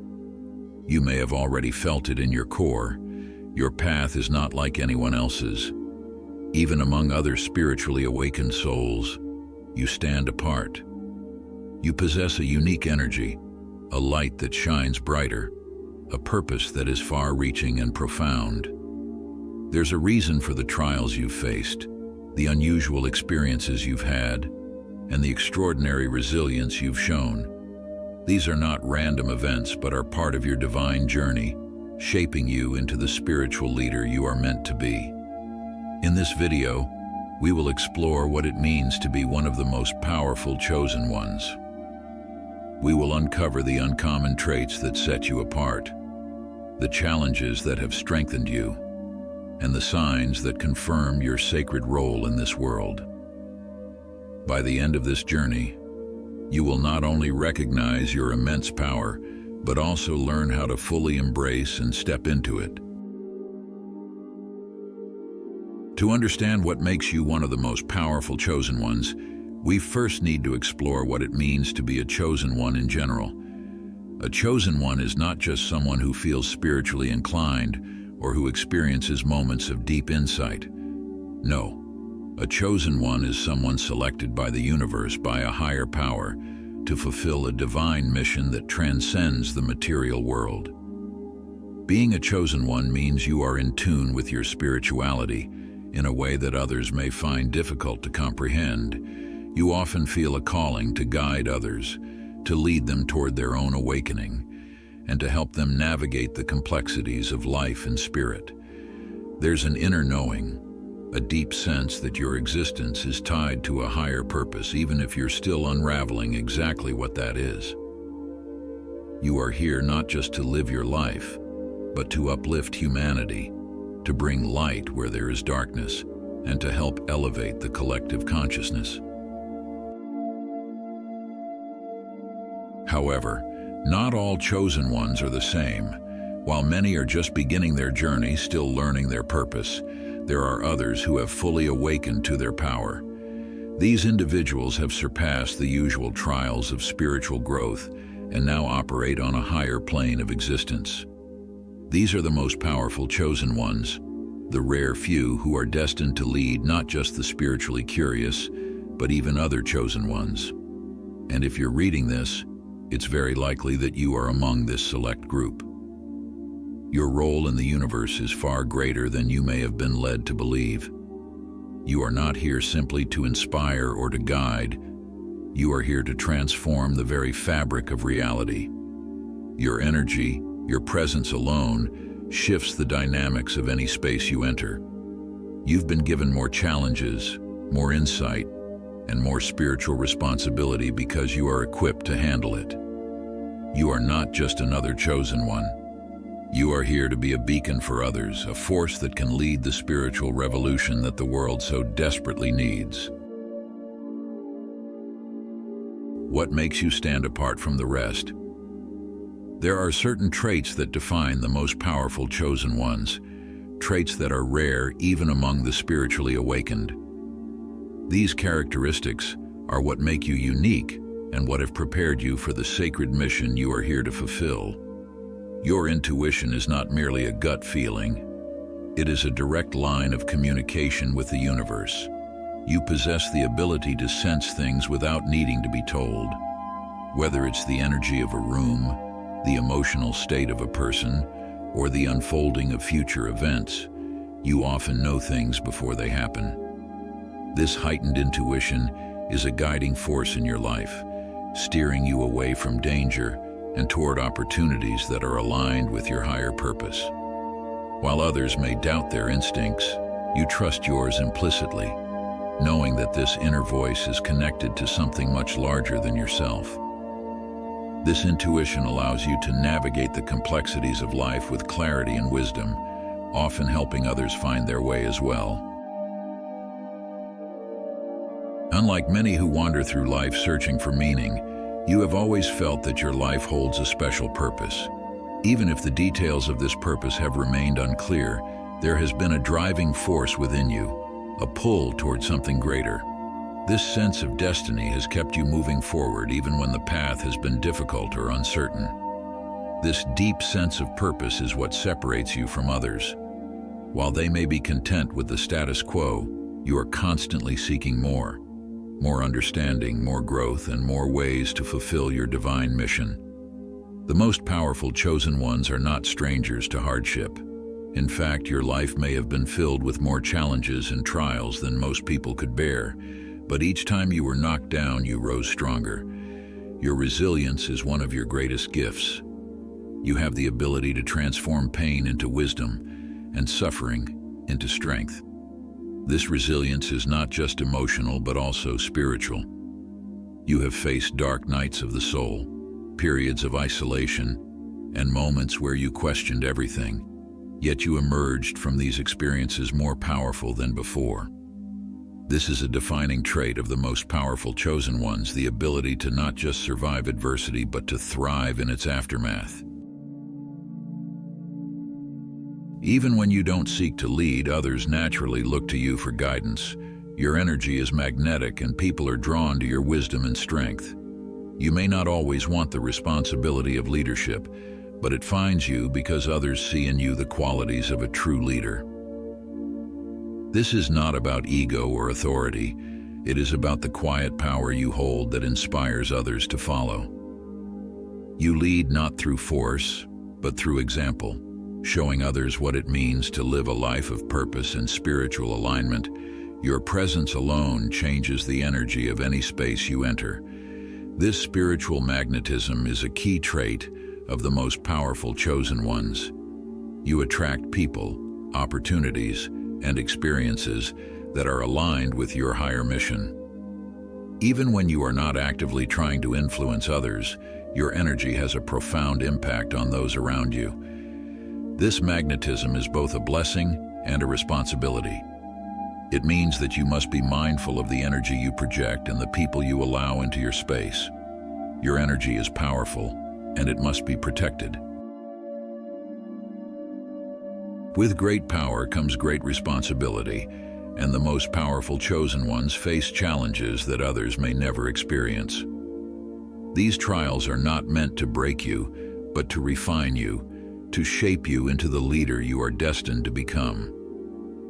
You may have already felt it in your core. Your path is not like anyone else's. Even among other spiritually awakened souls, you stand apart. You possess a unique energy, a light that shines brighter, a purpose that is far-reaching and profound. There's a reason for the trials you've faced, the unusual experiences you've had, and the extraordinary resilience you've shown. These are not random events, but are part of your divine journey, shaping you into the spiritual leader you are meant to be. In this video, we will explore what it means to be one of the most powerful chosen ones. We will uncover the uncommon traits that set you apart, the challenges that have strengthened you, and the signs that confirm your sacred role in this world. By the end of this journey, you will not only recognize your immense power, but also learn how to fully embrace and step into it. To understand what makes you one of the most powerful chosen ones, we first need to explore what it means to be a chosen one in general. A chosen one is not just someone who feels spiritually inclined or who experiences moments of deep insight. No, a chosen one is someone selected by the universe, by a higher power, to fulfill a divine mission that transcends the material world. Being a chosen one means you are in tune with your spirituality in a way that others may find difficult to comprehend. You often feel a calling to guide others, to lead them toward their own awakening, and to help them navigate the complexities of life and spirit. There's an inner knowing, a deep sense that your existence is tied to a higher purpose, even if you're still unraveling exactly what that is. You are here not just to live your life, but to uplift humanity, to bring light where there is darkness, and to help elevate the collective consciousness. However, not all chosen ones are the same. While many are just beginning their journey, still learning their purpose, there are others who have fully awakened to their power. These individuals have surpassed the usual trials of spiritual growth and now operate on a higher plane of existence. These are the most powerful chosen ones, the rare few who are destined to lead not just the spiritually curious, but even other chosen ones. And if you're reading this, it's very likely that you are among this select group. Your role in the universe is far greater than you may have been led to believe. You are not here simply to inspire or to guide. You are here to transform the very fabric of reality. Your energy, your presence alone, shifts the dynamics of any space you enter. You've been given more challenges, more insight, and more spiritual responsibility because you are equipped to handle it. You are not just another chosen one. You are here to be a beacon for others, a force that can lead the spiritual revolution that the world so desperately needs. What makes you stand apart from the rest? There are certain traits that define the most powerful chosen ones, traits that are rare even among the spiritually awakened. These characteristics are what make you unique and what have prepared you for the sacred mission you are here to fulfill. Your intuition is not merely a gut feeling. It is a direct line of communication with the universe. You possess the ability to sense things without needing to be told. Whether it's the energy of a room, the emotional state of a person, or the unfolding of future events, You often know things before they happen. This heightened intuition is a guiding force in your life, steering you away from danger and toward opportunities that are aligned with your higher purpose. While others may doubt their instincts, you trust yours implicitly, knowing that this inner voice is connected to something much larger than yourself. This intuition allows you to navigate the complexities of life with clarity and wisdom, often helping others find their way as well. Unlike many who wander through life searching for meaning, you have always felt that your life holds a special purpose. Even if the details of this purpose have remained unclear, there has been a driving force within you, a pull toward something greater. This sense of destiny has kept you moving forward even when the path has been difficult or uncertain. This deep sense of purpose is what separates you from others. While they may be content with the status quo, you are constantly seeking more understanding, more growth, and more ways to fulfill your divine mission. The most powerful chosen ones are not strangers to hardship. In fact, your life may have been filled with more challenges and trials than most people could bear, but each time you were knocked down, you rose stronger. Your resilience is one of your greatest gifts. You have the ability to transform pain into wisdom and suffering into strength. This resilience is not just emotional, but also spiritual. You have faced dark nights of the soul, periods of isolation, and moments where you questioned everything. Yet you emerged from these experiences more powerful than before. This is a defining trait of the most powerful chosen ones, the ability to not just survive adversity, but to thrive in its aftermath. Even when you don't seek to lead, others naturally look to you for guidance. Your energy is magnetic and people are drawn to your wisdom and strength. You may not always want the responsibility of leadership, but it finds you because others see in you the qualities of a true leader. This is not about ego or authority. It is about the quiet power you hold that inspires others to follow. You lead not through force, but through example, showing others what it means to live a life of purpose and spiritual alignment. Your presence alone changes the energy of any space you enter. This spiritual magnetism is a key trait of the most powerful chosen ones. You attract people, opportunities, and experiences that are aligned with your higher mission. Even when you are not actively trying to influence others, your energy has a profound impact on those around you. This magnetism is both a blessing and a responsibility. It means that you must be mindful of the energy you project and the people you allow into your space. Your energy is powerful, and it must be protected. With great power comes great responsibility, and the most powerful chosen ones face challenges that others may never experience. These trials are not meant to break you, but to refine you, to shape you into the leader you are destined to become.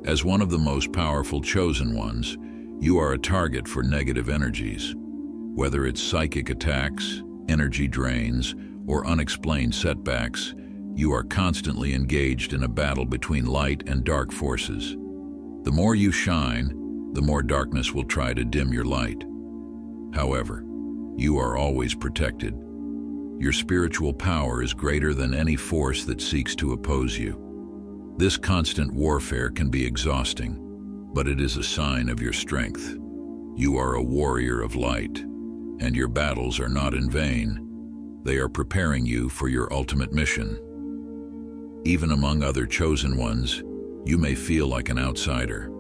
As one of the most powerful chosen ones, you are a target for negative energies. Whether it's psychic attacks, energy drains, or unexplained setbacks, you are constantly engaged in a battle between light and dark forces. The more you shine, the more darkness will try to dim your light. However, you are always protected. Your spiritual power is greater than any force that seeks to oppose you. This constant warfare can be exhausting, but it is a sign of your strength. You are a warrior of light, and your battles are not in vain. They are preparing you for your ultimate mission. Even among other chosen ones, you may feel like an outsider.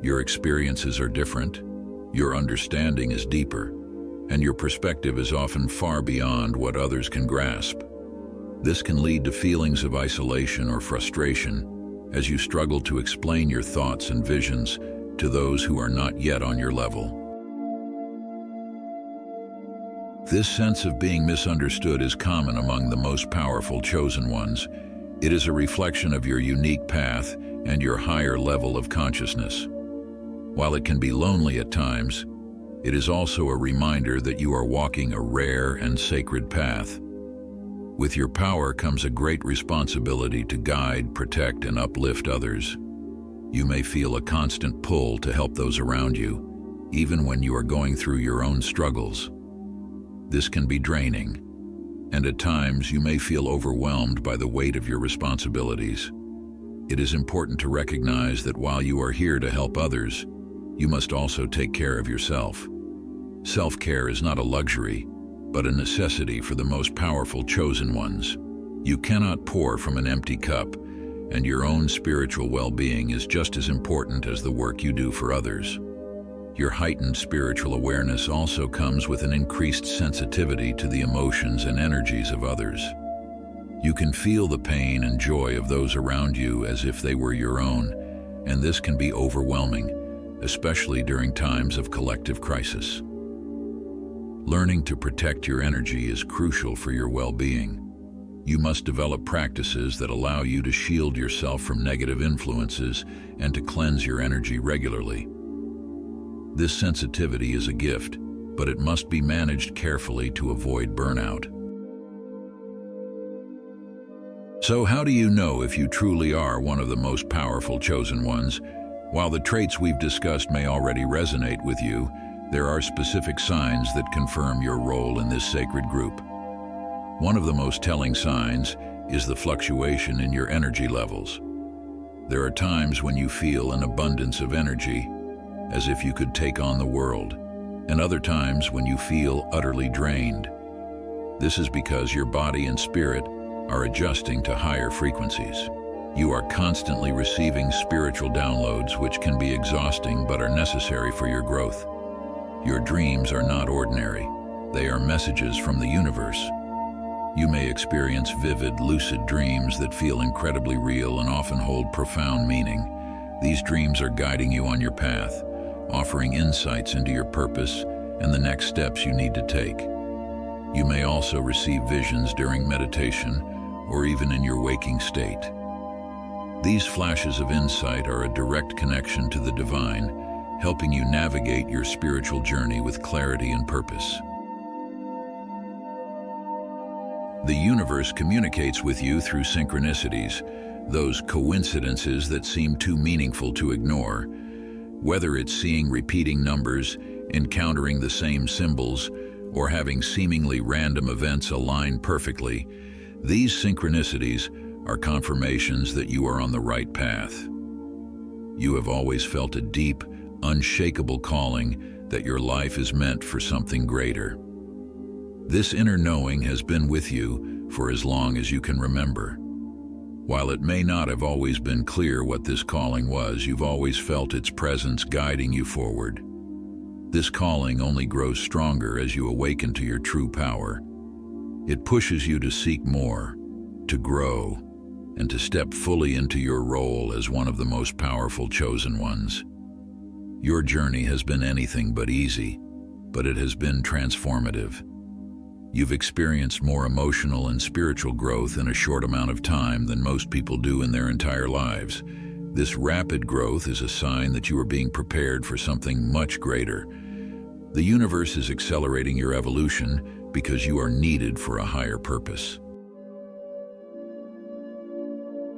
Your experiences are different, your understanding is deeper, and your perspective is often far beyond what others can grasp. This can lead to feelings of isolation or frustration as you struggle to explain your thoughts and visions to those who are not yet on your level. This sense of being misunderstood is common among the most powerful chosen ones. It is a reflection of your unique path and your higher level of consciousness. While it can be lonely at times, it is also a reminder that you are walking a rare and sacred path. With your power comes a great responsibility to guide, protect, and uplift others. You may feel a constant pull to help those around you, even when you are going through your own struggles. This can be draining, and at times you may feel overwhelmed by the weight of your responsibilities. It is important to recognize that while you are here to help others, you must also take care of yourself. Self-care is not a luxury, but a necessity for the most powerful chosen ones. You cannot pour from an empty cup, and your own spiritual well-being is just as important as the work you do for others. Your heightened spiritual awareness also comes with an increased sensitivity to the emotions and energies of others. You can feel the pain and joy of those around you as if they were your own, and this can be overwhelming, especially during times of collective crisis. Learning to protect your energy is crucial for your well-being. You must develop practices that allow you to shield yourself from negative influences and to cleanse your energy regularly. This sensitivity is a gift, but it must be managed carefully to avoid burnout. So how do you know if you truly are one of the most powerful chosen ones? While the traits we've discussed may already resonate with you, there are specific signs that confirm your role in this sacred group. One of the most telling signs is the fluctuation in your energy levels. There are times when you feel an abundance of energy, as if you could take on the world, and other times when you feel utterly drained. This is because your body and spirit are adjusting to higher frequencies. You are constantly receiving spiritual downloads which can be exhausting but are necessary for your growth. Your dreams are not ordinary. They are messages from the universe. You may experience vivid, lucid dreams that feel incredibly real and often hold profound meaning. These dreams are guiding you on your path, offering insights into your purpose and the next steps you need to take. You may also receive visions during meditation or even in your waking state. These flashes of insight are a direct connection to the divine, helping you navigate your spiritual journey with clarity and purpose. The universe communicates with you through synchronicities, those coincidences that seem too meaningful to ignore. Whether it's seeing repeating numbers, encountering the same symbols, or having seemingly random events align perfectly, these synchronicities are confirmations that you are on the right path. You have always felt a deep, unshakable calling that your life is meant for something greater. This inner knowing has been with you for as long as you can remember. While it may not have always been clear what this calling was, you've always felt its presence guiding you forward. This calling only grows stronger as you awaken to your true power. It pushes you to seek more, to grow, and to step fully into your role as one of the most powerful chosen ones. Your journey has been anything but easy, but it has been transformative. You've experienced more emotional and spiritual growth in a short amount of time than most people do in their entire lives. This rapid growth is a sign that you are being prepared for something much greater. The universe is accelerating your evolution because you are needed for a higher purpose.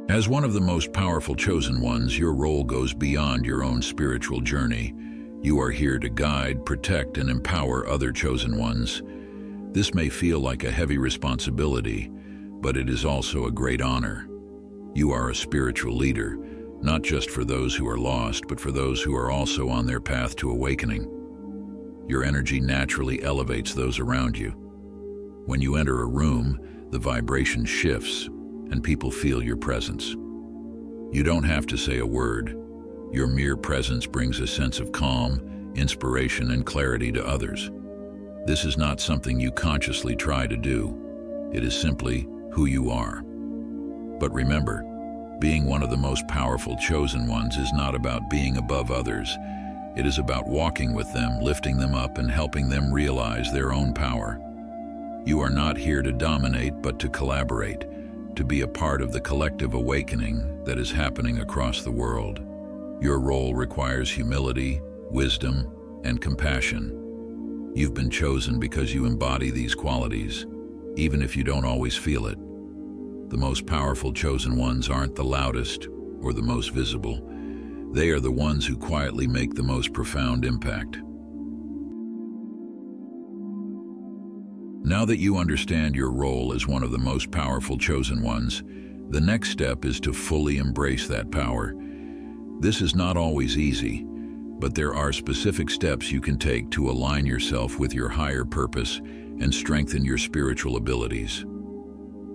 As one of the most powerful chosen ones, your role goes beyond your own spiritual journey. You are here to guide, protect, and empower other chosen ones. This may feel like a heavy responsibility, but it is also a great honor. You are a spiritual leader, not just for those who are lost, but for those who are also on their path to awakening. Your energy naturally elevates those around you. When you enter a room, the vibration shifts, and people feel your presence. You don't have to say a word. Your mere presence brings a sense of calm, inspiration, and clarity to others. This is not something you consciously try to do. It is simply who you are. But remember, being one of the most powerful chosen ones is not about being above others. It is about walking with them, lifting them up, and helping them realize their own power. You are not here to dominate, but to collaborate, to be a part of the collective awakening that is happening across the world. Your role requires humility, wisdom, and compassion. You've been chosen because you embody these qualities, even if you don't always feel it. The most powerful chosen ones aren't the loudest or the most visible, They are the ones who quietly make the most profound impact. Now that you understand your role as one of the most powerful chosen ones, the next step is to fully embrace that power. This is not always easy, but there are specific steps you can take to align yourself with your higher purpose and strengthen your spiritual abilities.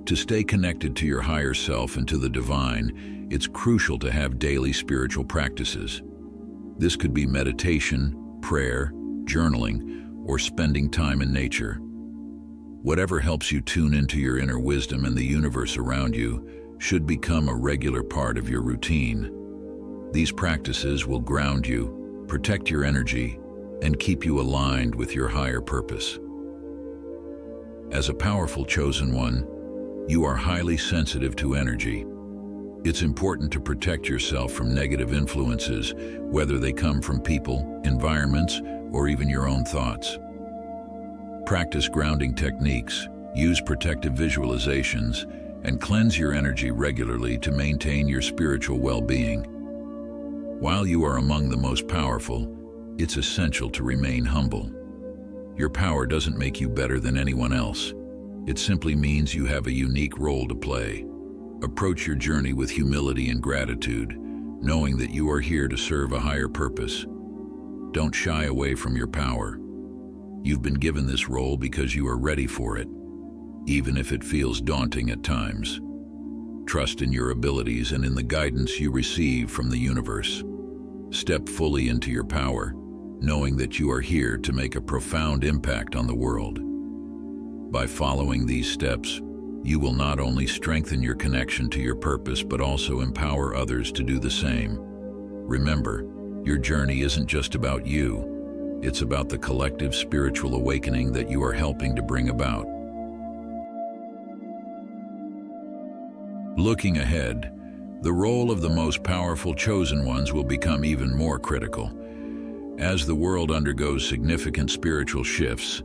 To stay connected to your higher self and to the divine, it's crucial to have daily spiritual practices. This could be meditation, prayer, journaling, or spending time in nature. Whatever helps you tune into your inner wisdom and the universe around you should become a regular part of your routine. These practices will ground you, protect your energy, and keep you aligned with your higher purpose. As a powerful chosen one, you are highly sensitive to energy. It's important to protect yourself from negative influences, whether they come from people, environments, or even your own thoughts. Practice grounding techniques, use protective visualizations, and cleanse your energy regularly to maintain your spiritual well-being. While you are among the most powerful, it's essential to remain humble. Your power doesn't make you better than anyone else. It simply means you have a unique role to play. Approach your journey with humility and gratitude, knowing that you are here to serve a higher purpose. Don't shy away from your power. You've been given this role because you are ready for it, even if it feels daunting at times. Trust in your abilities and in the guidance you receive from the universe. Step fully into your power, knowing that you are here to make a profound impact on the world. By following these steps, you will not only strengthen your connection to your purpose, but also empower others to do the same. Remember, your journey isn't just about you. It's about the collective spiritual awakening that you are helping to bring about. Looking ahead, the role of the most powerful chosen ones will become even more critical. As the world undergoes significant spiritual shifts,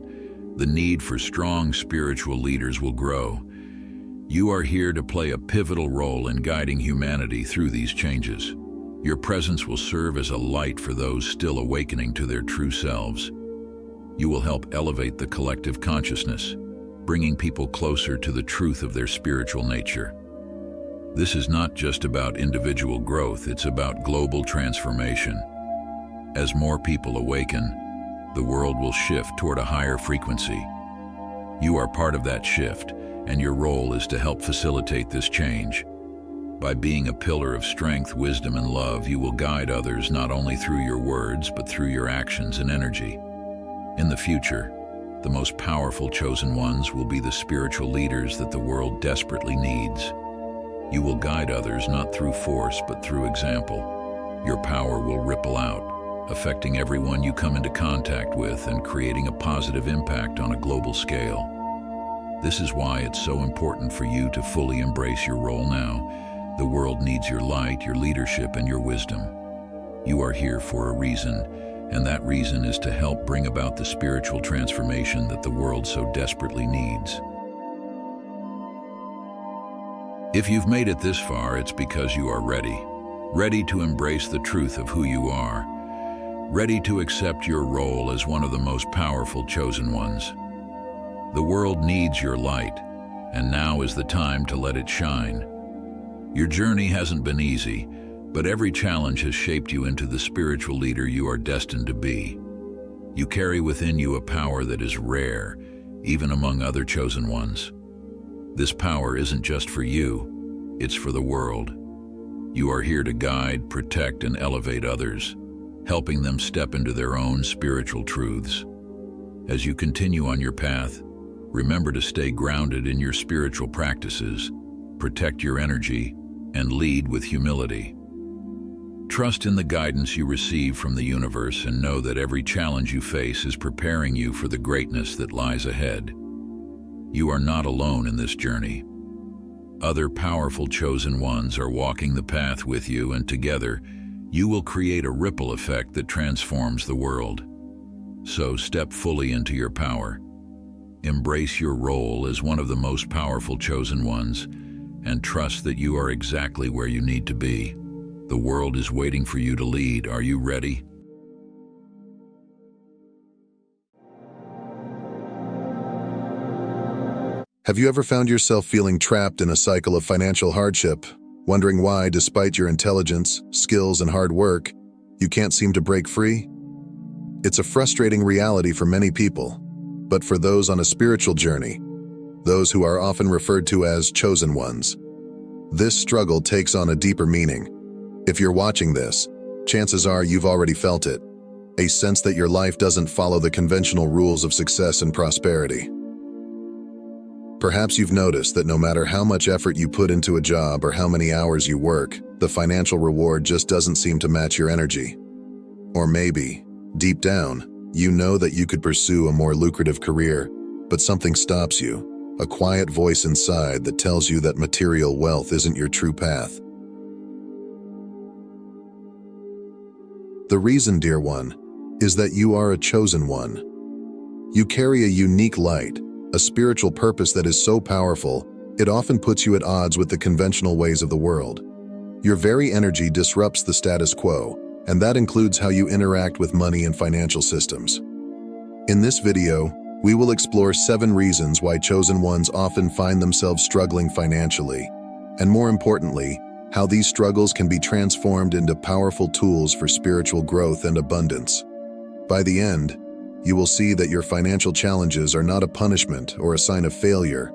the need for strong spiritual leaders will grow. You are here to play a pivotal role in guiding humanity through these changes. Your presence will serve as a light for those still awakening to their true selves. You will help elevate the collective consciousness, bringing people closer to the truth of their spiritual nature. This is not just about individual growth, it's about global transformation. As more people awaken, the world will shift toward a higher frequency. You are part of that shift, and your role is to help facilitate this change. By being a pillar of strength, wisdom, and love, you will guide others not only through your words, but through your actions and energy. In the future, the most powerful chosen ones will be the spiritual leaders that the world desperately needs. You will guide others not through force, but through example. Your power will ripple out, affecting everyone you come into contact with and creating a positive impact on a global scale. This is why it's so important for you to fully embrace your role now. The world needs your light, your leadership, and your wisdom. You are here for a reason, and that reason is to help bring about the spiritual transformation that the world so desperately needs. If you've made it this far, it's because you are ready to embrace the truth of who you are, ready to accept your role as one of the most powerful chosen ones. The world needs your light, and now is the time to let it shine. Your journey hasn't been easy, but every challenge has shaped you into the spiritual leader you are destined to be. You carry within you a power that is rare, even among other chosen ones. This power isn't just for you, it's for the world. You are here to guide, protect, and elevate others, helping them step into their own spiritual truths. As you continue on your path, remember to stay grounded in your spiritual practices, protect your energy, and lead with humility. Trust in the guidance you receive from the universe and know that every challenge you face is preparing you for the greatness that lies ahead. You are not alone in this journey. Other powerful chosen ones are walking the path with you, and together, you will create a ripple effect that transforms the world. So step fully into your power. Embrace your role as one of the most powerful chosen ones, and trust that you are exactly where you need to be. The world is waiting for you to lead. Are you ready? Have you ever found yourself feeling trapped in a cycle of financial hardship, wondering why, despite your intelligence, skills, and hard work, you can't seem to break free? It's a frustrating reality for many people, but for those on a spiritual journey, those who are often referred to as chosen ones, this struggle takes on a deeper meaning. If you're watching this, chances are you've already felt it, a sense that your life doesn't follow the conventional rules of success and prosperity. Perhaps you've noticed that no matter how much effort you put into a job or how many hours you work, the financial reward just doesn't seem to match your energy. Or maybe, deep down, you know that you could pursue a more lucrative career, but something stops you, a quiet voice inside that tells you that material wealth isn't your true path. The reason, dear one, is that you are a chosen one. You carry a unique light, a spiritual purpose that is so powerful, it often puts you at odds with the conventional ways of the world. Your very energy disrupts the status quo, and that includes how you interact with money and financial systems. In this video, we will explore 7 reasons why chosen ones often find themselves struggling financially, and more importantly, how these struggles can be transformed into powerful tools for spiritual growth and abundance. By the end, you will see that your financial challenges are not a punishment or a sign of failure,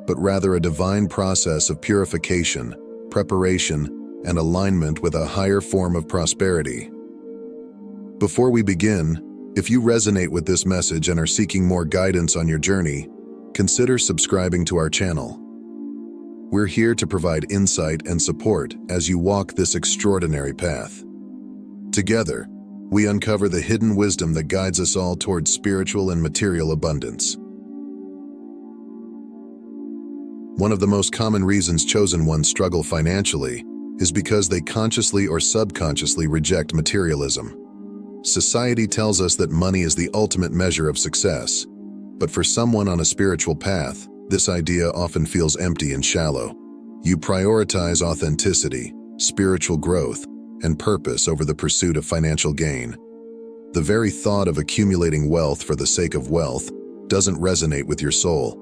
but rather a divine process of purification, preparation, and alignment with a higher form of prosperity. Before we begin, if you resonate with this message and are seeking more guidance on your journey, consider subscribing to our channel. We're here to provide insight and support as you walk this extraordinary path. Together, we uncover the hidden wisdom that guides us all towards spiritual and material abundance. One of the most common reasons chosen ones struggle financially is because they consciously or subconsciously reject materialism. Society tells us that money is the ultimate measure of success, but for someone on a spiritual path, this idea often feels empty and shallow. You prioritize authenticity, spiritual growth, and purpose over the pursuit of financial gain. The very thought of accumulating wealth for the sake of wealth doesn't resonate with your soul.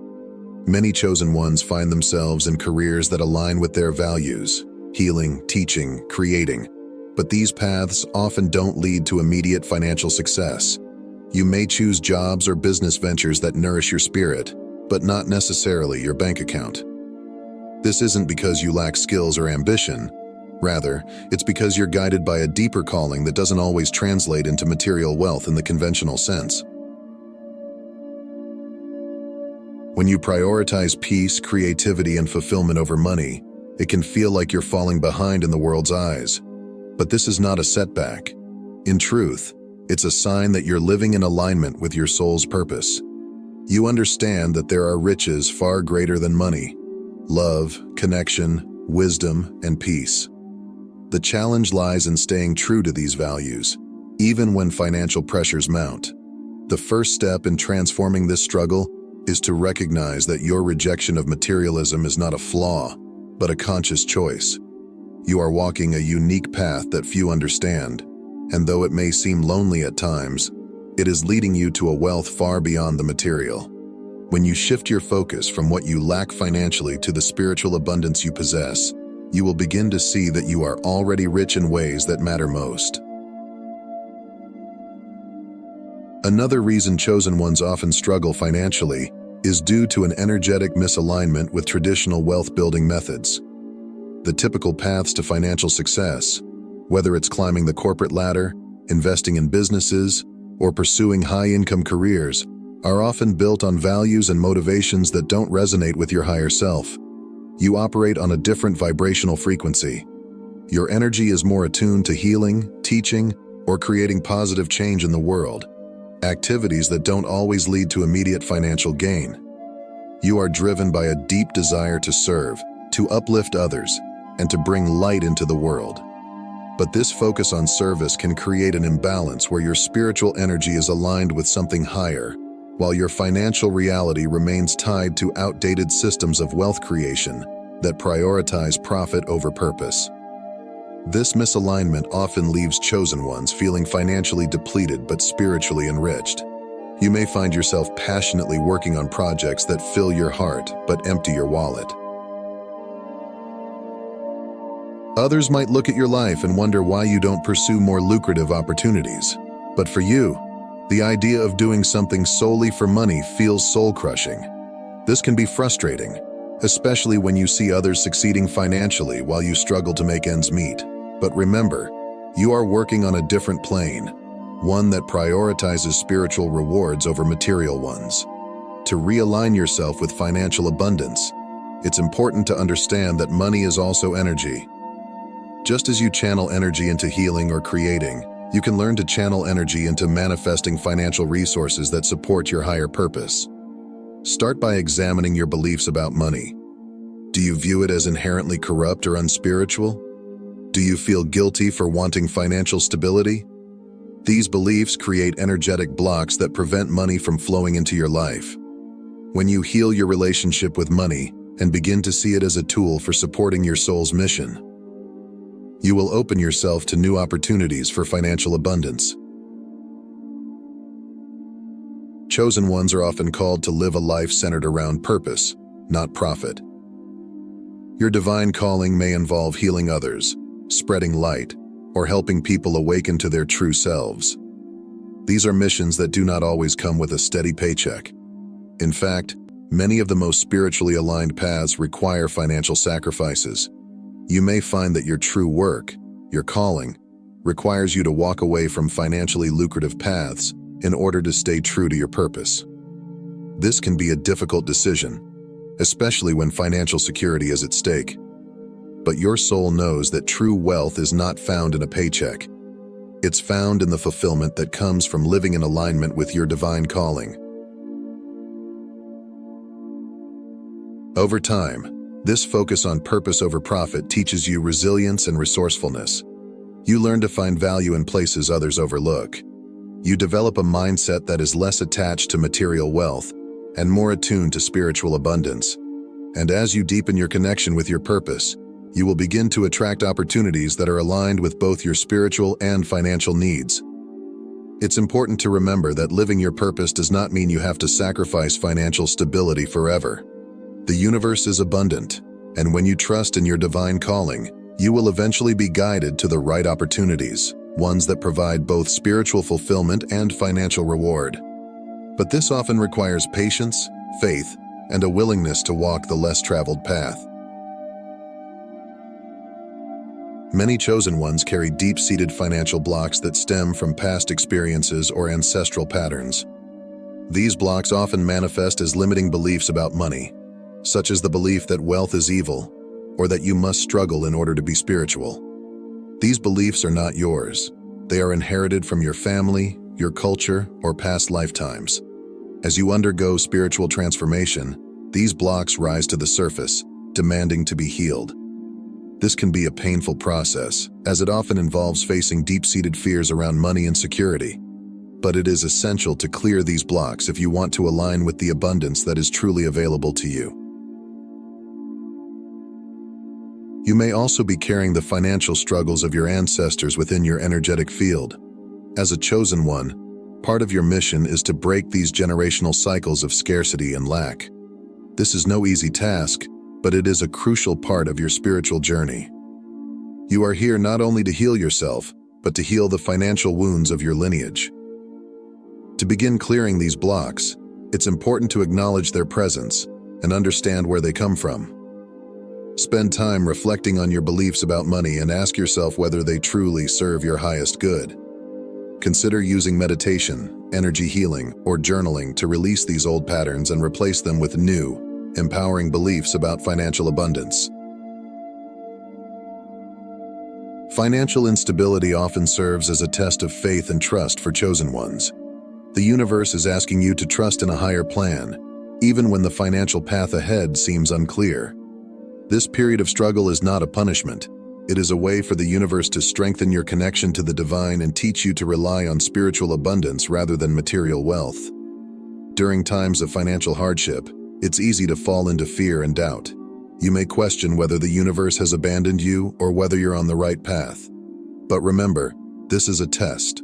Many chosen ones find themselves in careers that align with their values, healing, teaching, creating, but these paths often don't lead to immediate financial success. You may choose jobs or business ventures that nourish your spirit, but not necessarily your bank account. This isn't because you lack skills or ambition. Rather, it's because you're guided by a deeper calling that doesn't always translate into material wealth in the conventional sense. When you prioritize peace, creativity, and fulfillment over money, it can feel like you're falling behind in the world's eyes. But this is not a setback. In truth, it's a sign that you're living in alignment with your soul's purpose. You understand that there are riches far greater than money: love, connection, wisdom, and peace. The challenge lies in staying true to these values, even when financial pressures mount. The first step in transforming this struggle is to recognize that your rejection of materialism is not a flaw, but a conscious choice. You are walking a unique path that few understand, and though it may seem lonely at times, it is leading you to a wealth far beyond the material. When you shift your focus from what you lack financially to the spiritual abundance you possess, you will begin to see that you are already rich in ways that matter most. Another reason chosen ones often struggle financially is due to an energetic misalignment with traditional wealth-building methods. The typical paths to financial success, whether it's climbing the corporate ladder, investing in businesses, or pursuing high-income careers, are often built on values and motivations that don't resonate with your higher self. You operate on a different vibrational frequency. Your energy is more attuned to healing, teaching, or creating positive change in the world, activities that don't always lead to immediate financial gain. You are driven by a deep desire to serve, to uplift others, and to bring light into the world. But this focus on service can create an imbalance where your spiritual energy is aligned with something higher, while your financial reality remains tied to outdated systems of wealth creation that prioritize profit over purpose. This misalignment often leaves chosen ones feeling financially depleted but spiritually enriched. You may find yourself passionately working on projects that fill your heart but empty your wallet. Others might look at your life and wonder why you don't pursue more lucrative opportunities. But for you, the idea of doing something solely for money feels soul-crushing. This can be frustrating, especially when you see others succeeding financially while you struggle to make ends meet. But remember, you are working on a different plane, one that prioritizes spiritual rewards over material ones. To realign yourself with financial abundance, it's important to understand that money is also energy. Just as you channel energy into healing or creating, you can learn to channel energy into manifesting financial resources that support your higher purpose. Start by examining your beliefs about money. Do you view it as inherently corrupt or unspiritual? Do you feel guilty for wanting financial stability? These beliefs create energetic blocks that prevent money from flowing into your life. When you heal your relationship with money and begin to see it as a tool for supporting your soul's mission, you will open yourself to new opportunities for financial abundance. Chosen ones are often called to live a life centered around purpose, not profit. Your divine calling may involve healing others, spreading light, or helping people awaken to their true selves. These are missions that do not always come with a steady paycheck. In fact, many of the most spiritually aligned paths require financial sacrifices. You may find that your true work, your calling, requires you to walk away from financially lucrative paths in order to stay true to your purpose. This can be a difficult decision, especially when financial security is at stake. But your soul knows that true wealth is not found in a paycheck. It's found in the fulfillment that comes from living in alignment with your divine calling. Over time, this focus on purpose over profit teaches you resilience and resourcefulness. You learn to find value in places others overlook. You develop a mindset that is less attached to material wealth and more attuned to spiritual abundance. And as you deepen your connection with your purpose, you will begin to attract opportunities that are aligned with both your spiritual and financial needs. It's important to remember that living your purpose does not mean you have to sacrifice financial stability forever. The universe is abundant, and when you trust in your divine calling, you will eventually be guided to the right opportunities, ones that provide both spiritual fulfillment and financial reward. But this often requires patience, faith, and a willingness to walk the less traveled path. Many chosen ones carry deep-seated financial blocks that stem from past experiences or ancestral patterns. These blocks often manifest as limiting beliefs about money, such as the belief that wealth is evil, or that you must struggle in order to be spiritual. These beliefs are not yours. They are inherited from your family, your culture, or past lifetimes. As you undergo spiritual transformation, these blocks rise to the surface, demanding to be healed. This can be a painful process, as it often involves facing deep-seated fears around money and security. But it is essential to clear these blocks if you want to align with the abundance that is truly available to you. You may also be carrying the financial struggles of your ancestors within your energetic field. As a chosen one, part of your mission is to break these generational cycles of scarcity and lack. This is no easy task, but it is a crucial part of your spiritual journey. You are here not only to heal yourself, but to heal the financial wounds of your lineage. To begin clearing these blocks, it's important to acknowledge their presence and understand where they come from. Spend time reflecting on your beliefs about money and ask yourself whether they truly serve your highest good. Consider using meditation, energy healing, or journaling to release these old patterns and replace them with new, empowering beliefs about financial abundance. Financial instability often serves as a test of faith and trust for chosen ones. The universe is asking you to trust in a higher plan, even when the financial path ahead seems unclear. This period of struggle is not a punishment. It is a way for the universe to strengthen your connection to the divine and teach you to rely on spiritual abundance rather than material wealth. During times of financial hardship, it's easy to fall into fear and doubt. You may question whether the universe has abandoned you or whether you're on the right path. But remember, this is a test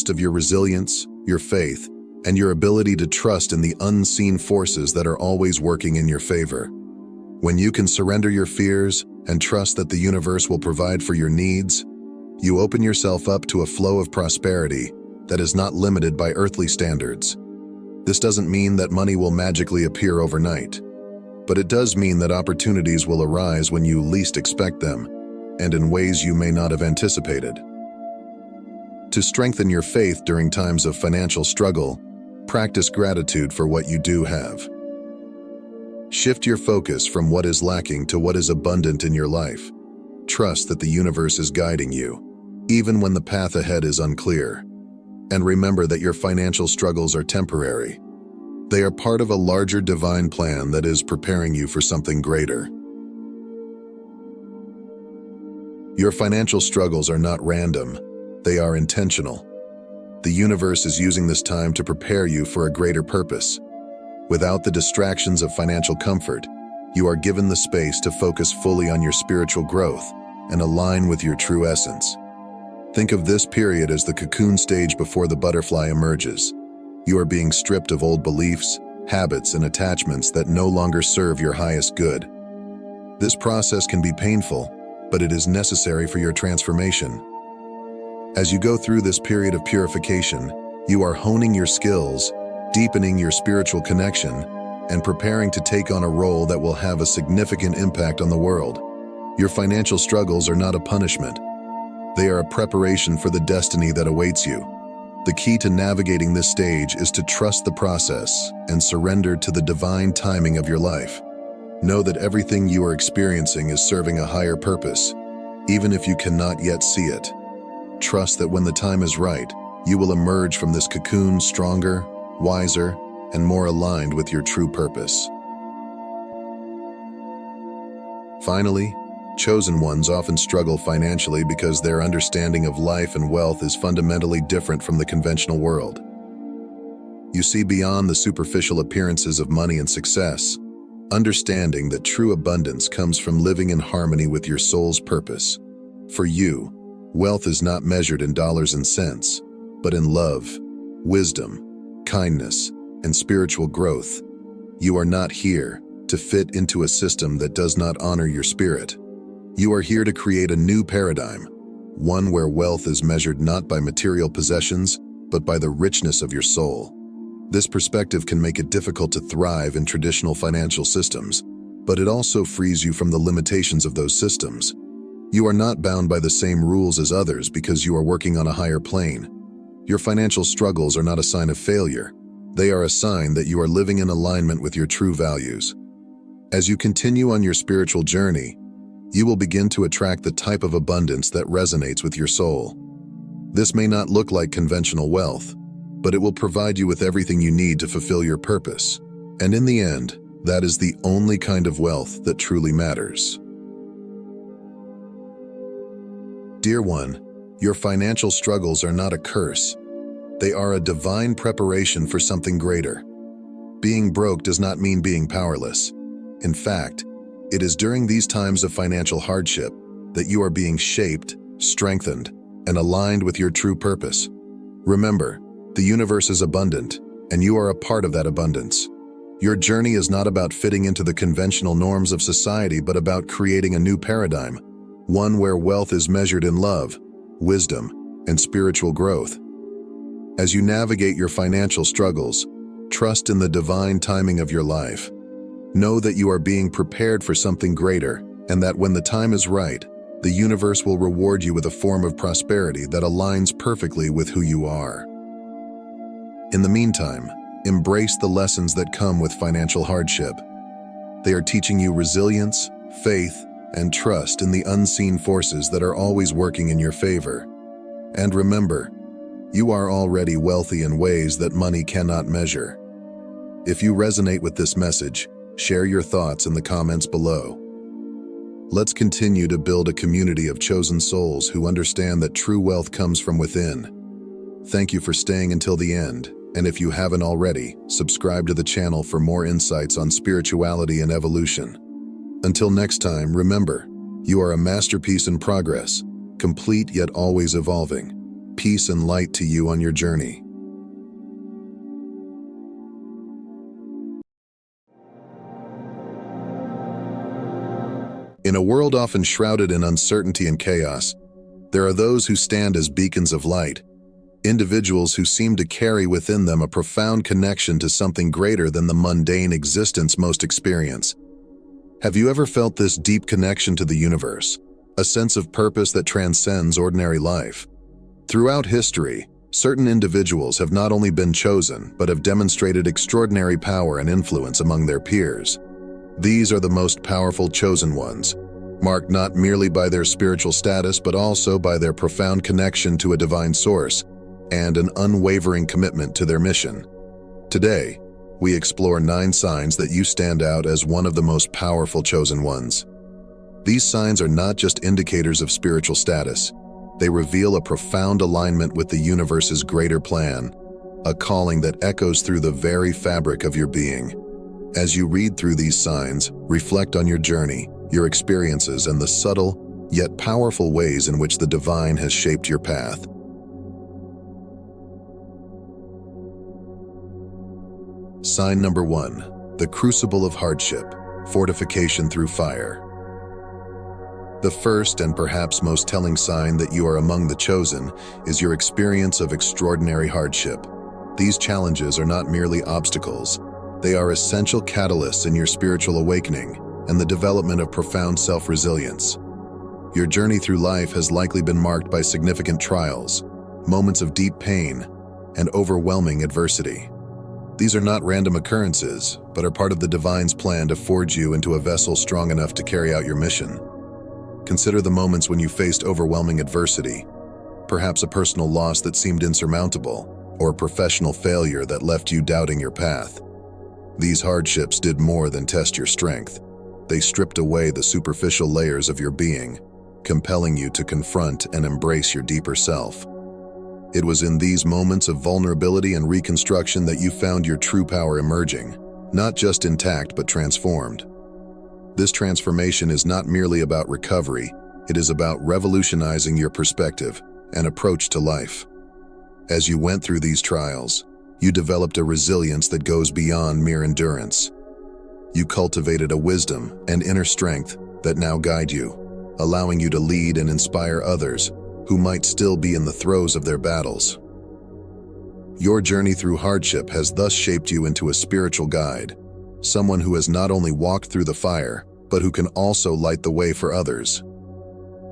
of your resilience, your faith, and your ability to trust in the unseen forces that are always working in your favor. When you can surrender your fears and trust that the universe will provide for your needs, you open yourself up to a flow of prosperity that is not limited by earthly standards. This doesn't mean that money will magically appear overnight, but it does mean that opportunities will arise when you least expect them, and in ways you may not have anticipated. To strengthen your faith during times of financial struggle, practice gratitude for what you do have. Shift your focus from what is lacking to what is abundant in your life. Trust that the universe is guiding you, even when the path ahead is unclear. And remember that your financial struggles are temporary. They are part of a larger divine plan that is preparing you for something greater. Your financial struggles are not random, they are intentional. The universe is using this time to prepare you for a greater purpose. Without the distractions of financial comfort, you are given the space to focus fully on your spiritual growth and align with your true essence. Think of this period as the cocoon stage before the butterfly emerges. You are being stripped of old beliefs, habits, and attachments that no longer serve your highest good. This process can be painful, but it is necessary for your transformation. As you go through this period of purification, you are honing your skills, deepening your spiritual connection, and preparing to take on a role that will have a significant impact on the world. Your financial struggles are not a punishment. They are a preparation for the destiny that awaits you. The key to navigating this stage is to trust the process and surrender to the divine timing of your life. Know that everything you are experiencing is serving a higher purpose, even if you cannot yet see it. Trust that when the time is right, you will emerge from this cocoon stronger, wiser, and more aligned with your true purpose. Finally, chosen ones often struggle financially because their understanding of life and wealth is fundamentally different from the conventional world. You see beyond the superficial appearances of money and success, understanding that true abundance comes from living in harmony with your soul's purpose. For you, wealth is not measured in dollars and cents, but in love, wisdom, kindness, and spiritual growth. You are not here to fit into a system that does not honor your spirit. You are here to create a new paradigm, one where wealth is measured not by material possessions, but by the richness of your soul. This perspective can make it difficult to thrive in traditional financial systems, but it also frees you from the limitations of those systems. You are not bound by the same rules as others because you are working on a higher plane. Your financial struggles are not a sign of failure. They are a sign that you are living in alignment with your true values. As you continue on your spiritual journey, you will begin to attract the type of abundance that resonates with your soul. This may not look like conventional wealth, but it will provide you with everything you need to fulfill your purpose. And in the end, that is the only kind of wealth that truly matters. Dear one, your financial struggles are not a curse. They are a divine preparation for something greater. Being broke does not mean being powerless. In fact, it is during these times of financial hardship that you are being shaped, strengthened, and aligned with your true purpose. Remember, the universe is abundant, and you are a part of that abundance. Your journey is not about fitting into the conventional norms of society, but about creating a new paradigm, one where wealth is measured in love, wisdom, and spiritual growth. As you navigate your financial struggles, trust in the divine timing of your life. Know that you are being prepared for something greater, and that when the time is right, the universe will reward you with a form of prosperity that aligns perfectly with who you are. In the meantime, embrace the lessons that come with financial hardship. They are teaching you resilience, faith, and trust in the unseen forces that are always working in your favor. And remember, you are already wealthy in ways that money cannot measure. If you resonate with this message, share your thoughts in the comments below. Let's continue to build a community of chosen souls who understand that true wealth comes from within. Thank you for staying until the end, and if you haven't already, subscribe to the channel for more insights on spirituality and evolution. Until next time, remember, you are a masterpiece in progress, complete yet always evolving. Peace and light to you on your journey. In a world often shrouded in uncertainty and chaos, there are those who stand as beacons of light, individuals who seem to carry within them a profound connection to something greater than the mundane existence most experience. Have you ever felt this deep connection to the universe, a sense of purpose that transcends ordinary life? Throughout history, certain individuals have not only been chosen, but have demonstrated extraordinary power and influence among their peers. These are the most powerful chosen ones, marked not merely by their spiritual status, but also by their profound connection to a divine source and an unwavering commitment to their mission. Today, we explore 9 signs that you stand out as one of the most powerful chosen ones. These signs are not just indicators of spiritual status. They reveal a profound alignment with the universe's greater plan, a calling that echoes through the very fabric of your being. As you read through these signs, reflect on your journey, your experiences, and the subtle, yet powerful ways in which the divine has shaped your path. Sign number 1, the crucible of hardship, fortification through fire. The first and perhaps most telling sign that you are among the chosen is your experience of extraordinary hardship. These challenges are not merely obstacles. They are essential catalysts in your spiritual awakening and the development of profound self-resilience. Your journey through life has likely been marked by significant trials, moments of deep pain, and overwhelming adversity. These are not random occurrences, but are part of the divine's plan to forge you into a vessel strong enough to carry out your mission. Consider the moments when you faced overwhelming adversity, perhaps a personal loss that seemed insurmountable, or a professional failure that left you doubting your path. These hardships did more than test your strength. They stripped away the superficial layers of your being, compelling you to confront and embrace your deeper self. It was in these moments of vulnerability and reconstruction that you found your true power emerging, not just intact but transformed. This transformation is not merely about recovery, it is about revolutionizing your perspective and approach to life. As you went through these trials, you developed a resilience that goes beyond mere endurance. You cultivated a wisdom and inner strength that now guide you, allowing you to lead and inspire others who might still be in the throes of their battles. Your journey through hardship has thus shaped you into a spiritual guide, someone who has not only walked through the fire, but who can also light the way for others.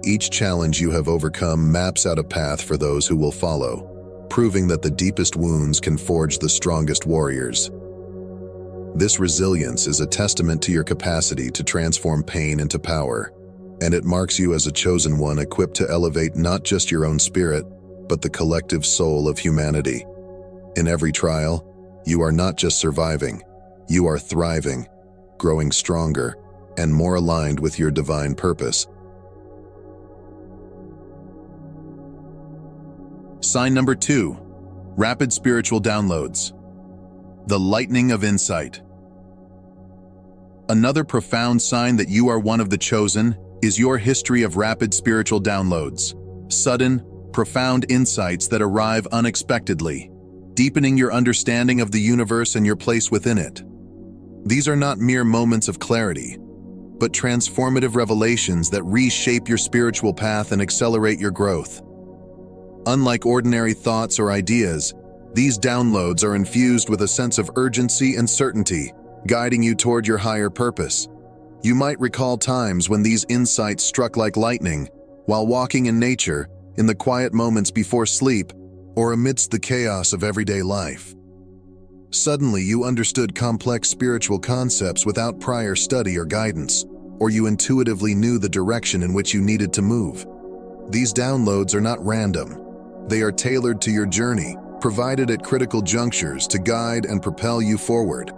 Each challenge you have overcome maps out a path for those who will follow, proving that the deepest wounds can forge the strongest warriors. This resilience is a testament to your capacity to transform pain into power, and it marks you as a chosen one equipped to elevate not just your own spirit, but the collective soul of humanity. In every trial, you are not just surviving, you are thriving, growing stronger, and more aligned with your divine purpose. Sign number 2, rapid spiritual downloads. The lightning of insight. Another profound sign that you are one of the chosen is your history of rapid spiritual downloads, sudden, profound insights that arrive unexpectedly, deepening your understanding of the universe and your place within it. These are not mere moments of clarity, but transformative revelations that reshape your spiritual path and accelerate your growth. Unlike ordinary thoughts or ideas, these downloads are infused with a sense of urgency and certainty, guiding you toward your higher purpose. You might recall times when these insights struck like lightning, while walking in nature, in the quiet moments before sleep, or amidst the chaos of everyday life. Suddenly, you understood complex spiritual concepts without prior study or guidance, or you intuitively knew the direction in which you needed to move. These downloads are not random. They are tailored to your journey, provided at critical junctures to guide and propel you forward.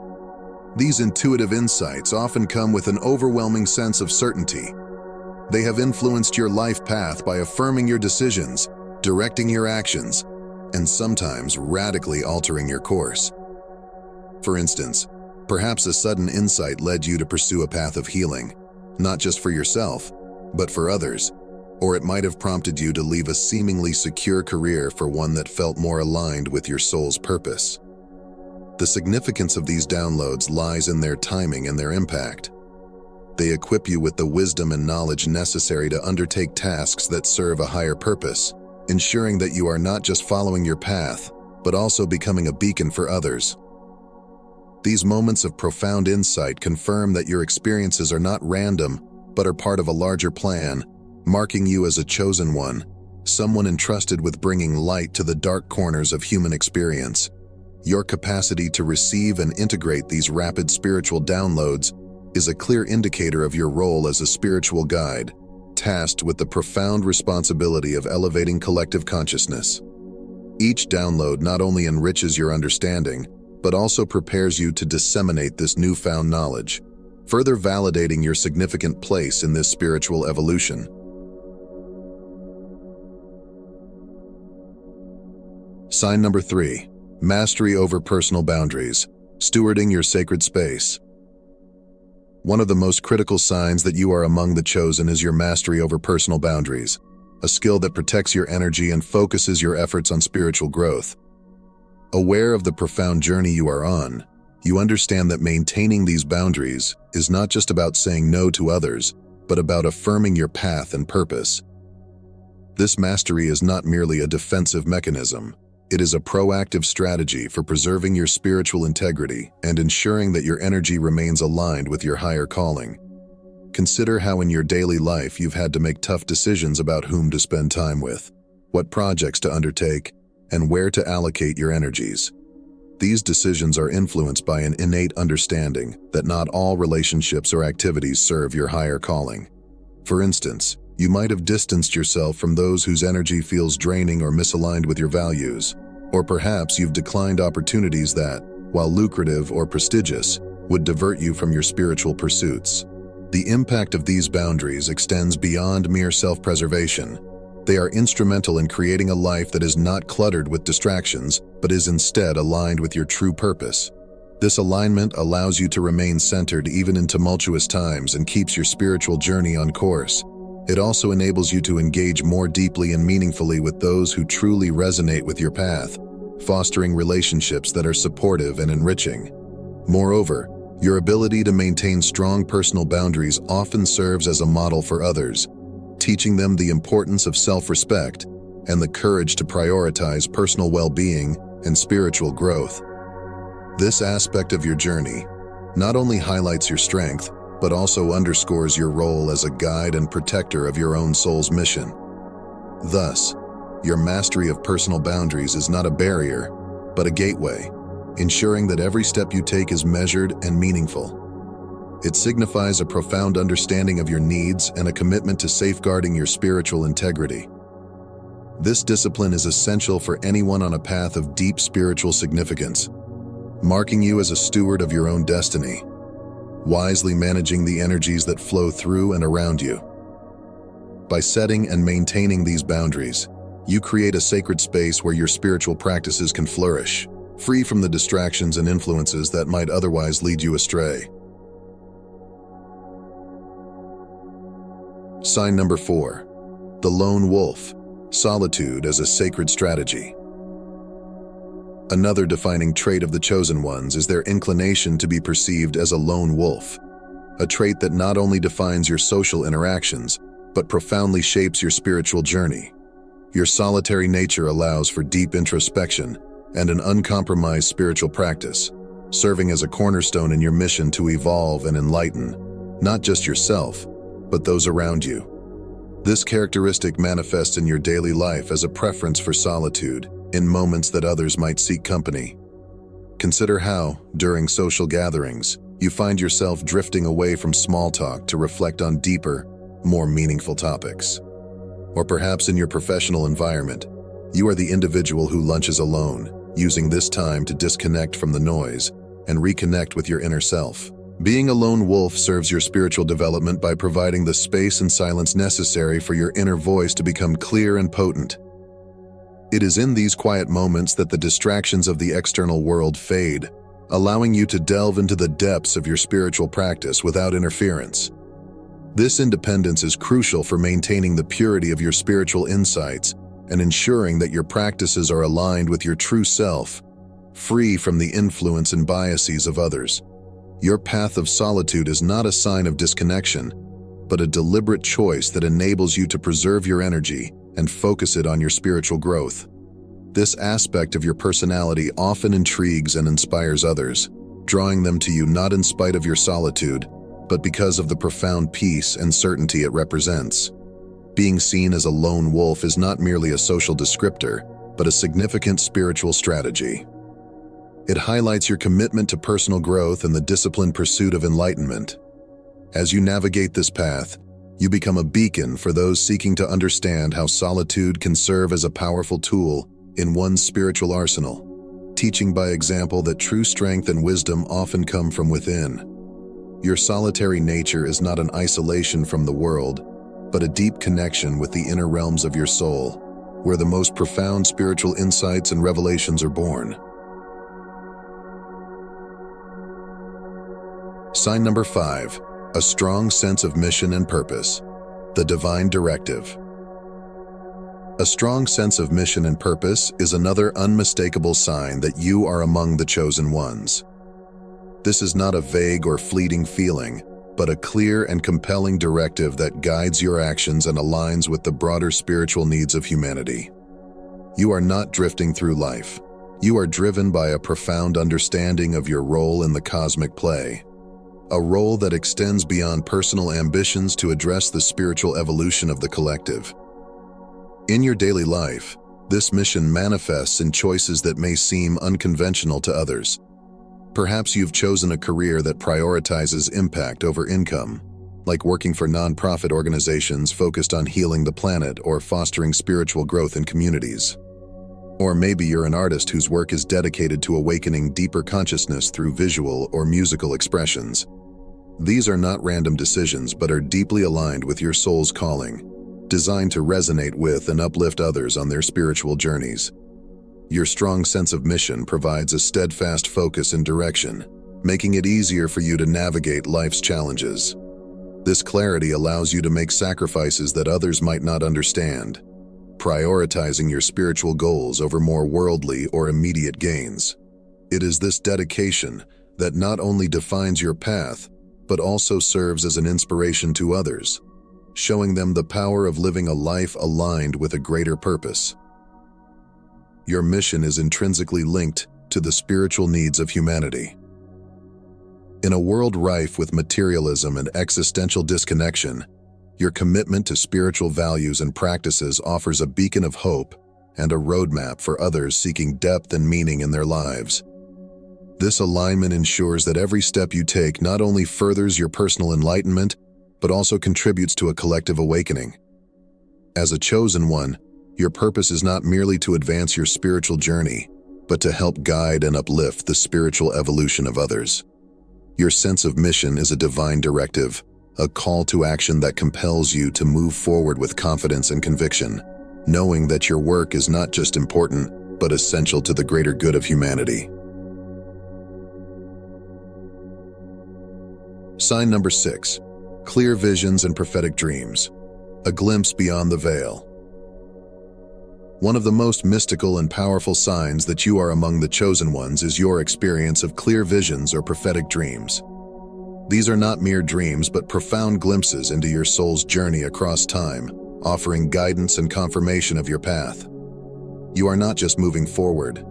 These intuitive insights often come with an overwhelming sense of certainty. They have influenced your life path by affirming your decisions, directing your actions, and sometimes radically altering your course. For instance, perhaps a sudden insight led you to pursue a path of healing, not just for yourself, but for others. Or it might have prompted you to leave a seemingly secure career for one that felt more aligned with your soul's purpose. The significance of these downloads lies in their timing and their impact. They equip you with the wisdom and knowledge necessary to undertake tasks that serve a higher purpose, ensuring that you are not just following your path, but also becoming a beacon for others. These moments of profound insight confirm that your experiences are not random, but are part of a larger plan, marking you as a chosen one, someone entrusted with bringing light to the dark corners of human experience. Your capacity to receive and integrate these rapid spiritual downloads is a clear indicator of your role as a spiritual guide, tasked with the profound responsibility of elevating collective consciousness. Each download not only enriches your understanding, but also prepares you to disseminate this newfound knowledge, further validating your significant place in this spiritual evolution. Sign number 3, mastery over personal boundaries, stewarding your sacred space. One of the most critical signs that you are among the chosen is your mastery over personal boundaries, a skill that protects your energy and focuses your efforts on spiritual growth. Aware of the profound journey you are on, you understand that maintaining these boundaries is not just about saying no to others, but about affirming your path and purpose. This mastery is not merely a defensive mechanism. It is a proactive strategy for preserving your spiritual integrity and ensuring that your energy remains aligned with your higher calling. Consider how in your daily life you've had to make tough decisions about whom to spend time with, what projects to undertake, and where to allocate your energies. These decisions are influenced by an innate understanding that not all relationships or activities serve your higher calling. For instance, you might have distanced yourself from those whose energy feels draining or misaligned with your values, or perhaps you've declined opportunities that, while lucrative or prestigious, would divert you from your spiritual pursuits. The impact of these boundaries extends beyond mere self-preservation. They are instrumental in creating a life that is not cluttered with distractions, but is instead aligned with your true purpose. This alignment allows you to remain centered even in tumultuous times and keeps your spiritual journey on course. It also enables you to engage more deeply and meaningfully with those who truly resonate with your path, fostering relationships that are supportive and enriching. Moreover, your ability to maintain strong personal boundaries often serves as a model for others, teaching them the importance of self-respect and the courage to prioritize personal well-being and spiritual growth. This aspect of your journey not only highlights your strength, but also underscores your role as a guide and protector of your own soul's mission. Thus, your mastery of personal boundaries is not a barrier, but a gateway, ensuring that every step you take is measured and meaningful. It signifies a profound understanding of your needs and a commitment to safeguarding your spiritual integrity. This discipline is essential for anyone on a path of deep spiritual significance, marking you as a steward of your own destiny, wisely managing the energies that flow through and around you. By setting and maintaining these boundaries, you create a sacred space where your spiritual practices can flourish, free from the distractions and influences that might otherwise lead you astray. Sign number 4, the lone wolf, solitude as a sacred strategy. Another defining trait of the chosen ones is their inclination to be perceived as a lone wolf, a trait that not only defines your social interactions, but profoundly shapes your spiritual journey. Your solitary nature allows for deep introspection and an uncompromised spiritual practice, serving as a cornerstone in your mission to evolve and enlighten, not just yourself, but those around you. This characteristic manifests in your daily life as a preference for solitude, in moments that others might seek company. Consider how, during social gatherings, you find yourself drifting away from small talk to reflect on deeper, more meaningful topics. Or perhaps in your professional environment, you are the individual who lunches alone, using this time to disconnect from the noise and reconnect with your inner self. Being a lone wolf serves your spiritual development by providing the space and silence necessary for your inner voice to become clear and potent. It is in these quiet moments that the distractions of the external world fade, allowing you to delve into the depths of your spiritual practice without interference. This independence is crucial for maintaining the purity of your spiritual insights and ensuring that your practices are aligned with your true self, free from the influence and biases of others. Your path of solitude is not a sign of disconnection, but a deliberate choice that enables you to preserve your energy and focus it on your spiritual growth. This aspect of your personality often intrigues and inspires others, drawing them to you not in spite of your solitude, but because of the profound peace and certainty it represents. Being seen as a lone wolf is not merely a social descriptor, but a significant spiritual strategy. It highlights your commitment to personal growth and the disciplined pursuit of enlightenment. As you navigate this path, you become a beacon for those seeking to understand how solitude can serve as a powerful tool in one's spiritual arsenal, teaching by example that true strength and wisdom often come from within. Your solitary nature is not an isolation from the world, but a deep connection with the inner realms of your soul, where the most profound spiritual insights and revelations are born. Sign number 5, a strong sense of mission and purpose, the divine directive. A strong sense of mission and purpose is another unmistakable sign that you are among the chosen ones. This is not a vague or fleeting feeling, but a clear and compelling directive that guides your actions and aligns with the broader spiritual needs of humanity. You are not drifting through life. You are driven by a profound understanding of your role in the cosmic play, a role that extends beyond personal ambitions to address the spiritual evolution of the collective. In your daily life, this mission manifests in choices that may seem unconventional to others. Perhaps you've chosen a career that prioritizes impact over income, like working for nonprofit organizations focused on healing the planet or fostering spiritual growth in communities. Or maybe you're an artist whose work is dedicated to awakening deeper consciousness through visual or musical expressions. These are not random decisions, but are deeply aligned with your soul's calling, designed to resonate with and uplift others on their spiritual journeys. Your strong sense of mission provides a steadfast focus and direction, making it easier for you to navigate life's challenges. This clarity allows you to make sacrifices that others might not understand, prioritizing your spiritual goals over more worldly or immediate gains. It is this dedication that not only defines your path, but also serves as an inspiration to others, showing them the power of living a life aligned with a greater purpose. Your mission is intrinsically linked to the spiritual needs of humanity. In a world rife with materialism and existential disconnection, your commitment to spiritual values and practices offers a beacon of hope and a roadmap for others seeking depth and meaning in their lives. This alignment ensures that every step you take not only furthers your personal enlightenment, but also contributes to a collective awakening. As a chosen one, your purpose is not merely to advance your spiritual journey, but to help guide and uplift the spiritual evolution of others. Your sense of mission is a divine directive, a call to action that compels you to move forward with confidence and conviction, knowing that your work is not just important, but essential to the greater good of humanity. Sign number 6, clear visions and prophetic dreams, a glimpse beyond the veil. One of the most mystical and powerful signs that you are among the chosen ones is your experience of clear visions or prophetic dreams. These are not mere dreams, but profound glimpses into your soul's journey across time, offering guidance and confirmation of your path. You are not just moving forward.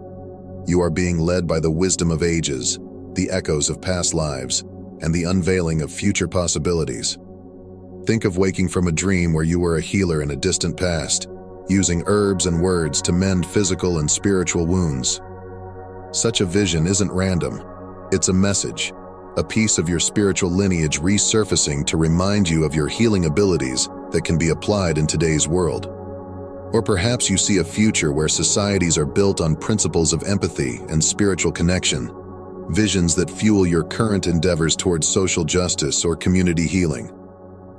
You are being led by the wisdom of ages, the echoes of past lives, and the unveiling of future possibilities. Think of waking from a dream where you were a healer in a distant past, using herbs and words to mend physical and spiritual wounds. Such a vision isn't random. It's a message, a piece of your spiritual lineage resurfacing to remind you of your healing abilities that can be applied in today's world. Or perhaps you see a future where societies are built on principles of empathy and spiritual connection, visions that fuel your current endeavors towards social justice or community healing.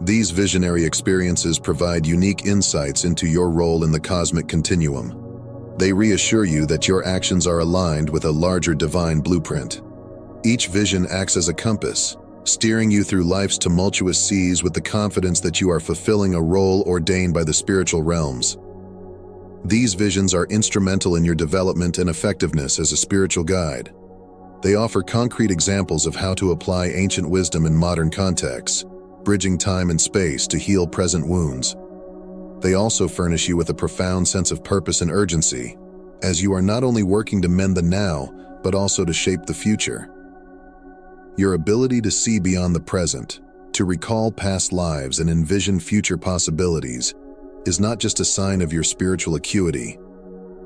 These visionary experiences provide unique insights into your role in the cosmic continuum. They reassure you that your actions are aligned with a larger divine blueprint. Each vision acts as a compass, steering you through life's tumultuous seas with the confidence that you are fulfilling a role ordained by the spiritual realms. These visions are instrumental in your development and effectiveness as a spiritual guide. They offer concrete examples of how to apply ancient wisdom in modern contexts, bridging time and space to heal present wounds. They also furnish you with a profound sense of purpose and urgency, as you are not only working to mend the now, but also to shape the future. Your ability to see beyond the present, to recall past lives and envision future possibilities, is not just a sign of your spiritual acuity.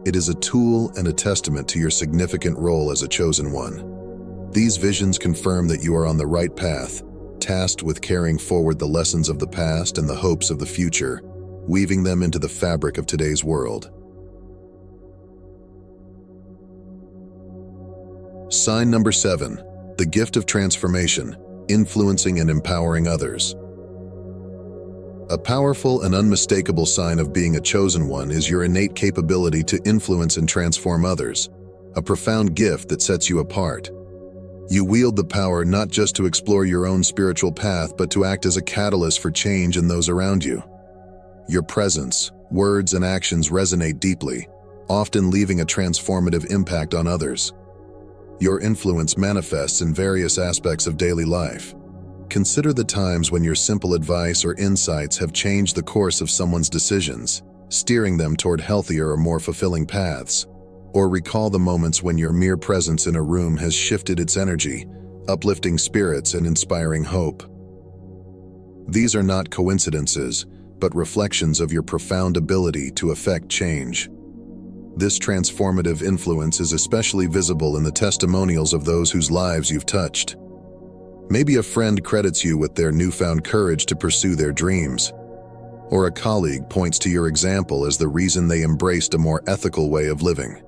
It is a tool and a testament to your significant role as a chosen one. These visions confirm that you are on the right path, tasked with carrying forward the lessons of the past and the hopes of the future, weaving them into the fabric of today's world. Sign number 7. The gift of transformation, influencing and empowering others. A powerful and unmistakable sign of being a chosen one is your innate capability to influence and transform others, a profound gift that sets you apart. You wield the power not just to explore your own spiritual path, but to act as a catalyst for change in those around you. Your presence, words, and actions resonate deeply, often leaving a transformative impact on others. Your influence manifests in various aspects of daily life. Consider the times when your simple advice or insights have changed the course of someone's decisions, steering them toward healthier or more fulfilling paths. Or recall the moments when your mere presence in a room has shifted its energy, uplifting spirits and inspiring hope. These are not coincidences, but reflections of your profound ability to affect change. This transformative influence is especially visible in the testimonials of those whose lives you've touched. Maybe a friend credits you with their newfound courage to pursue their dreams, or a colleague points to your example as the reason they embraced a more ethical way of living.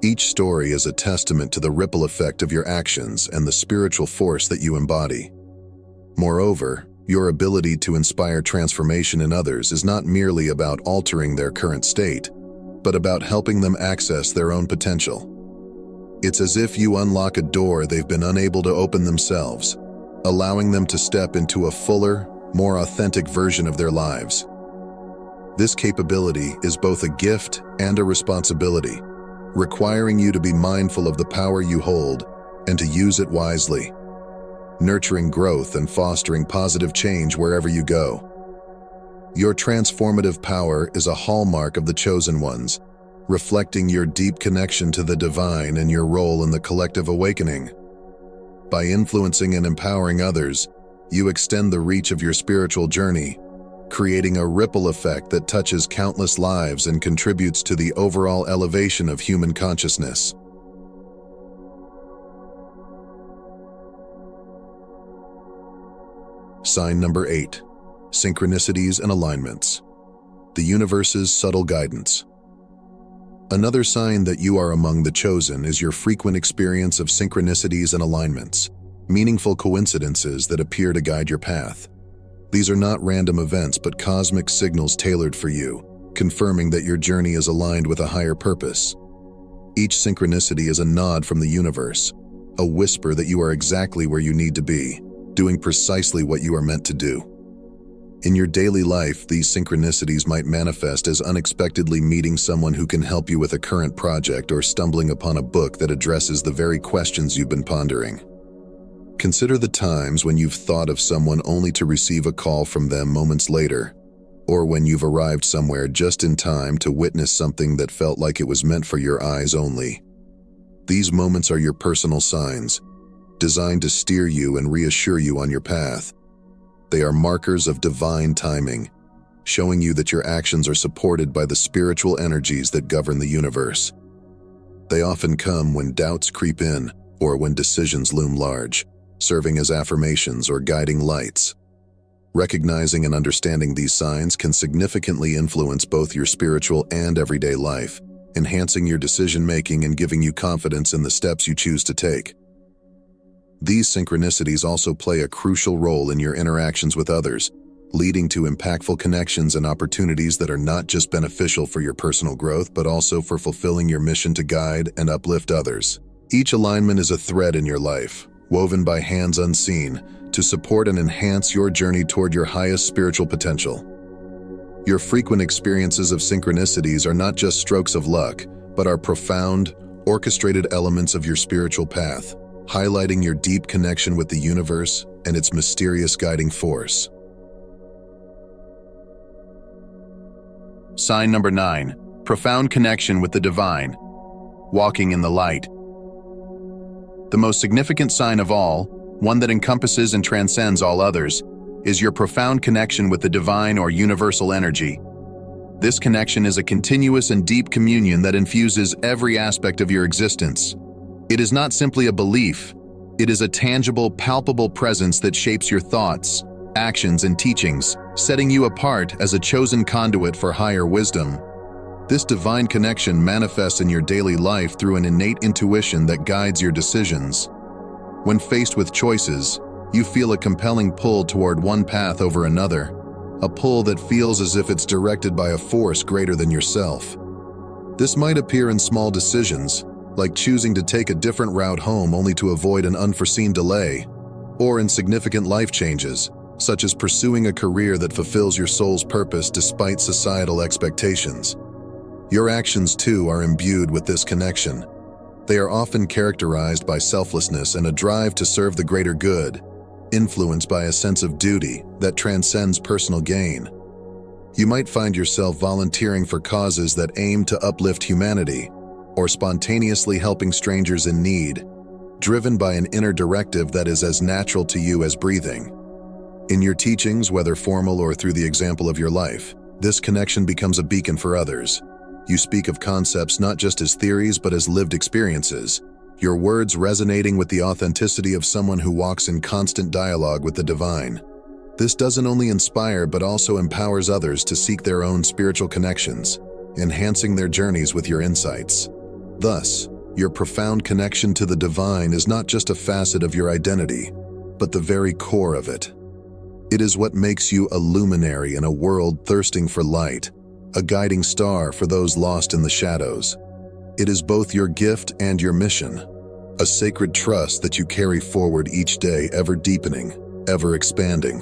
Each story is a testament to the ripple effect of your actions and the spiritual force that you embody. Moreover, your ability to inspire transformation in others is not merely about altering their current state, but about helping them access their own potential. It's as if you unlock a door they've been unable to open themselves, allowing them to step into a fuller, more authentic version of their lives. This capability is both a gift and a responsibility, requiring you to be mindful of the power you hold and to use it wisely, nurturing growth and fostering positive change wherever you go. Your transformative power is a hallmark of the chosen ones, reflecting your deep connection to the divine and your role in the collective awakening. By influencing and empowering others, you extend the reach of your spiritual journey, creating a ripple effect that touches countless lives and contributes to the overall elevation of human consciousness. Sign number 8. Synchronicities and alignments. The universe's subtle guidance. Another sign that you are among the chosen is your frequent experience of synchronicities and alignments, meaningful coincidences that appear to guide your path. These are not random events but cosmic signals tailored for you, confirming that your journey is aligned with a higher purpose. Each synchronicity is a nod from the universe, a whisper that you are exactly where you need to be, doing precisely what you are meant to do. In your daily life, these synchronicities might manifest as unexpectedly meeting someone who can help you with a current project or stumbling upon a book that addresses the very questions you've been pondering. Consider the times when you've thought of someone only to receive a call from them moments later, or when you've arrived somewhere just in time to witness something that felt like it was meant for your eyes only. These moments are your personal signs, designed to steer you and reassure you on your path. They are markers of divine timing, showing you that your actions are supported by the spiritual energies that govern the universe. They often come when doubts creep in or when decisions loom large, serving as affirmations or guiding lights. Recognizing and understanding these signs can significantly influence both your spiritual and everyday life, enhancing your decision-making and giving you confidence in the steps you choose to take. These synchronicities also play a crucial role in your interactions with others, leading to impactful connections and opportunities that are not just beneficial for your personal growth, but also for fulfilling your mission to guide and uplift others. Each alignment is a thread in your life, woven by hands unseen, to support and enhance your journey toward your highest spiritual potential. Your frequent experiences of synchronicities are not just strokes of luck, but are profound, orchestrated elements of your spiritual path, highlighting your deep connection with the universe and its mysterious guiding force. Sign number 9. Profound connection with the divine. Walking in the light. The most significant sign of all, one that encompasses and transcends all others, is your profound connection with the divine or universal energy. This connection is a continuous and deep communion that infuses every aspect of your existence. It is not simply a belief. It is a tangible, palpable presence that shapes your thoughts, actions, and teachings, setting you apart as a chosen conduit for higher wisdom. This divine connection manifests in your daily life through an innate intuition that guides your decisions. When faced with choices, you feel a compelling pull toward one path over another, a pull that feels as if it's directed by a force greater than yourself. This might appear in small decisions, like choosing to take a different route home only to avoid an unforeseen delay, or in significant life changes, such as pursuing a career that fulfills your soul's purpose despite societal expectations. Your actions, too, are imbued with this connection. They are often characterized by selflessness and a drive to serve the greater good, influenced by a sense of duty that transcends personal gain. You might find yourself volunteering for causes that aim to uplift humanity, or spontaneously helping strangers in need, driven by an inner directive that is as natural to you as breathing. In your teachings, whether formal or through the example of your life, this connection becomes a beacon for others. You speak of concepts not just as theories but as lived experiences, your words resonating with the authenticity of someone who walks in constant dialogue with the divine. This doesn't only inspire but also empowers others to seek their own spiritual connections, enhancing their journeys with your insights. Thus, your profound connection to the divine is not just a facet of your identity, but the very core of it. It is what makes you a luminary in a world thirsting for light, a guiding star for those lost in the shadows. It is both your gift and your mission, a sacred trust that you carry forward each day, ever deepening, ever expanding.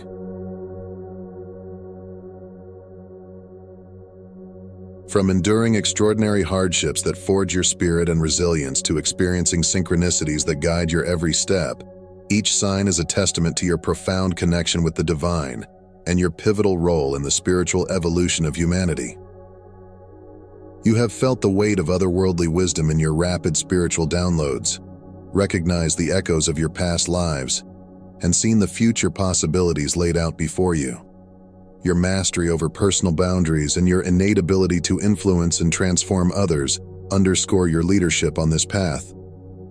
From enduring extraordinary hardships that forge your spirit and resilience to experiencing synchronicities that guide your every step, each sign is a testament to your profound connection with the divine and your pivotal role in the spiritual evolution of humanity. You have felt the weight of otherworldly wisdom in your rapid spiritual downloads, recognized the echoes of your past lives, and seen the future possibilities laid out before you. Your mastery over personal boundaries and your innate ability to influence and transform others underscore your leadership on this path.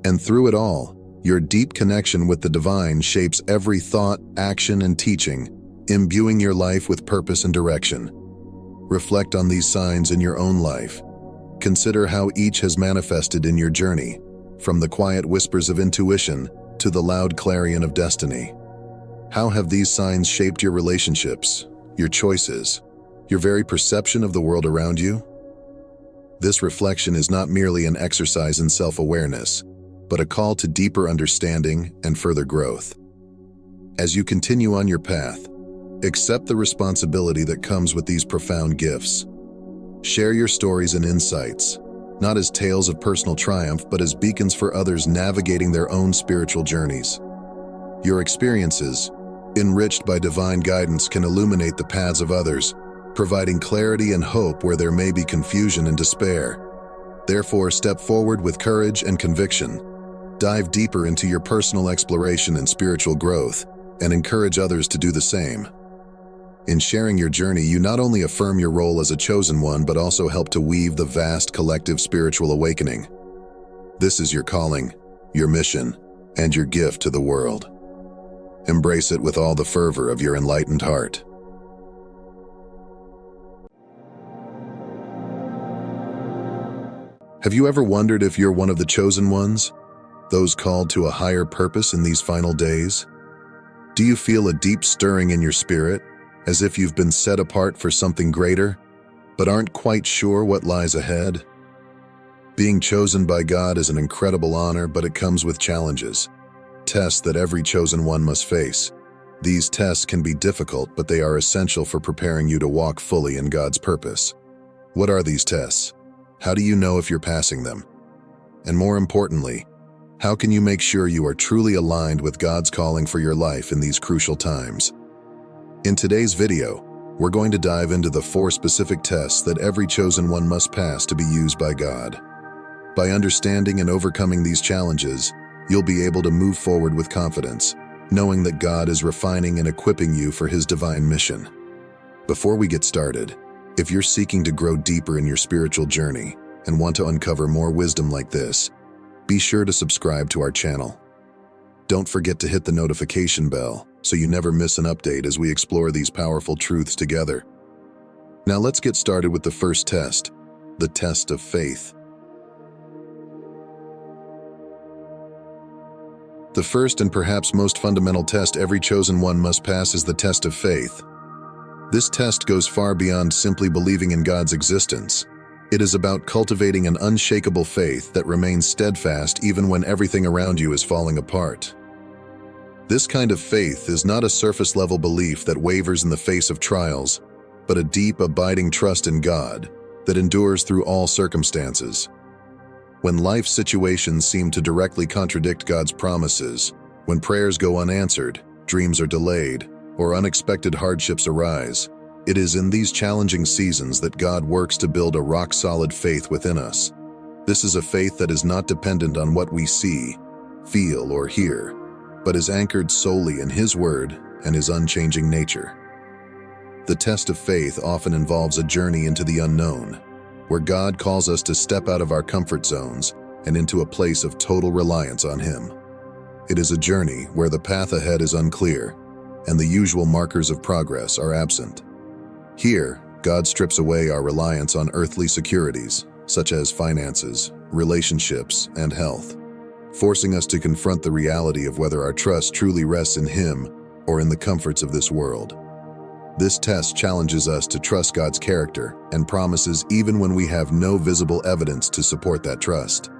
And through it all, your deep connection with the divine shapes every thought, action, and teaching, imbuing your life with purpose and direction. Reflect on these signs in your own life. Consider how each has manifested in your journey, from the quiet whispers of intuition to the loud clarion of destiny. How have these signs shaped your relationships, your choices, your very perception of the world around you? This reflection is not merely an exercise in self-awareness, but a call to deeper understanding and further growth. As you continue on your path, accept the responsibility that comes with these profound gifts. Share your stories and insights, not as tales of personal triumph, but as beacons for others navigating their own spiritual journeys. Your experiences, enriched by divine guidance, can illuminate the paths of others, providing clarity and hope where there may be confusion and despair. Therefore, step forward with courage and conviction. Dive deeper into your personal exploration and spiritual growth, and encourage others to do the same. In sharing your journey, you not only affirm your role as a chosen one, but also help to weave the vast collective spiritual awakening. This is your calling, your mission, and your gift to the world. Embrace it with all the fervor of your enlightened heart. Have you ever wondered if you're one of the chosen ones, those called to a higher purpose in these final days? Do you feel a deep stirring in your spirit, as if you've been set apart for something greater, but aren't quite sure what lies ahead? Being chosen by God is an incredible honor, but it comes with challenges. Tests that every chosen one must face. These tests can be difficult, but they are essential for preparing you to walk fully in God's purpose. What are these tests? How do you know if you're passing them? And more importantly, how can you make sure you are truly aligned with God's calling for your life in these crucial times? In today's video, we're going to dive into the 4 specific tests that every chosen one must pass to be used by God. By understanding and overcoming these challenges, you'll be able to move forward with confidence, knowing that God is refining and equipping you for His divine mission. Before we get started, if you're seeking to grow deeper in your spiritual journey and want to uncover more wisdom like this, be sure to subscribe to our channel. Don't forget to hit the notification bell so you never miss an update as we explore these powerful truths together. Now let's get started with the first test, the test of faith. The first and perhaps most fundamental test every chosen one must pass is the test of faith. This test goes far beyond simply believing in God's existence. It is about cultivating an unshakable faith that remains steadfast even when everything around you is falling apart. This kind of faith is not a surface-level belief that wavers in the face of trials, but a deep, abiding trust in God that endures through all circumstances. When life situations seem to directly contradict God's promises, when prayers go unanswered, dreams are delayed, or unexpected hardships arise, it is in these challenging seasons that God works to build a rock-solid faith within us. This is a faith that is not dependent on what we see, feel, or hear, but is anchored solely in His Word and His unchanging nature. The test of faith often involves a journey into the unknown, where God calls us to step out of our comfort zones and into a place of total reliance on Him. It is a journey where the path ahead is unclear and the usual markers of progress are absent. Here, God strips away our reliance on earthly securities, such as finances, relationships, and health, forcing us to confront the reality of whether our trust truly rests in Him or in the comforts of this world. This test challenges us to trust God's character and promises even when we have no visible evidence to support that trust.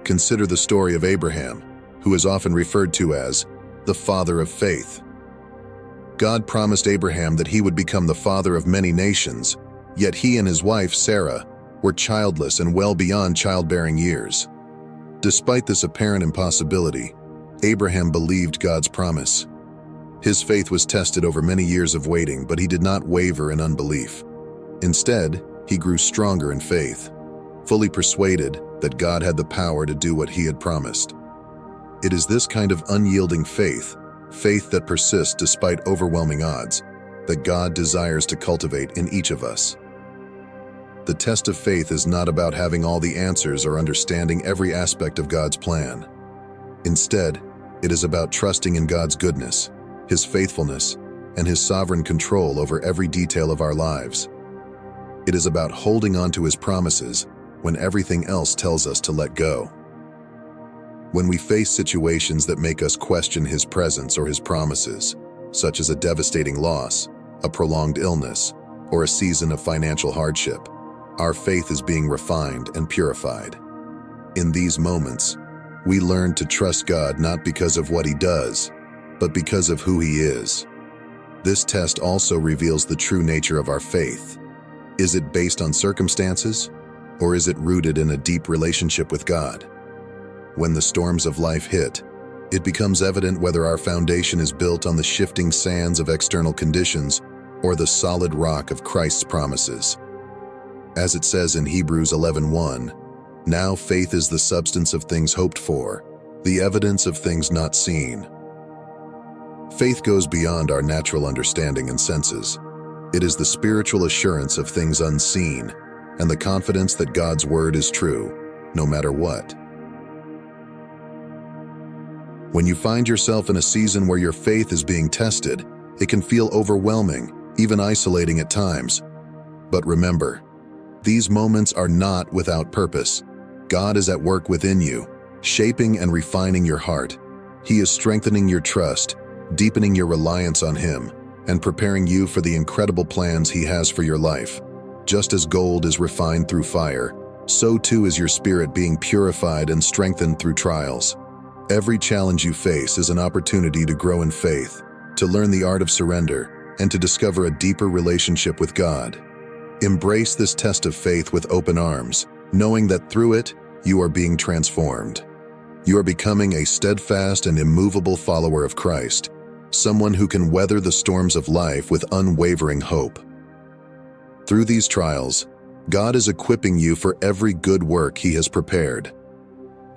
Consider the story of Abraham, who is often referred to as the father of faith. God promised Abraham that he would become the father of many nations, yet he and his wife, Sarah, were childless and well beyond childbearing years. Despite this apparent impossibility, Abraham believed God's promise. His faith was tested over many years of waiting, but he did not waver in unbelief. Instead, he grew stronger in faith, fully persuaded that God had the power to do what He had promised. It is this kind of unyielding faith that persists despite overwhelming odds, that God desires to cultivate in each of us. The test of faith is not about having all the answers or understanding every aspect of God's plan. Instead, it is about trusting in God's goodness, His faithfulness, and His sovereign control over every detail of our lives. It is about holding on to His promises when everything else tells us to let go. When we face situations that make us question His presence or His promises, such as a devastating loss, a prolonged illness, or a season of financial hardship, our faith is being refined and purified. In these moments, we learn to trust God not because of what He does, but because of who He is. This test also reveals the true nature of our faith. Is it based on circumstances, or is it rooted in a deep relationship with God? When the storms of life hit, it becomes evident whether our foundation is built on the shifting sands of external conditions or the solid rock of Christ's promises. As it says in Hebrews 11:1, "Now faith is the substance of things hoped for, the evidence of things not seen." Faith goes beyond our natural understanding and senses. It is the spiritual assurance of things unseen and the confidence that God's word is true, no matter what. When you find yourself in a season where your faith is being tested, it can feel overwhelming, even isolating at times. But remember, these moments are not without purpose. God is at work within you, shaping and refining your heart. He is strengthening your trust, deepening your reliance on Him, and preparing you for the incredible plans He has for your life. Just as gold is refined through fire, so too is your spirit being purified and strengthened through trials. Every challenge you face is an opportunity to grow in faith, to learn the art of surrender, and to discover a deeper relationship with God. Embrace this test of faith with open arms, knowing that through it, you are being transformed. You are becoming a steadfast and immovable follower of Christ, someone who can weather the storms of life with unwavering hope. Through these trials, God is equipping you for every good work He has prepared.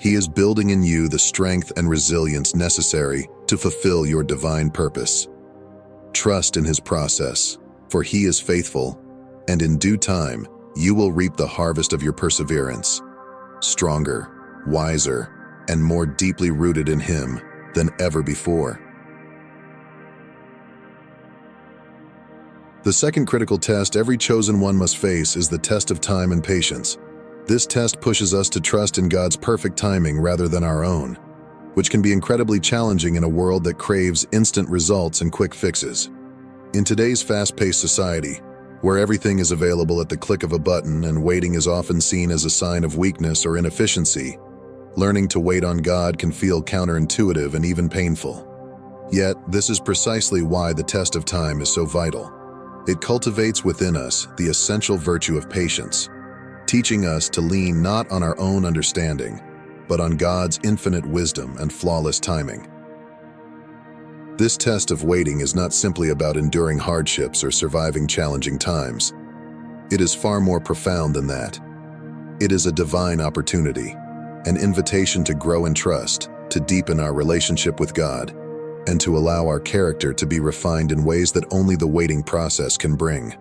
He is building in you the strength and resilience necessary to fulfill your divine purpose. Trust in His process, for He is faithful, and in due time, you will reap the harvest of your perseverance, stronger, wiser, and more deeply rooted in Him than ever before. The second critical test every chosen one must face is the test of time and patience. This test pushes us to trust in God's perfect timing rather than our own, which can be incredibly challenging in a world that craves instant results and quick fixes. In today's fast-paced society, where everything is available at the click of a button and waiting is often seen as a sign of weakness or inefficiency, learning to wait on God can feel counterintuitive and even painful. Yet, this is precisely why the test of time is so vital. It cultivates within us the essential virtue of patience, teaching us to lean not on our own understanding, but on God's infinite wisdom and flawless timing. This test of waiting is not simply about enduring hardships or surviving challenging times. It is far more profound than that. It is a divine opportunity, an invitation to grow in trust, to deepen our relationship with God, and to allow our character to be refined in ways that only the waiting process can bring.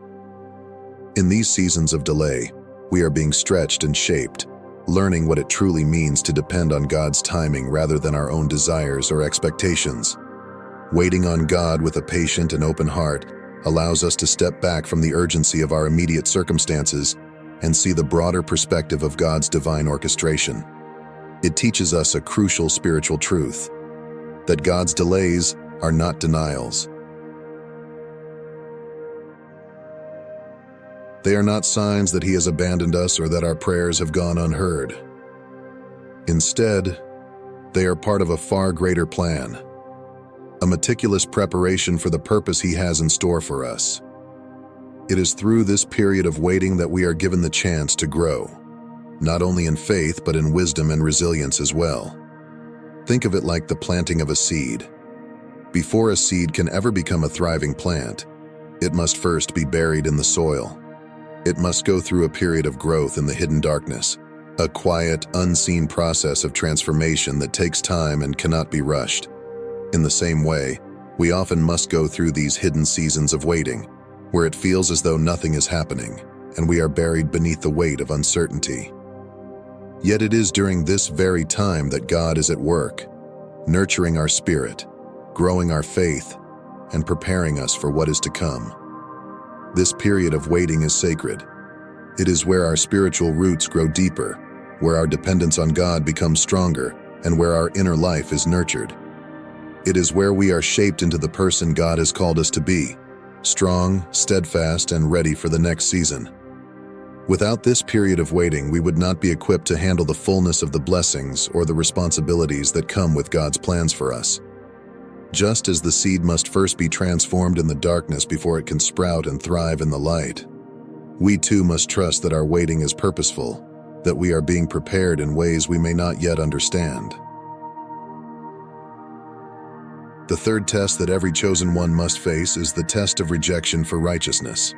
In these seasons of delay, we are being stretched and shaped, learning what it truly means to depend on God's timing rather than our own desires or expectations. Waiting on God with a patient and open heart allows us to step back from the urgency of our immediate circumstances and see the broader perspective of God's divine orchestration. It teaches us a crucial spiritual truth: that God's delays are not denials. They are not signs that He has abandoned us or that our prayers have gone unheard. Instead, they are part of a far greater plan, a meticulous preparation for the purpose He has in store for us. It is through this period of waiting that we are given the chance to grow, not only in faith but in wisdom and resilience as well. Think of it like the planting of a seed. Before a seed can ever become a thriving plant, it must first be buried in the soil. It must go through a period of growth in the hidden darkness, a quiet, unseen process of transformation that takes time and cannot be rushed. In the same way, we often must go through these hidden seasons of waiting, where it feels as though nothing is happening, and we are buried beneath the weight of uncertainty. Yet it is during this very time that God is at work, nurturing our spirit, growing our faith, and preparing us for what is to come. This period of waiting is sacred. It is where our spiritual roots grow deeper, where our dependence on God becomes stronger, and where our inner life is nurtured. It is where we are shaped into the person God has called us to be, strong, steadfast, and ready for the next season. Without this period of waiting, we would not be equipped to handle the fullness of the blessings or the responsibilities that come with God's plans for us. Just as the seed must first be transformed in the darkness before it can sprout and thrive in the light, we too must trust that our waiting is purposeful, that we are being prepared in ways we may not yet understand. The third test that every chosen one must face is the test of rejection for righteousness.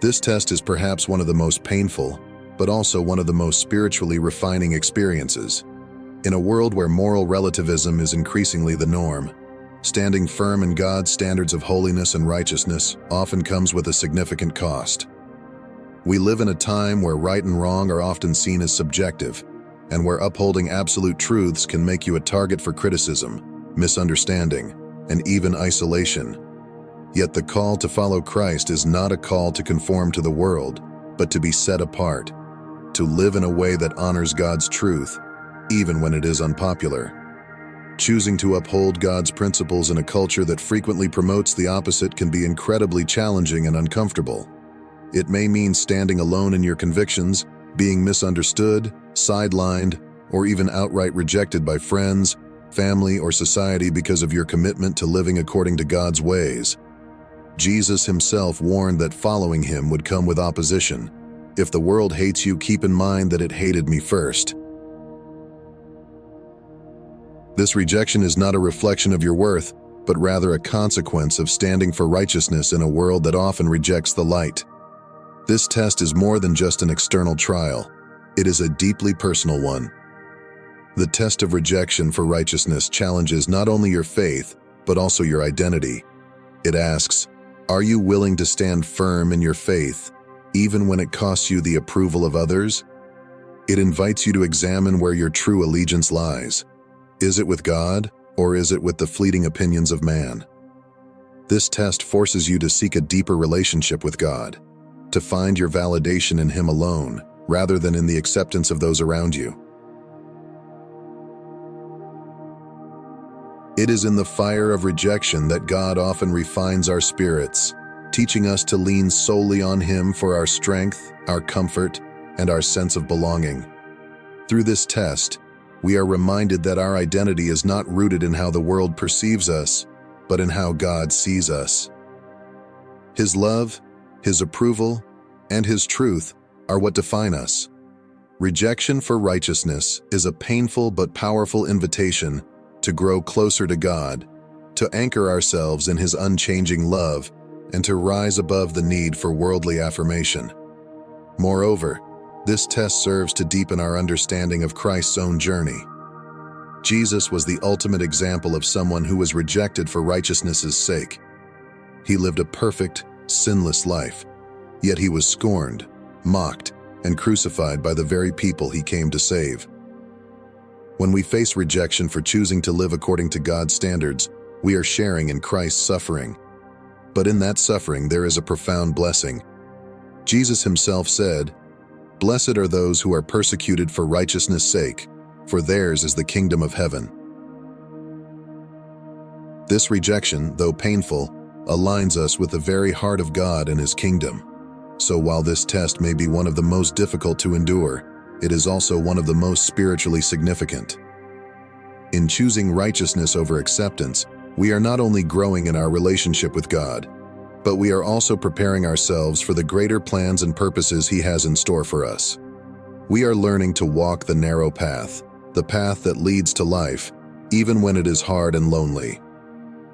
This test is perhaps one of the most painful, but also one of the most spiritually refining experiences. In a world where moral relativism is increasingly the norm, standing firm in God's standards of holiness and righteousness often comes with a significant cost. We live in a time where right and wrong are often seen as subjective, and where upholding absolute truths can make you a target for criticism, misunderstanding, and even isolation. Yet the call to follow Christ is not a call to conform to the world, but to be set apart, to live in a way that honors God's truth, even when it is unpopular. Choosing to uphold God's principles in a culture that frequently promotes the opposite can be incredibly challenging and uncomfortable. It may mean standing alone in your convictions, Being misunderstood, sidelined, or even outright rejected by friends, family, or society because of your commitment to living according to God's ways. Jesus himself warned that following him would come with opposition. If the world hates you, keep in mind that it hated me first. This rejection is not a reflection of your worth, but rather a consequence of standing for righteousness in a world that often rejects the light. This test is more than just an external trial. It is a deeply personal one. The test of rejection for righteousness challenges not only your faith, but also your identity. It asks, are you willing to stand firm in your faith, even when it costs you the approval of others? It invites you to examine where your true allegiance lies. Is it with God, or is it with the fleeting opinions of man? This test forces you to seek a deeper relationship with God, to find your validation in Him alone, rather than in the acceptance of those around you. It is in the fire of rejection that God often refines our spirits, teaching us to lean solely on Him for our strength, our comfort, and our sense of belonging. Through this test, we are reminded that our identity is not rooted in how the world perceives us, but in how God sees us. His love, His approval, and His truth are what define us. Rejection for righteousness is a painful but powerful invitation to grow closer to God, to anchor ourselves in His unchanging love, and to rise above the need for worldly affirmation. Moreover, this test serves to deepen our understanding of Christ's own journey. Jesus was the ultimate example of someone who was rejected for righteousness' sake. He lived a perfect, sinless life, yet He was scorned, mocked, and crucified by the very people He came to save. When we face rejection for choosing to live according to God's standards, we are sharing in Christ's suffering. But in that suffering, there is a profound blessing. Jesus himself said, "Blessed are those who are persecuted for righteousness' sake, for theirs is the kingdom of heaven." This rejection, though painful, aligns us with the very heart of God and His kingdom. So while this test may be one of the most difficult to endure, it is also one of the most spiritually significant. In choosing righteousness over acceptance, we are not only growing in our relationship with God, but we are also preparing ourselves for the greater plans and purposes He has in store for us. We are learning to walk the narrow path, the path that leads to life, even when it is hard and lonely.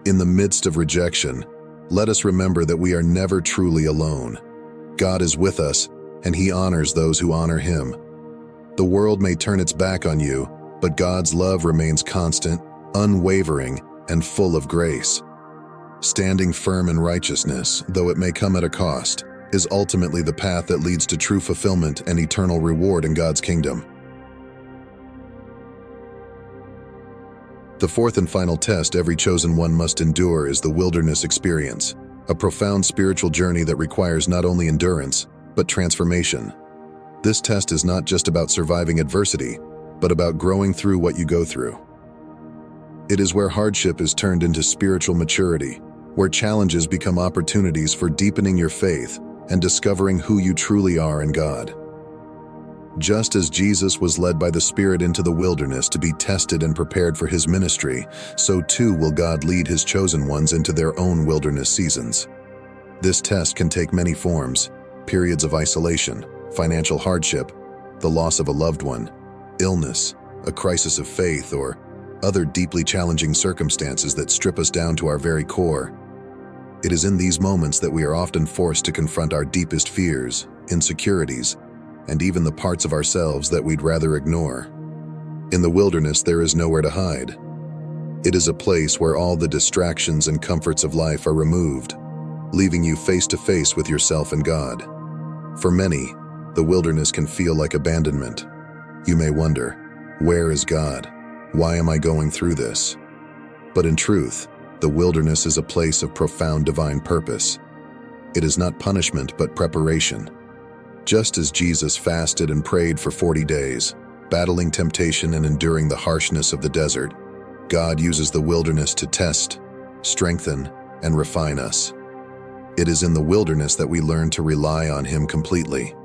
In the midst of rejection, let us remember that we are never truly alone. God is with us, and He honors those who honor Him. The world may turn its back on you, but God's love remains constant, unwavering, and full of grace. Standing firm in righteousness, though it may come at a cost, is ultimately the path that leads to true fulfillment and eternal reward in God's kingdom. The fourth and final test every chosen one must endure is the wilderness experience, a profound spiritual journey that requires not only endurance, but transformation. This test is not just about surviving adversity, but about growing through what you go through. It is where hardship is turned into spiritual maturity, where challenges become opportunities for deepening your faith and discovering who you truly are in God. Just as Jesus was led by the Spirit into the wilderness to be tested and prepared for His ministry, so too will God lead His chosen ones into their own wilderness seasons. This test can take many forms: periods of isolation, financial hardship, the loss of a loved one, illness, a crisis of faith, or other deeply challenging circumstances that strip us down to our very core. It is in these moments that we are often forced to confront our deepest fears, insecurities, and even the parts of ourselves that we'd rather ignore. In the wilderness, there is nowhere to hide. It is a place where all the distractions and comforts of life are removed, leaving you face to face with yourself and God. For many, the wilderness can feel like abandonment. You may wonder, where is God? Why am I going through this? But in truth, the wilderness is a place of profound divine purpose. It is not punishment, but preparation. Just as Jesus fasted and prayed for 40 days, battling temptation and enduring the harshness of the desert, God uses the wilderness to test, strengthen, and refine us. It is in the wilderness that we learn to rely on Him completely.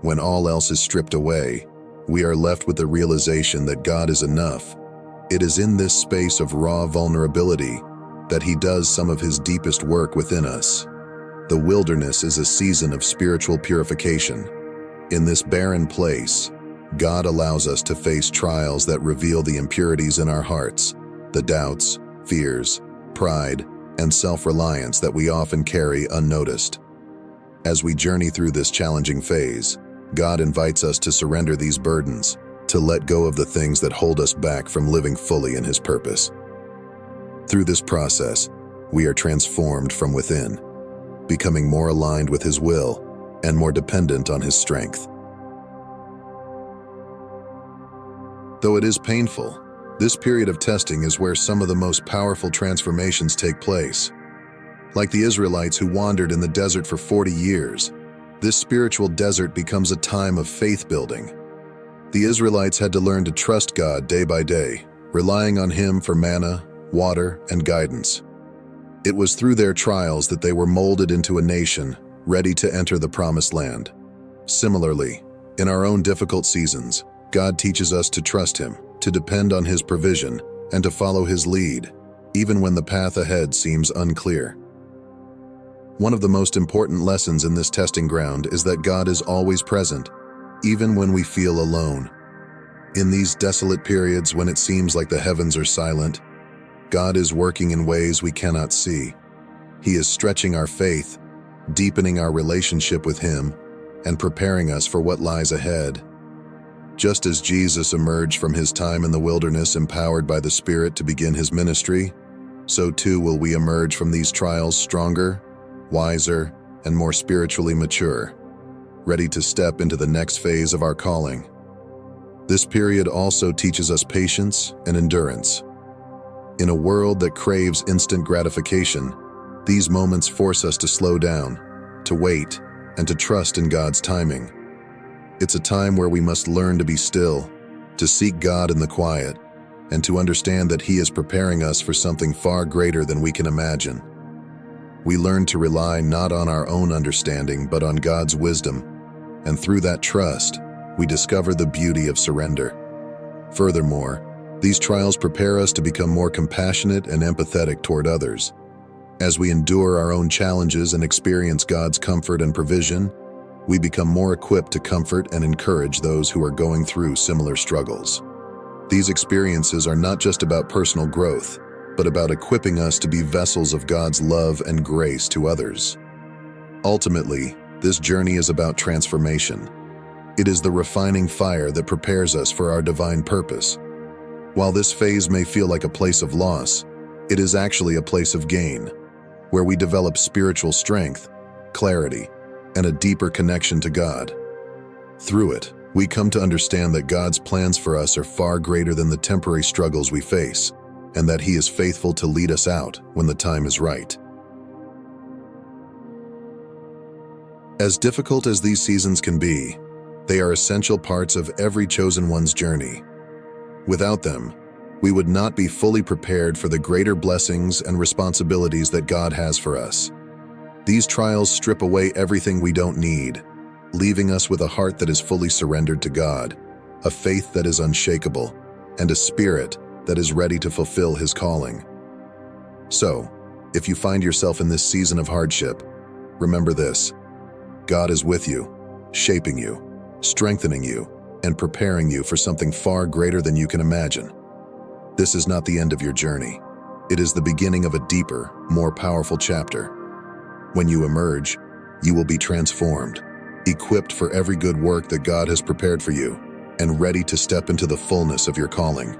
When all else is stripped away, we are left with the realization that God is enough. It is in this space of raw vulnerability that He does some of His deepest work within us. The wilderness is a season of spiritual purification. In this barren place, God allows us to face trials that reveal the impurities in our hearts, the doubts, fears, pride, and self-reliance that we often carry unnoticed. As we journey through this challenging phase, God invites us to surrender these burdens, to let go of the things that hold us back from living fully in His purpose. Through this process, we are transformed from within, becoming more aligned with His will and more dependent on His strength. Though it is painful, this period of testing is where some of the most powerful transformations take place. Like the Israelites who wandered in the desert for 40 years, this spiritual desert becomes a time of faith building. The Israelites had to learn to trust God day by day, relying on Him for manna, water, and guidance. It was through their trials that they were molded into a nation ready to enter the promised land. Similarly, in our own difficult seasons, God teaches us to trust Him, to depend on His provision, and to follow His lead, even when the path ahead seems unclear. One of the most important lessons in this testing ground is that God is always present, even when we feel alone. In these desolate periods when it seems like the heavens are silent, God is working in ways we cannot see. He is stretching our faith, deepening our relationship with Him, and preparing us for what lies ahead. Just as Jesus emerged from His time in the wilderness empowered by the Spirit to begin His ministry, so too will we emerge from these trials stronger, wiser, and more spiritually mature, ready to step into the next phase of our calling. This period also teaches us patience and endurance. In a world that craves instant gratification, these moments force us to slow down, to wait, and to trust in God's timing. It's a time where we must learn to be still, to seek God in the quiet, and to understand that He is preparing us for something far greater than we can imagine. We learn to rely not on our own understanding but on God's wisdom, and through that trust, we discover the beauty of surrender. Furthermore, these trials prepare us to become more compassionate and empathetic toward others. As we endure our own challenges and experience God's comfort and provision, we become more equipped to comfort and encourage those who are going through similar struggles. These experiences are not just about personal growth, but about equipping us to be vessels of God's love and grace to others. Ultimately, this journey is about transformation. It is the refining fire that prepares us for our divine purpose. While this phase may feel like a place of loss, it is actually a place of gain, where we develop spiritual strength, clarity, and a deeper connection to God. Through it, we come to understand that God's plans for us are far greater than the temporary struggles we face, and that He is faithful to lead us out when the time is right. As difficult as these seasons can be, they are essential parts of every chosen one's journey. Without them, we would not be fully prepared for the greater blessings and responsibilities that God has for us. These trials strip away everything we don't need, leaving us with a heart that is fully surrendered to God, a faith that is unshakable, and a spirit that is ready to fulfill His calling. So, if you find yourself in this season of hardship, remember this: God is with you, shaping you, strengthening you, and preparing you for something far greater than you can imagine. This is not the end of your journey. It is the beginning of a deeper, more powerful chapter. When you emerge, you will be transformed, equipped for every good work that God has prepared for you, and ready to step into the fullness of your calling.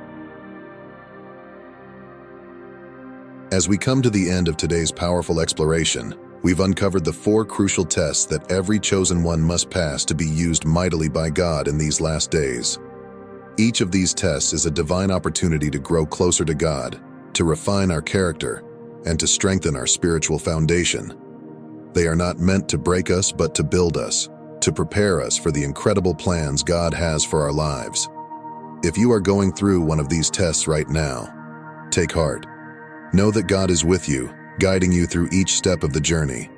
As we come to the end of today's powerful exploration, we've uncovered the 4 crucial tests that every chosen one must pass to be used mightily by God in these last days. Each of these tests is a divine opportunity to grow closer to God, to refine our character, and to strengthen our spiritual foundation. They are not meant to break us but to build us, to prepare us for the incredible plans God has for our lives. If you are going through one of these tests right now, take heart. Know that God is with you, guiding you through each step of the journey.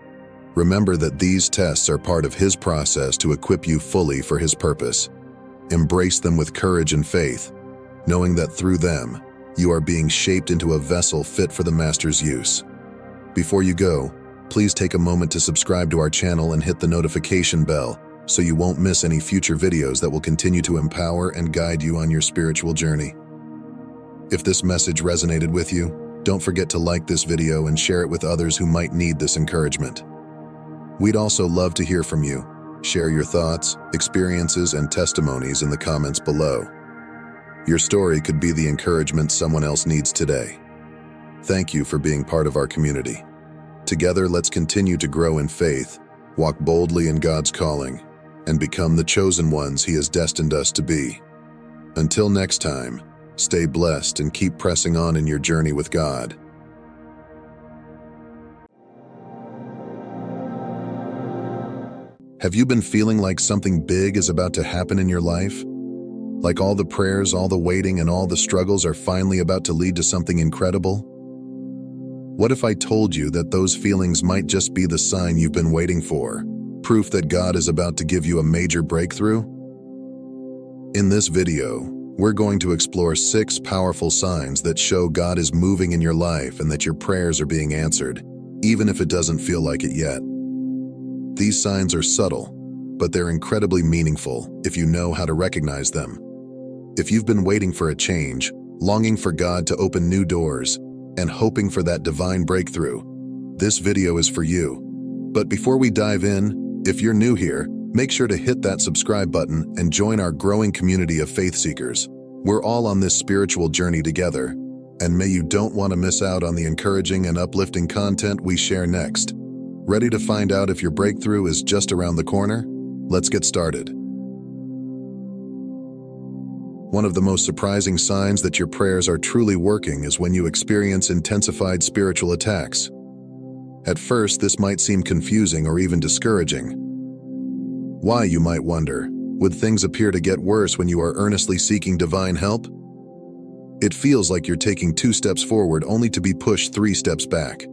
Remember that these tests are part of His process to equip you fully for His purpose. Embrace them with courage and faith, knowing that through them, you are being shaped into a vessel fit for the Master's use. Before you go, please take a moment to subscribe to our channel and hit the notification bell so you won't miss any future videos that will continue to empower and guide you on your spiritual journey. If this message resonated with you, don't forget to like this video and share it with others who might need this encouragement. We'd also love to hear from you. Share your thoughts, experiences, and testimonies in the comments below. Your story could be the encouragement someone else needs today. Thank you for being part of our community. Together, let's continue to grow in faith, walk boldly in God's calling, and become the chosen ones He has destined us to be. Until next time, stay blessed and keep pressing on in your journey with God. Have you been feeling like something big is about to happen in your life? Like all the prayers, all the waiting, and all the struggles are finally about to lead to something incredible? What if I told you that those feelings might just be the sign you've been waiting for, proof that God is about to give you a major breakthrough? In this video, we're going to explore 6 powerful signs that show God is moving in your life and that your prayers are being answered, even if it doesn't feel like it yet. These signs are subtle, but they're incredibly meaningful if you know how to recognize them. If you've been waiting for a change, longing for God to open new doors, and hoping for that divine breakthrough, this video is for you. But before we dive in, if you're new here, make sure to hit that subscribe button and join our growing community of faith seekers. We're all on this spiritual journey together, and may you don't want to miss out on the encouraging and uplifting content we share next. Ready to find out if your breakthrough is just around the corner? Let's get started. One of the most surprising signs that your prayers are truly working is when you experience intensified spiritual attacks. At first, this might seem confusing or even discouraging. Why, you might wonder, would things appear to get worse when you are earnestly seeking divine help? It feels like you're taking 2 steps forward only to be pushed 3 steps back.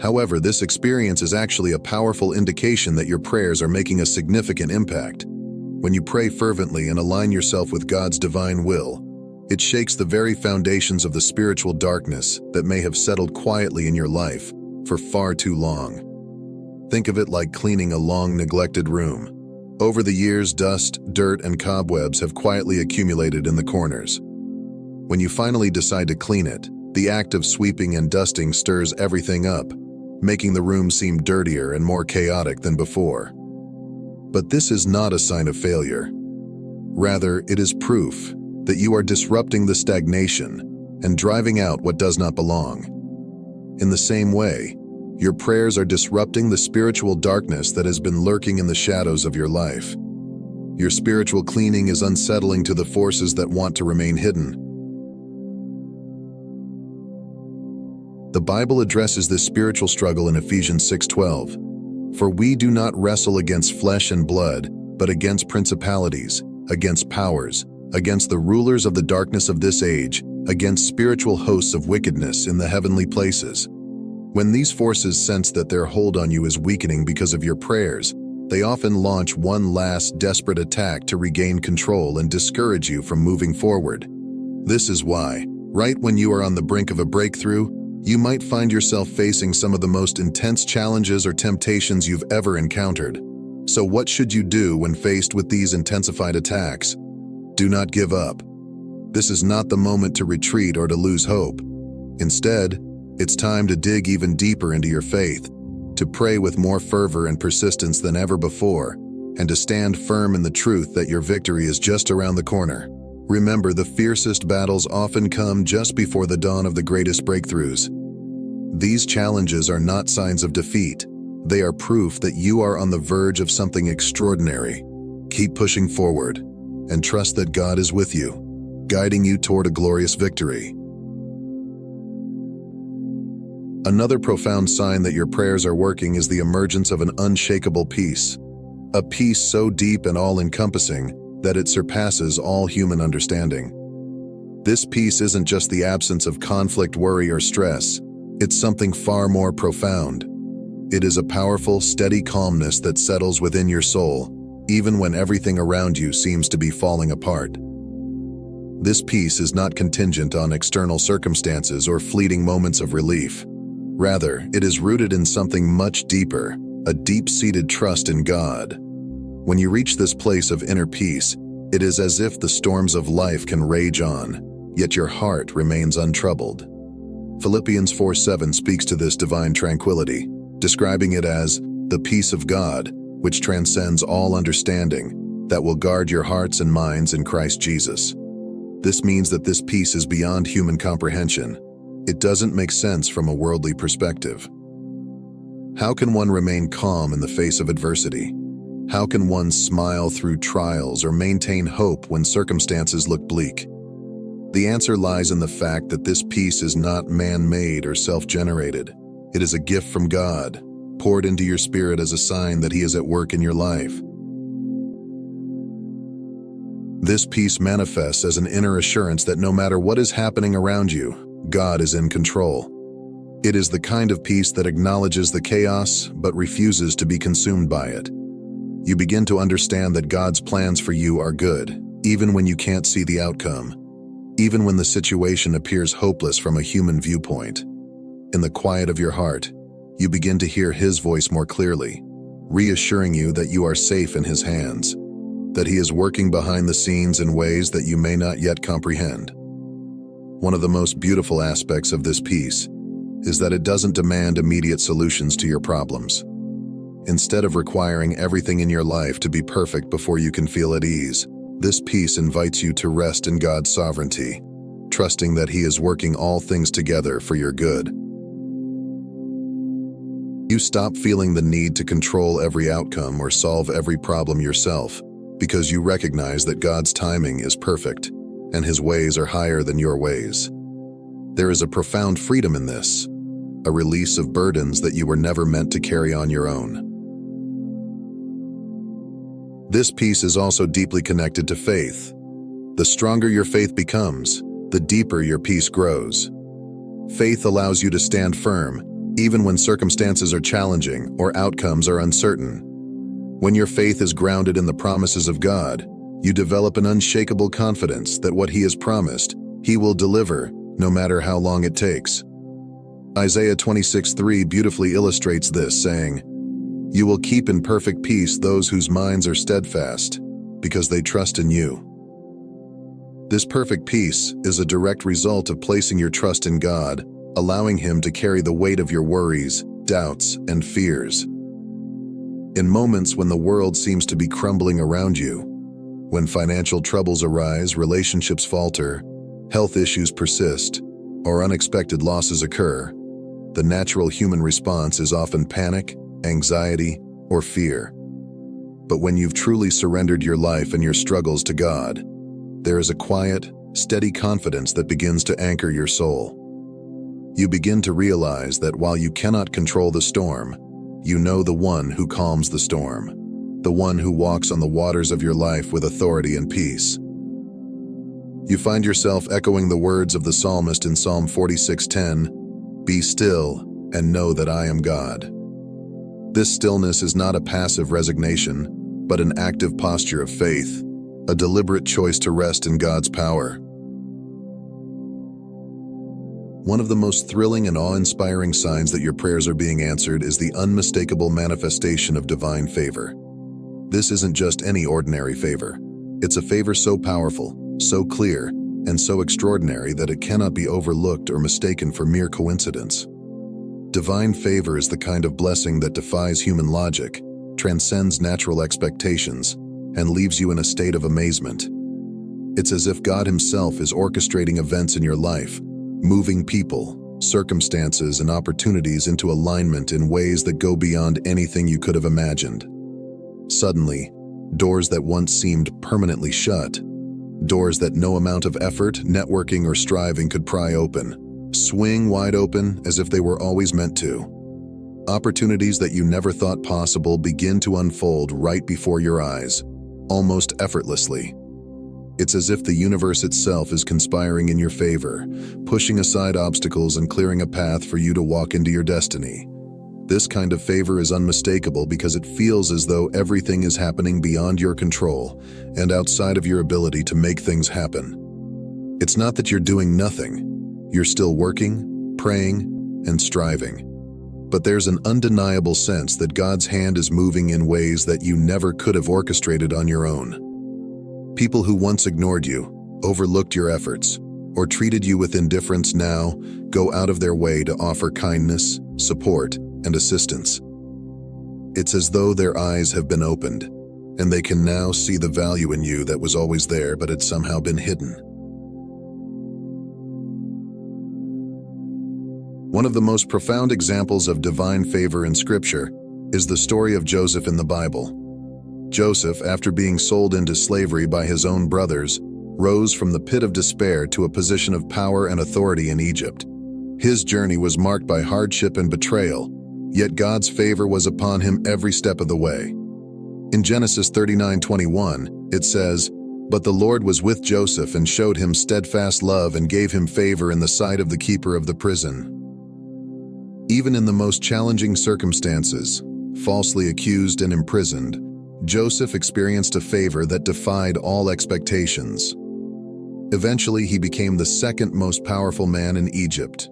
However, this experience is actually a powerful indication that your prayers are making a significant impact. When you pray fervently and align yourself with God's divine will, it shakes the very foundations of the spiritual darkness that may have settled quietly in your life for far too long. Think of it like cleaning a long neglected room. Over the years, dust, dirt, and cobwebs have quietly accumulated in the corners. When you finally decide to clean it, the act of sweeping and dusting stirs everything up, making the room seem dirtier and more chaotic than before. But this is not a sign of failure. Rather, it is proof that you are disrupting the stagnation and driving out what does not belong. In the same way, your prayers are disrupting the spiritual darkness that has been lurking in the shadows of your life. Your spiritual cleaning is unsettling to the forces that want to remain hidden. The Bible addresses this spiritual struggle in Ephesians 6:12. For we do not wrestle against flesh and blood, but against principalities, against powers, against the rulers of the darkness of this age, against spiritual hosts of wickedness in the heavenly places. When these forces sense that their hold on you is weakening because of your prayers, they often launch one last desperate attack to regain control and discourage you from moving forward. This is why, right when you are on the brink of a breakthrough, you might find yourself facing some of the most intense challenges or temptations you've ever encountered. So what should you do when faced with these intensified attacks? Do not give up. This is not the moment to retreat or to lose hope. Instead, it's time to dig even deeper into your faith, to pray with more fervor and persistence than ever before, and to stand firm in the truth that your victory is just around the corner. Remember, the fiercest battles often come just before the dawn of the greatest breakthroughs. These challenges are not signs of defeat. They are proof that you are on the verge of something extraordinary. Keep pushing forward and trust that God is with you, guiding you toward a glorious victory. Another profound sign that your prayers are working is the emergence of an unshakable peace. A peace so deep and all-encompassing that it surpasses all human understanding. This peace isn't just the absence of conflict, worry, or stress. It's something far more profound. It is a powerful, steady calmness that settles within your soul, even when everything around you seems to be falling apart. This peace is not contingent on external circumstances or fleeting moments of relief. Rather, it is rooted in something much deeper, a deep-seated trust in God. When you reach this place of inner peace, it is as if the storms of life can rage on, yet your heart remains untroubled. Philippians 4:7 speaks to this divine tranquility, describing it as the peace of God, which transcends all understanding, that will guard your hearts and minds in Christ Jesus. This means that this peace is beyond human comprehension. It doesn't make sense from a worldly perspective. How can one remain calm in the face of adversity? How can one smile through trials or maintain hope when circumstances look bleak? The answer lies in the fact that this peace is not man-made or self-generated. It is a gift from God, poured into your spirit as a sign that He is at work in your life. This peace manifests as an inner assurance that no matter what is happening around you, God is in control. It is the kind of peace that acknowledges the chaos but refuses to be consumed by it. You begin to understand that God's plans for you are good, even when you can't see the outcome, even when the situation appears hopeless from a human viewpoint. In the quiet of your heart, you begin to hear His voice more clearly, reassuring you that you are safe in His hands, that He is working behind the scenes in ways that you may not yet comprehend. One of the most beautiful aspects of this peace is that it doesn't demand immediate solutions to your problems. Instead of requiring everything in your life to be perfect before you can feel at ease, this peace invites you to rest in God's sovereignty, trusting that He is working all things together for your good. You stop feeling the need to control every outcome or solve every problem yourself, because you recognize that God's timing is perfect and His ways are higher than your ways. There is a profound freedom in this, a release of burdens that you were never meant to carry on your own. This peace is also deeply connected to faith. The stronger your faith becomes, the deeper your peace grows. Faith allows you to stand firm, even when circumstances are challenging or outcomes are uncertain. When your faith is grounded in the promises of God, you develop an unshakable confidence that what He has promised, He will deliver, no matter how long it takes. Isaiah 26:3 beautifully illustrates this, saying, "You will keep in perfect peace those whose minds are steadfast, because they trust in you." This perfect peace is a direct result of placing your trust in God, allowing Him to carry the weight of your worries, doubts, and fears. In moments when the world seems to be crumbling around you, when financial troubles arise, relationships falter, health issues persist, or unexpected losses occur, the natural human response is often panic, anxiety, or fear. But when you've truly surrendered your life and your struggles to God, there is a quiet, steady confidence that begins to anchor your soul. You begin to realize that while you cannot control the storm, you know the one who calms the storm, the one who walks on the waters of your life with authority and peace. You find yourself echoing the words of the psalmist in Psalm 46:10, "Be still and know that I am God." This stillness is not a passive resignation, but an active posture of faith, a deliberate choice to rest in God's power. One of the most thrilling and awe-inspiring signs that your prayers are being answered is the unmistakable manifestation of divine favor. This isn't just any ordinary favor. It's a favor so powerful, so clear, and so extraordinary that it cannot be overlooked or mistaken for mere coincidence. Divine favor is the kind of blessing that defies human logic, transcends natural expectations, and leaves you in a state of amazement. It's as if God Himself is orchestrating events in your life, moving people, circumstances, and opportunities into alignment in ways that go beyond anything you could have imagined. Suddenly, doors that once seemed permanently shut, doors that no amount of effort, networking, or striving could pry open, swing wide open as if they were always meant to. Opportunities that you never thought possible begin to unfold right before your eyes, almost effortlessly. It's as if the universe itself is conspiring in your favor, pushing aside obstacles and clearing a path for you to walk into your destiny. This kind of favor is unmistakable because it feels as though everything is happening beyond your control and outside of your ability to make things happen. It's not that you're doing nothing. You're still working, praying, and striving. But there's an undeniable sense that God's hand is moving in ways that you never could have orchestrated on your own. People who once ignored you, overlooked your efforts, or treated you with indifference now go out of their way to offer kindness, support, and assistance. It's as though their eyes have been opened, and they can now see the value in you that was always there but had somehow been hidden. One of the most profound examples of divine favor in Scripture is the story of Joseph in the Bible. Joseph, after being sold into slavery by his own brothers, rose from the pit of despair to a position of power and authority in Egypt. His journey was marked by hardship and betrayal, yet God's favor was upon him every step of the way. In Genesis 39:21, it says, "But the Lord was with Joseph and showed him steadfast love and gave him favor in the sight of the keeper of the prison." Even in the most challenging circumstances, falsely accused and imprisoned, Joseph experienced a favor that defied all expectations. Eventually, he became the second most powerful man in Egypt,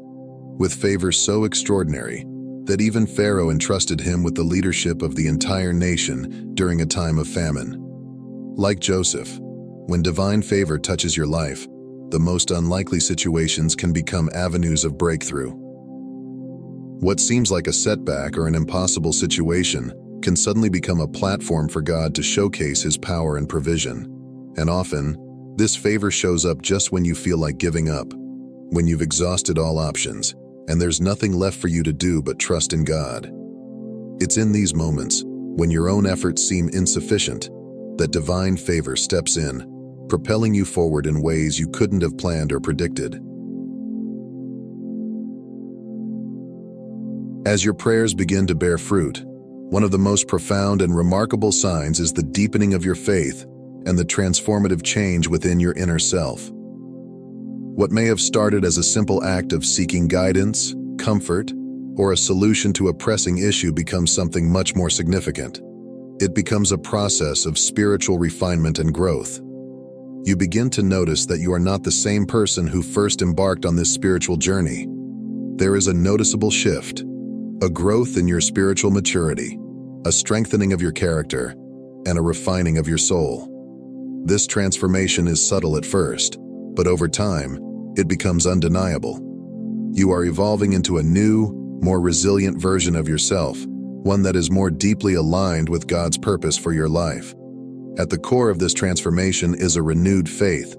with favor so extraordinary that even Pharaoh entrusted him with the leadership of the entire nation during a time of famine. Like Joseph, when divine favor touches your life, the most unlikely situations can become avenues of breakthrough. What seems like a setback or an impossible situation can suddenly become a platform for God to showcase His power and provision. And often, this favor shows up just when you feel like giving up, when you've exhausted all options, and there's nothing left for you to do but trust in God. It's in these moments, when your own efforts seem insufficient, that divine favor steps in, propelling you forward in ways you couldn't have planned or predicted. As your prayers begin to bear fruit, one of the most profound and remarkable signs is the deepening of your faith and the transformative change within your inner self. What may have started as a simple act of seeking guidance, comfort, or a solution to a pressing issue becomes something much more significant. It becomes a process of spiritual refinement and growth. You begin to notice that you are not the same person who first embarked on this spiritual journey. There is a noticeable shift, a growth in your spiritual maturity, a strengthening of your character, and a refining of your soul. This transformation is subtle at first, but over time, it becomes undeniable. You are evolving into a new, more resilient version of yourself, one that is more deeply aligned with God's purpose for your life. At the core of this transformation is a renewed faith,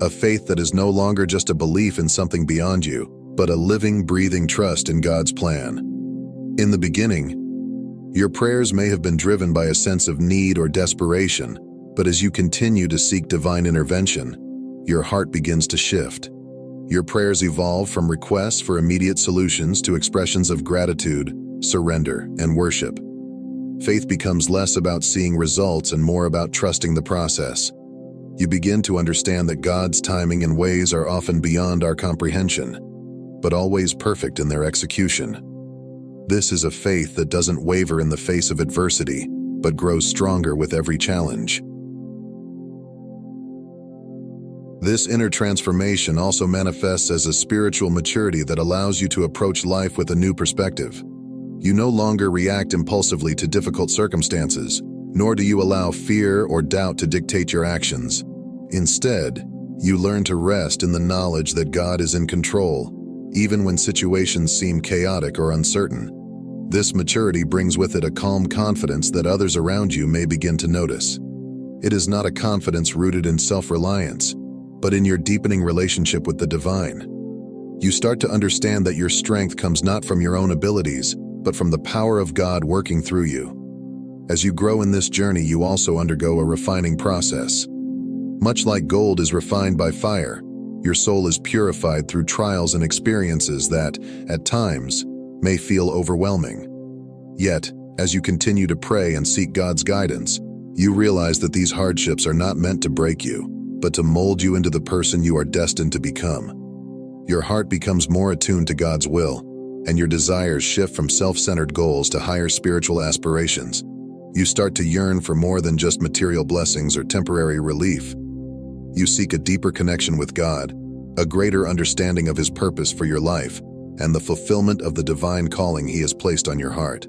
a faith that is no longer just a belief in something beyond you, but a living, breathing trust in God's plan. In the beginning, your prayers may have been driven by a sense of need or desperation, but as you continue to seek divine intervention, your heart begins to shift. Your prayers evolve from requests for immediate solutions to expressions of gratitude, surrender, and worship. Faith becomes less about seeing results and more about trusting the process. You begin to understand that God's timing and ways are often beyond our comprehension, but always perfect in their execution. This is a faith that doesn't waver in the face of adversity, but grows stronger with every challenge. This inner transformation also manifests as a spiritual maturity that allows you to approach life with a new perspective. You no longer react impulsively to difficult circumstances, nor do you allow fear or doubt to dictate your actions. Instead, you learn to rest in the knowledge that God is in control, even when situations seem chaotic or uncertain. This maturity brings with it a calm confidence that others around you may begin to notice. It is not a confidence rooted in self-reliance, but in your deepening relationship with the divine. You start to understand that your strength comes not from your own abilities, but from the power of God working through you. As you grow in this journey, you also undergo a refining process. Much like gold is refined by fire, your soul is purified through trials and experiences that, at times, may feel overwhelming. Yet, as you continue to pray and seek God's guidance, you realize that these hardships are not meant to break you, but to mold you into the person you are destined to become. Your heart becomes more attuned to God's will, and your desires shift from self-centered goals to higher spiritual aspirations. You start to yearn for more than just material blessings or temporary relief. You seek a deeper connection with God, a greater understanding of His purpose for your life, and the fulfillment of the divine calling He has placed on your heart.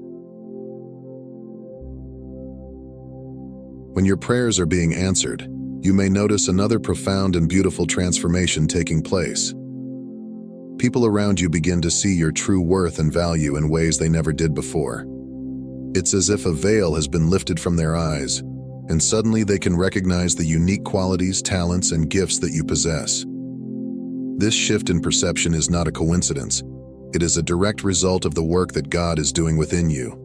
When your prayers are being answered, you may notice another profound and beautiful transformation taking place. People around you begin to see your true worth and value in ways they never did before. It's as if a veil has been lifted from their eyes, and suddenly they can recognize the unique qualities, talents, and gifts that you possess. This shift in perception is not a coincidence. It is a direct result of the work that God is doing within you.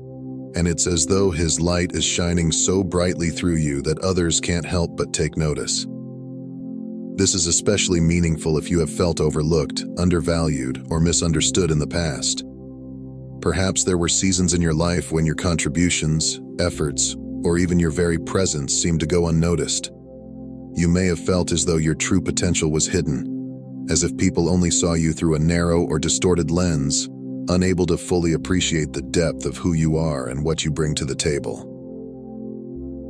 And it's as though His light is shining so brightly through you that others can't help but take notice. This is especially meaningful if you have felt overlooked, undervalued, or misunderstood in the past. Perhaps there were seasons in your life when your contributions, efforts, or even your very presence seemed to go unnoticed. You may have felt as though your true potential was hidden, as if people only saw you through a narrow or distorted lens, unable to fully appreciate the depth of who you are and what you bring to the table.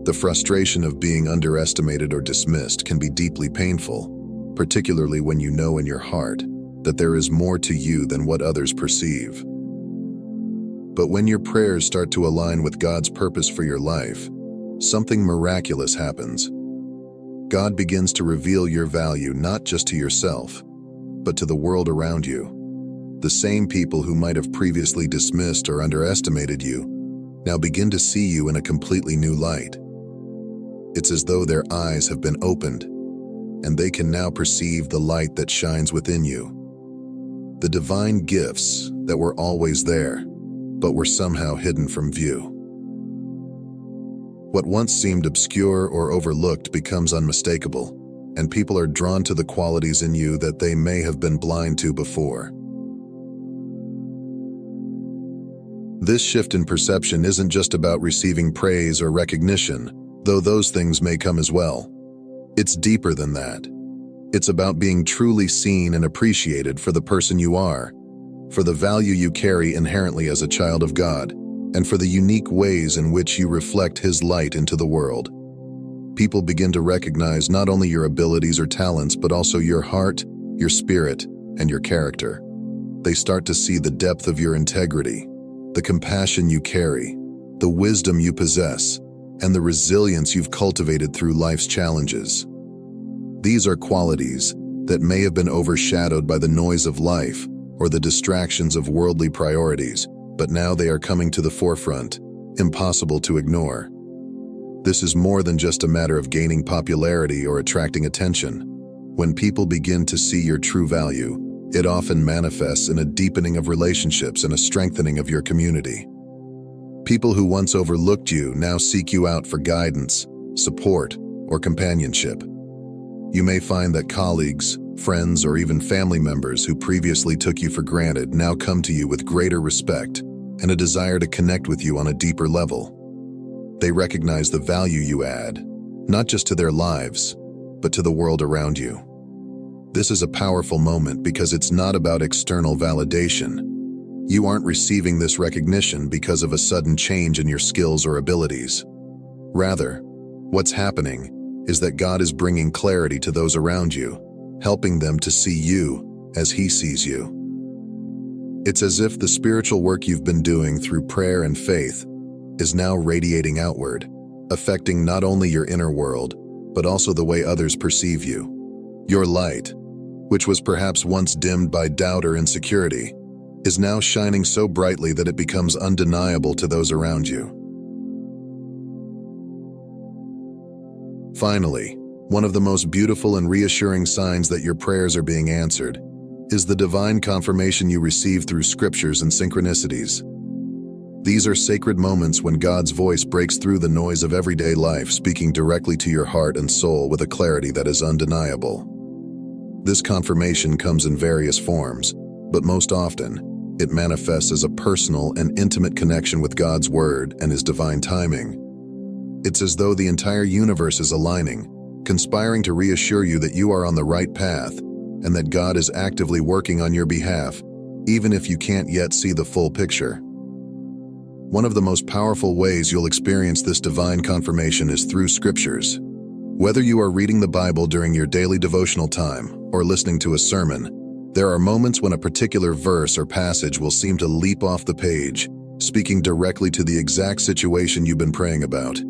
The frustration of being underestimated or dismissed can be deeply painful, particularly when you know in your heart that there is more to you than what others perceive. But when your prayers start to align with God's purpose for your life, something miraculous happens. God begins to reveal your value not just to yourself, but to the world around you. The same people who might have previously dismissed or underestimated you now begin to see you in a completely new light. It's as though their eyes have been opened, and they can now perceive the light that shines within you. The divine gifts that were always there, but were somehow hidden from view. What once seemed obscure or overlooked becomes unmistakable, and people are drawn to the qualities in you that they may have been blind to before. This shift in perception isn't just about receiving praise or recognition, though those things may come as well. It's deeper than that. It's about being truly seen and appreciated for the person you are, for the value you carry inherently as a child of God, and for the unique ways in which you reflect His light into the world. People begin to recognize not only your abilities or talents, but also your heart, your spirit, and your character. They start to see the depth of your integrity, the compassion you carry, the wisdom you possess, and the resilience you've cultivated through life's challenges. These are qualities that may have been overshadowed by the noise of life or the distractions of worldly priorities, but now they are coming to the forefront, impossible to ignore. This is more than just a matter of gaining popularity or attracting attention. When people begin to see your true value, it often manifests in a deepening of relationships and a strengthening of your community. People who once overlooked you now seek you out for guidance, support, or companionship. You may find that colleagues, friends, or even family members who previously took you for granted now come to you with greater respect and a desire to connect with you on a deeper level. They recognize the value you add, not just to their lives, but to the world around you. This is a powerful moment because it's not about external validation. You aren't receiving this recognition because of a sudden change in your skills or abilities. Rather, what's happening is that God is bringing clarity to those around you, helping them to see you as He sees you. It's as if the spiritual work you've been doing through prayer and faith is now radiating outward, affecting not only your inner world, but also the way others perceive you. Your light, which was perhaps once dimmed by doubt or insecurity, is now shining so brightly that it becomes undeniable to those around you. Finally, one of the most beautiful and reassuring signs that your prayers are being answered is the divine confirmation you receive through scriptures and synchronicities. These are sacred moments when God's voice breaks through the noise of everyday life, speaking directly to your heart and soul with a clarity that is undeniable. This confirmation comes in various forms, but most often, it manifests as a personal and intimate connection with God's Word and His divine timing. It's as though the entire universe is aligning, conspiring to reassure you that you are on the right path and that God is actively working on your behalf, even if you can't yet see the full picture. One of the most powerful ways you'll experience this divine confirmation is through scriptures. Whether you are reading the Bible during your daily devotional time or listening to a sermon, there are moments when a particular verse or passage will seem to leap off the page, speaking directly to the exact situation you've been praying about.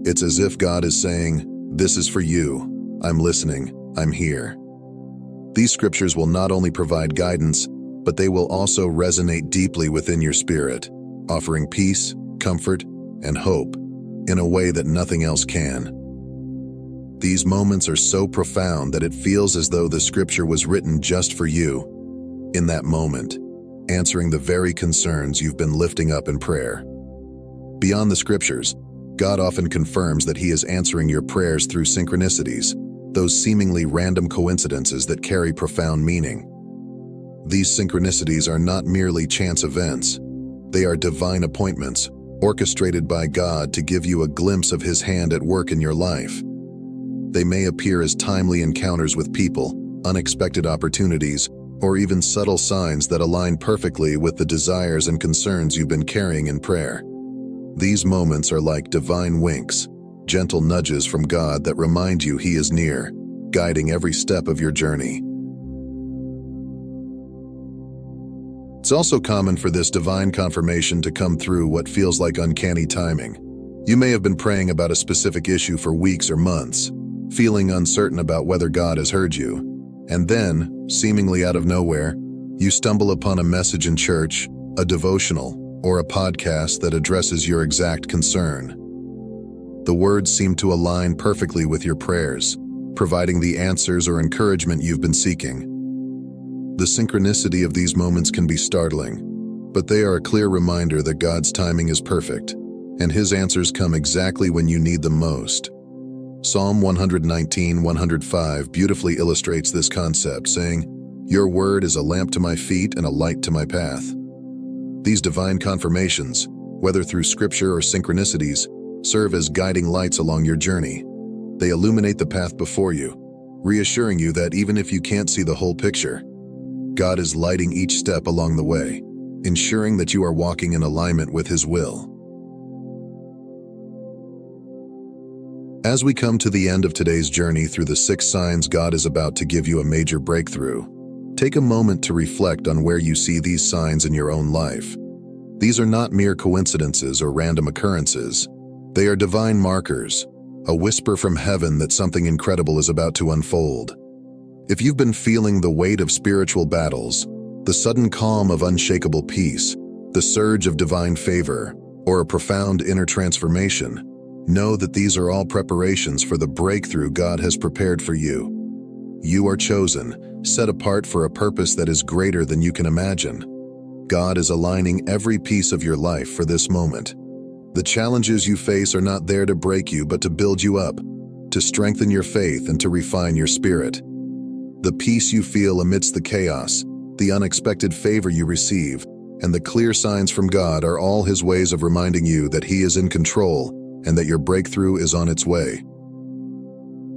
It's as if God is saying, "This is for you. I'm listening. I'm here." These scriptures will not only provide guidance, but they will also resonate deeply within your spirit, offering peace, comfort, and hope in a way that nothing else can. These moments are so profound that it feels as though the scripture was written just for you in that moment, answering the very concerns you've been lifting up in prayer. Beyond the scriptures, God often confirms that He is answering your prayers through synchronicities, those seemingly random coincidences that carry profound meaning. These synchronicities are not merely chance events. They are divine appointments, orchestrated by God to give you a glimpse of His hand at work in your life. They may appear as timely encounters with people, unexpected opportunities, or even subtle signs that align perfectly with the desires and concerns you've been carrying in prayer. These moments are like divine winks, gentle nudges from God that remind you He is near, guiding every step of your journey. It's also common for this divine confirmation to come through what feels like uncanny timing. You may have been praying about a specific issue for weeks or months, feeling uncertain about whether God has heard you. And then, seemingly out of nowhere, you stumble upon a message in church, a devotional, or a podcast that addresses your exact concern. The words seem to align perfectly with your prayers, providing the answers or encouragement you've been seeking. The synchronicity of these moments can be startling, but they are a clear reminder that God's timing is perfect, and His answers come exactly when you need them most. Psalm 119:105 beautifully illustrates this concept, saying, "Your word is a lamp to my feet and a light to my path." These divine confirmations, whether through scripture or synchronicities, serve as guiding lights along your journey. They illuminate the path before you, reassuring you that even if you can't see the whole picture, God is lighting each step along the way, ensuring that you are walking in alignment with His will. As we come to the end of today's journey through the 6 signs God is about to give you a major breakthrough, take a moment to reflect on where you see these signs in your own life. These are not mere coincidences or random occurrences. They are divine markers, a whisper from heaven that something incredible is about to unfold. If you've been feeling the weight of spiritual battles, the sudden calm of unshakable peace, the surge of divine favor, or a profound inner transformation, know that these are all preparations for the breakthrough God has prepared for you. You are chosen, set apart for a purpose that is greater than you can imagine. God is aligning every piece of your life for this moment. The challenges you face are not there to break you, but to build you up, to strengthen your faith and to refine your spirit. The peace you feel amidst the chaos, the unexpected favor you receive, and the clear signs from God are all His ways of reminding you that He is in control and that your breakthrough is on its way.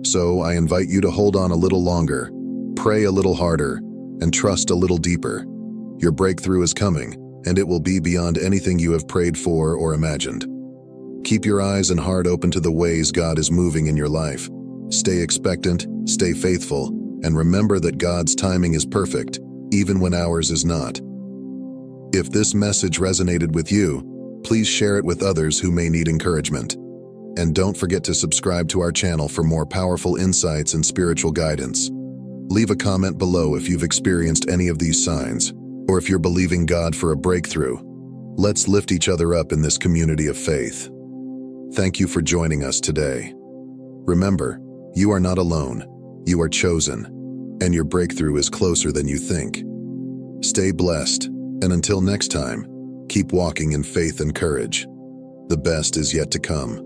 So I invite you to hold on a little longer, pray a little harder, and trust a little deeper. Your breakthrough is coming, and it will be beyond anything you have prayed for or imagined. Keep your eyes and heart open to the ways God is moving in your life. Stay expectant, stay faithful, and remember that God's timing is perfect, even when ours is not. If this message resonated with you, please share it with others who may need encouragement. And don't forget to subscribe to our channel for more powerful insights and spiritual guidance. Leave a comment below if you've experienced any of these signs, or if you're believing God for a breakthrough. Let's lift each other up in this community of faith. Thank you for joining us today. Remember, you are not alone. You are chosen, and your breakthrough is closer than you think. Stay blessed, and until next time, keep walking in faith and courage. The best is yet to come.